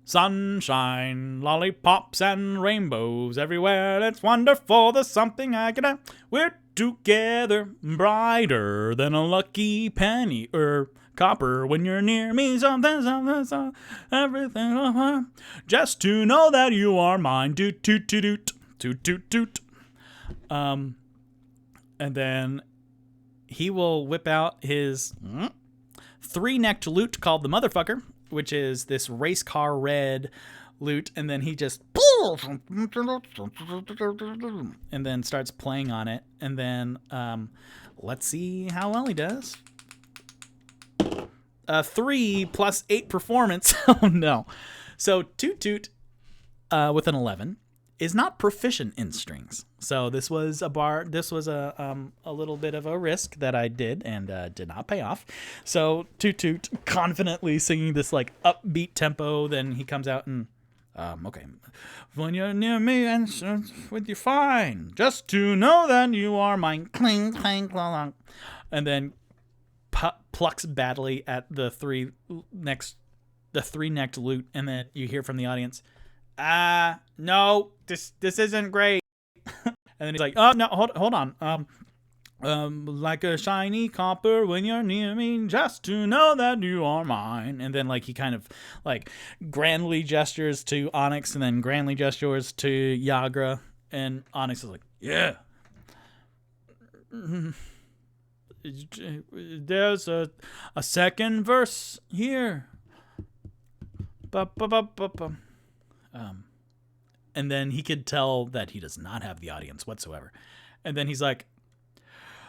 Sunshine, lollipops, and rainbows everywhere. It's wonderful. There's something I can. We're together, brighter than a lucky penny or copper when you're near me. Something, everything. Just to know that you are mine. Toot, toot, toot, toot, toot, toot, toot. And then he will whip out his 3-necked lute called the Motherfucker, which is this race car red lute, and then he just and then starts playing on it, and then let's see how well he does. 3 plus 8 performance. Oh no. So Toot-Toot with an 11 is not proficient in strings. So this was a little bit of a risk that I did and did not pay off. So Toot-Toot confidently singing this like upbeat tempo, then he comes out and okay. When you're near me and with you fine, just to know that you are mine. Cling, clang, clang. And then plucks badly at the 3-necked lute, and then you hear from the audience, no, this isn't great. And then he's like, oh no, hold on. Like a shiny copper when you're near me, just to know that you are mine. And then like he kind of like grandly gestures to Onyx, and then grandly gestures to Yagra, and Onyx is like, yeah. There's a second verse here. And then he could tell that he does not have the audience whatsoever. And then he's like,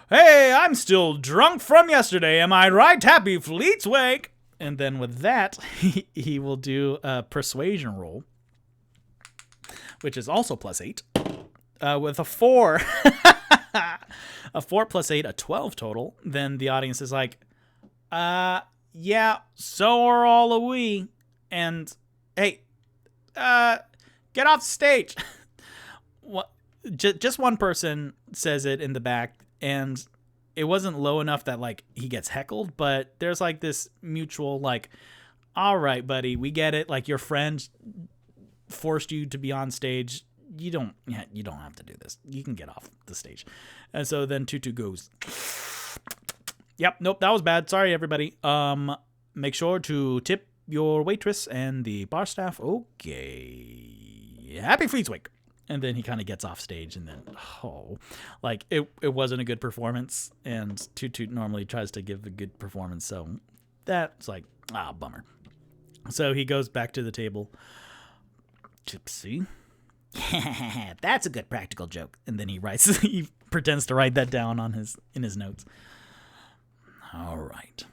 hey, I'm still drunk from yesterday. Am I right? Happy Fleet's Wake. And then with that, he will do a persuasion roll, which is also plus 8, with a 4. A 4 plus 8, a 12 total. Then the audience is like, yeah, so are all of we. And, hey, get off stage. What? Just one person says it in the back, and it wasn't low enough that, like, he gets heckled, but there's, like, this mutual, like, all right, buddy, we get it. Like, your friend forced you to be on stage. You don't have to do this. You can get off the stage. And so then Toot-Toot goes, yep, nope, that was bad. Sorry, everybody. Make sure to tip your waitress and the bar staff. Okay. Happy Fleet's Wake. And then he kind of gets off stage, and then, like, it wasn't a good performance, and Toot-Toot normally tries to give a good performance, so that's like, bummer. So he goes back to the table. Tipsy. That's a good practical joke. And then he pretends to write that down in his notes. All right.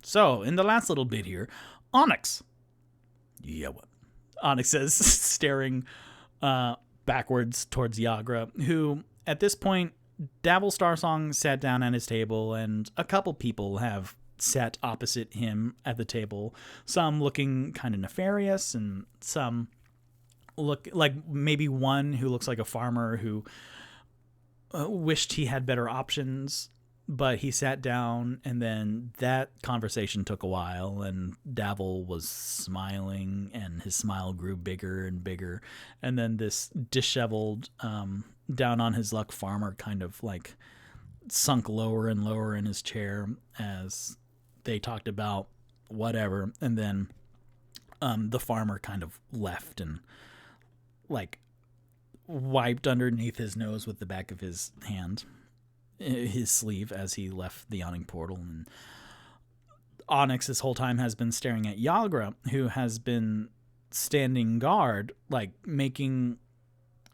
So in the last little bit here, Onyx. Yeah, what? Onyx says, staring backwards towards Yagra, who at this point, Davil Starsong sat down at his table, and a couple people have sat opposite him at the table, some looking kind of nefarious, and some look like maybe one who looks like a farmer who wished he had better options, but he sat down, and then that conversation took a while, and Davil was smiling, and his smile grew bigger and bigger, and then this disheveled, down on his luck farmer kind of like sunk lower and lower in his chair as they talked about whatever, and then the farmer kind of left and like wiped underneath his nose with the back of his hand, his sleeve, as he left the yawning portal. And Onyx this whole time has been staring at Yagra, who has been standing guard, like making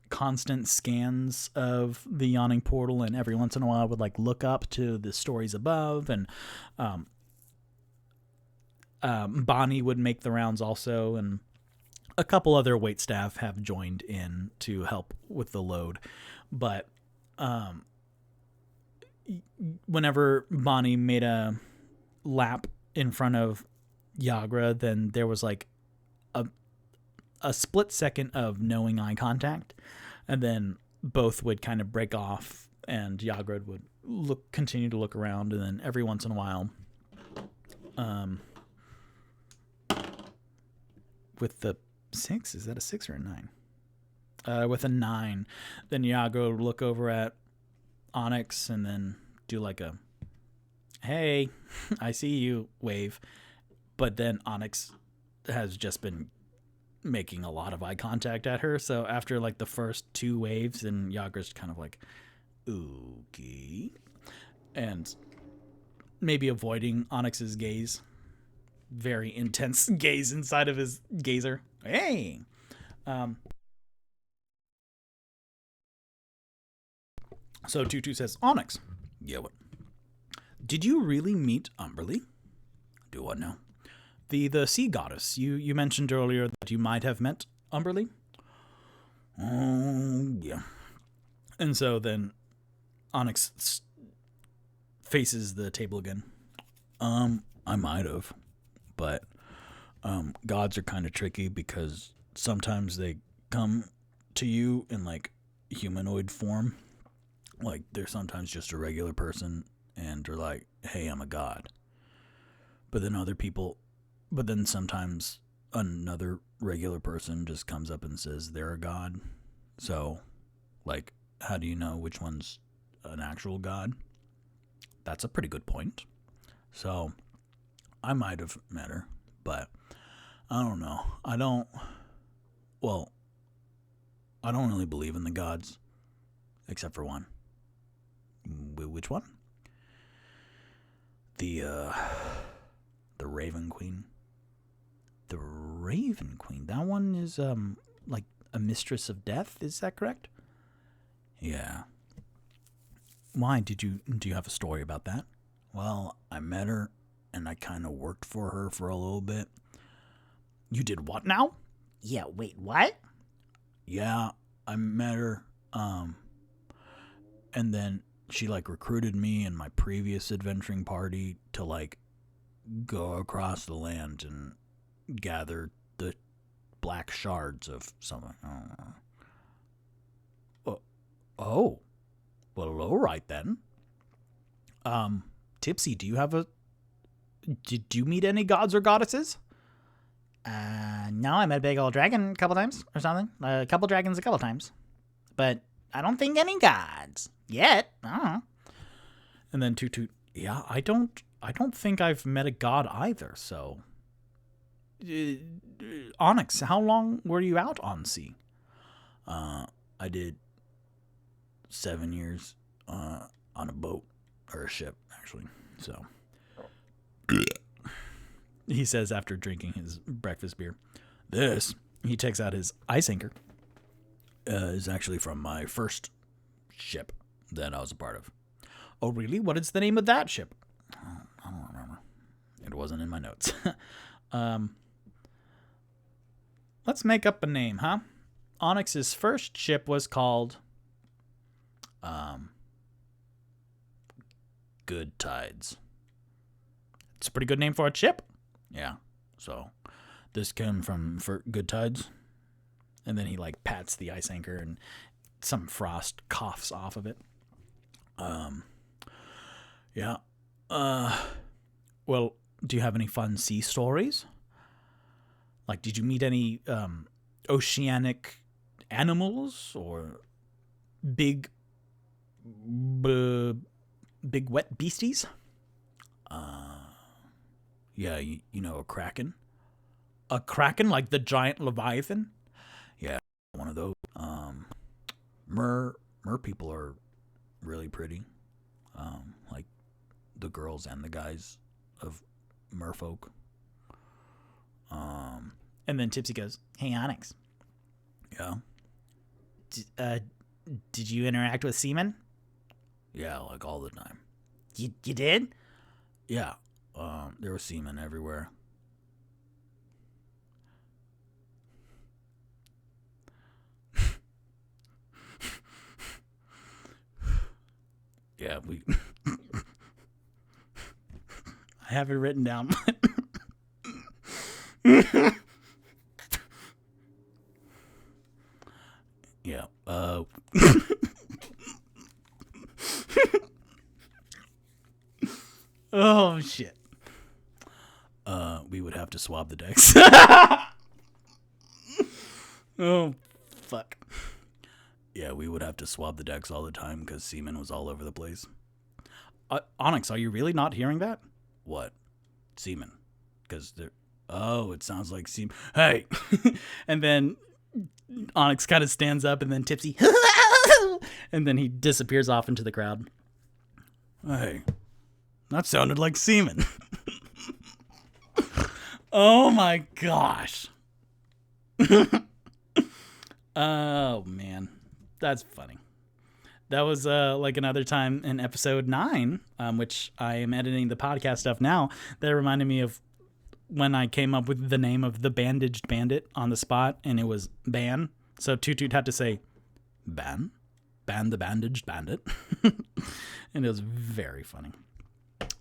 constant scans of the yawning portal, and every once in a while would like look up to the stories above, and Bonnie would make the rounds also, and a couple other waitstaff have joined in to help with the load. But whenever Bonnie made a lap in front of Yagra, then there was like a split second of knowing eye contact, and then both would kind of break off, and Yagra would continue to look around, and then every once in a while, with the 6, is that a 6 or a 9? With a 9. Then Iago look over at Onyx and then do like a, hey, I see you wave. But then Onyx has just been making a lot of eye contact at her. So after like the first 2 waves, then Iago's kind of like, okay. And maybe avoiding Onyx's gaze. Very intense gaze inside of his gazer. Hey! So Toot-Toot says, Onyx. Yeah, what? Did you really meet Umberly? Do what now? The sea goddess. You mentioned earlier that you might have met Umberly? Oh, yeah. And so then Onyx faces the table again. I might have. But gods are kind of tricky because sometimes they come to you in like humanoid form. Like they're sometimes just a regular person and they're like, hey, I'm a god. But then sometimes another regular person just comes up and says they're a god. So, like, how do you know which one's an actual god? That's a pretty good point. So, I might have met her, but I don't know. I don't really believe in the gods, except for one. Which one? The Raven Queen. The Raven Queen. That one is like a mistress of death. Is that correct? Yeah. Why do you have a story about that? Well, I met her and I kind of worked for her for a little bit. You did what now? Yeah, wait, what? Yeah, I met her. And then she like recruited me and my previous adventuring party to like go across the land and gather the black shards of something. I don't know. Oh. Well, all right then. Tipsy, did you meet any gods or goddesses? No, I met a big old dragon a couple times or something. A couple dragons a couple times. But I don't think any gods. Yet. I don't know. And then Toot-Toot, yeah, I don't think I've met a god either, so... Onyx, how long were you out on sea? I did 7 years on a boat, or a ship, actually, so... He says after drinking his breakfast beer. This, he takes out his ice anchor, is actually from my first ship that I was a part of. Oh, really? What is the name of that ship? I don't remember. It wasn't in my notes. Let's make up a name, huh? Onyx's first ship was called Good Tides. It's a pretty good name for a ship. Yeah. So this came from for Good Tides. And then he like pats the ice anchor and some frost coughs off of it. Yeah. Well, do you have any fun sea stories? Like, did you meet any oceanic animals or big wet beasties? Yeah, you know a kraken? A kraken, like the giant leviathan? Yeah, one of those. Mer people are really pretty. Like the girls and the guys of merfolk. And then Tipsy goes, hey, Onyx. Yeah? Did you interact with seamen? Yeah, like all the time. You did? Yeah. There were seamen everywhere. Yeah, I have it written down. Yeah. Oh, shit. We would have to swab the decks. Oh, fuck. Yeah, we would have to swab the decks all the time because semen was all over the place. Onyx, are you really not hearing that? What? Semen. Because they're... Oh, it sounds like semen. Hey! And then Onyx kind of stands up, and then Tipsy... and then he disappears off into the crowd. Hey, that sounded like semen. Oh my gosh. Oh man, that's funny. That was like another time in episode 9, which I am editing the podcast stuff now, that reminded me of when I came up with the name of the Bandaged Bandit on the spot, and it was Ban. So Toot-Toot had to say, Ban the Bandaged Bandit. And it was very funny.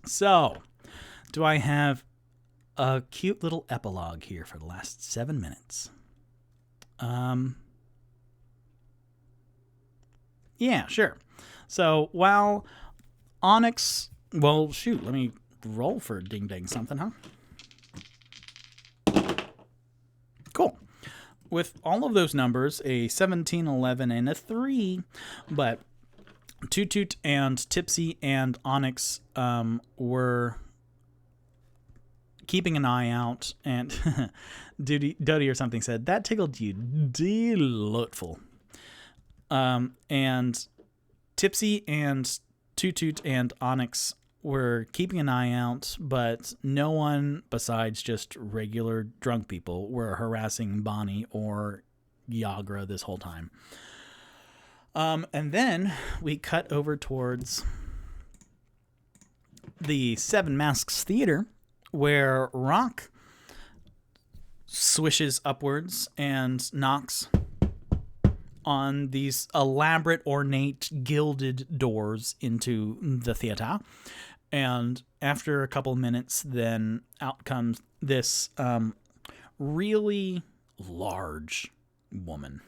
So, do I have a cute little epilogue here for the last 7 minutes? Yeah, sure. So, while Onyx... Well, shoot, let me roll for ding dang something, huh? Cool. With all of those numbers, a 17, 11, and a 3, but Toot-Toot and Tipsy and Onyx were keeping an eye out, and Dodie or something said, that tickled you delightful. And Tipsy and Toot-Toot and Onyx were keeping an eye out, but no one besides just regular drunk people were harassing Bonnie or Yagra this whole time. And then we cut over towards the Seven Masks Theater, where Roq swishes upwards and knocks on these elaborate, ornate, gilded doors into the theater. And after a couple minutes, then out comes this really large woman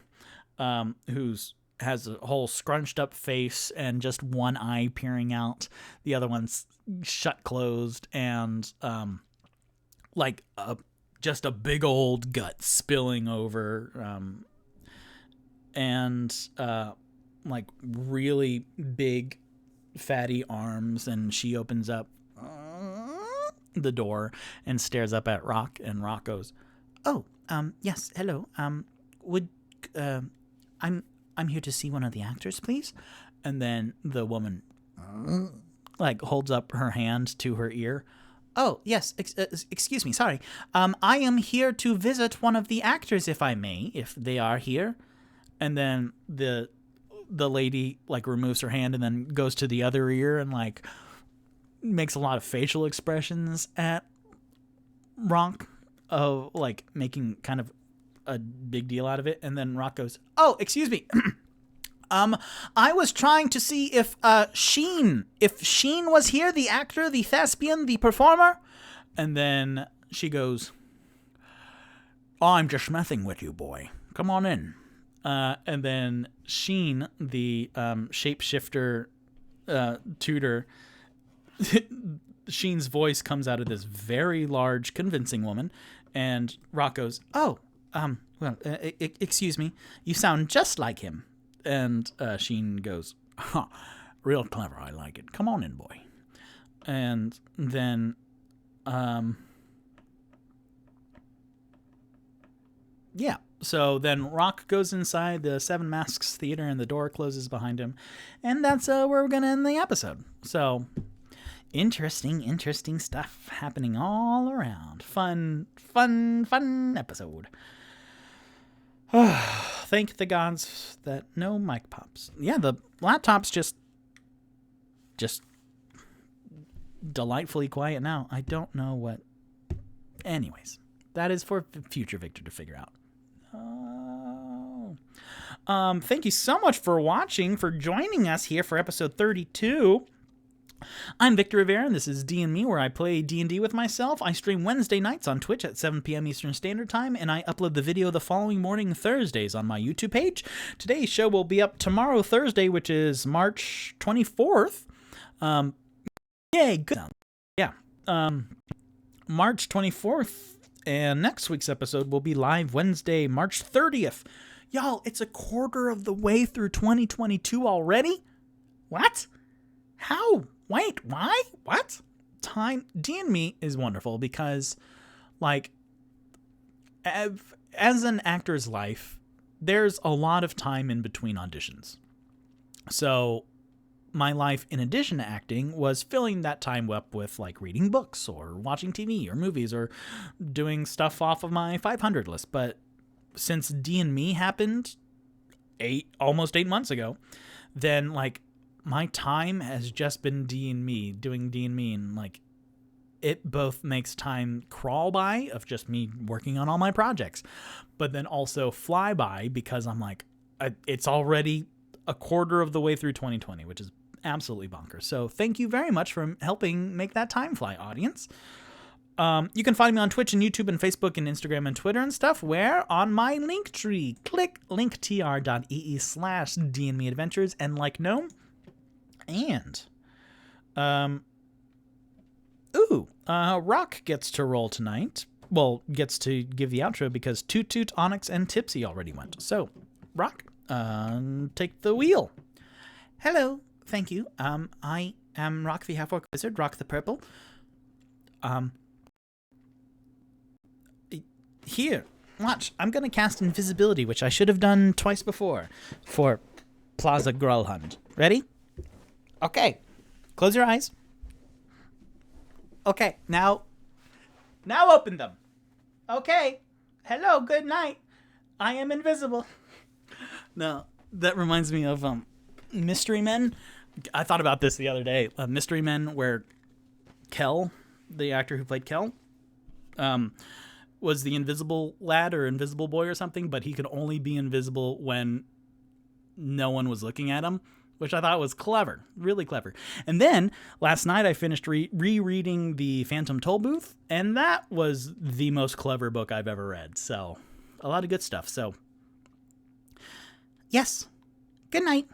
who's has a whole scrunched up face and just one eye peering out. The other one's shut closed, and just a big old gut spilling over, and like really big fatty arms. And she opens up the door and stares up at Roq, and Roq goes, "Oh, yes, hello. I'm here to see one of the actors, please." And then the woman holds up her hand to her ear. "Oh, yes, excuse me, sorry. I am here to visit one of the actors, if I may, if they are here." And then the lady removes her hand and then goes to the other ear and makes a lot of facial expressions at Roq, of making kind of a big deal out of it. And then Roq goes, "Oh, excuse me. I was trying to see if Sheen was here, the actor, the thespian, the performer." And then she goes, "I'm just messing with you, boy. Come on in." And then Sheen, the shapeshifter tutor, Sheen's voice comes out of this very large, convincing woman, and Roq goes, "Oh, excuse me, you sound just like him." And Sheen goes, "Huh, real clever, I like it. Come on in, boy." And then, yeah. So then Roq goes inside the Seven Masks Theater, and the door closes behind him. And that's where we're going to end the episode. So, interesting stuff happening all around. Fun episode. Thank the gods that no mic pops. Yeah, the laptop's just delightfully quiet now. I don't know what... Anyways, that is for future Victor to figure out. Thank you so much for watching, for joining us here for episode 32. I'm Victor Rivera, and this is D&Me, where I play D&D with myself. I stream Wednesday nights on Twitch at 7 p.m. Eastern Standard Time, and I upload the video the following morning, Thursdays, on my YouTube page. Today's show will be up tomorrow, Thursday, which is March 24th. Yay, good. Yeah. March 24th, and next week's episode will be live Wednesday, March 30th. Y'all, it's a quarter of the way through 2022 already? What? How? Wait, why? What? Time. D&Me is wonderful because, like, as an actor's life, there's a lot of time in between auditions. So my life, in addition to acting, was filling that time up with, like, reading books or watching TV or movies or doing stuff off of my 500 list. But since D&Me happened almost 8 months ago, then, like, my time has just been D&Me, doing D&Me, and, like, it both makes time crawl by of just me working on all my projects, but then also fly by because I'm like, it's already a quarter of the way through 2020, which is absolutely bonkers. So thank you very much for helping make that time fly, audience. You can find me on Twitch and YouTube and Facebook and Instagram and Twitter and stuff, where on my link tree, click linktr.ee/DnMeAdventures and like gnome. And, Roq gets to roll tonight. Well, gets to give the outro because Toot-Toot, Onyx, and Tipsy already went. So, Roq, take the wheel. Hello, thank you. I am Roq the Half-Orc Wizard, Roq the Purple. Here, watch. I'm gonna cast invisibility, which I should have done twice before, for Plaza Gralhund. Ready? Okay. Close your eyes. Okay, now open them. Okay. Hello, good night. I am invisible. No, that reminds me of Mystery Men. I thought about this the other day. Mystery Men, where Kel, the actor who played Kel, was the invisible lad or invisible boy or something, but he could only be invisible when no one was looking at him, which I thought was clever, really clever. And then last night I finished rereading the Phantom Tollbooth, and that was the most clever book I've ever read. So a lot of good stuff. So yes, good night.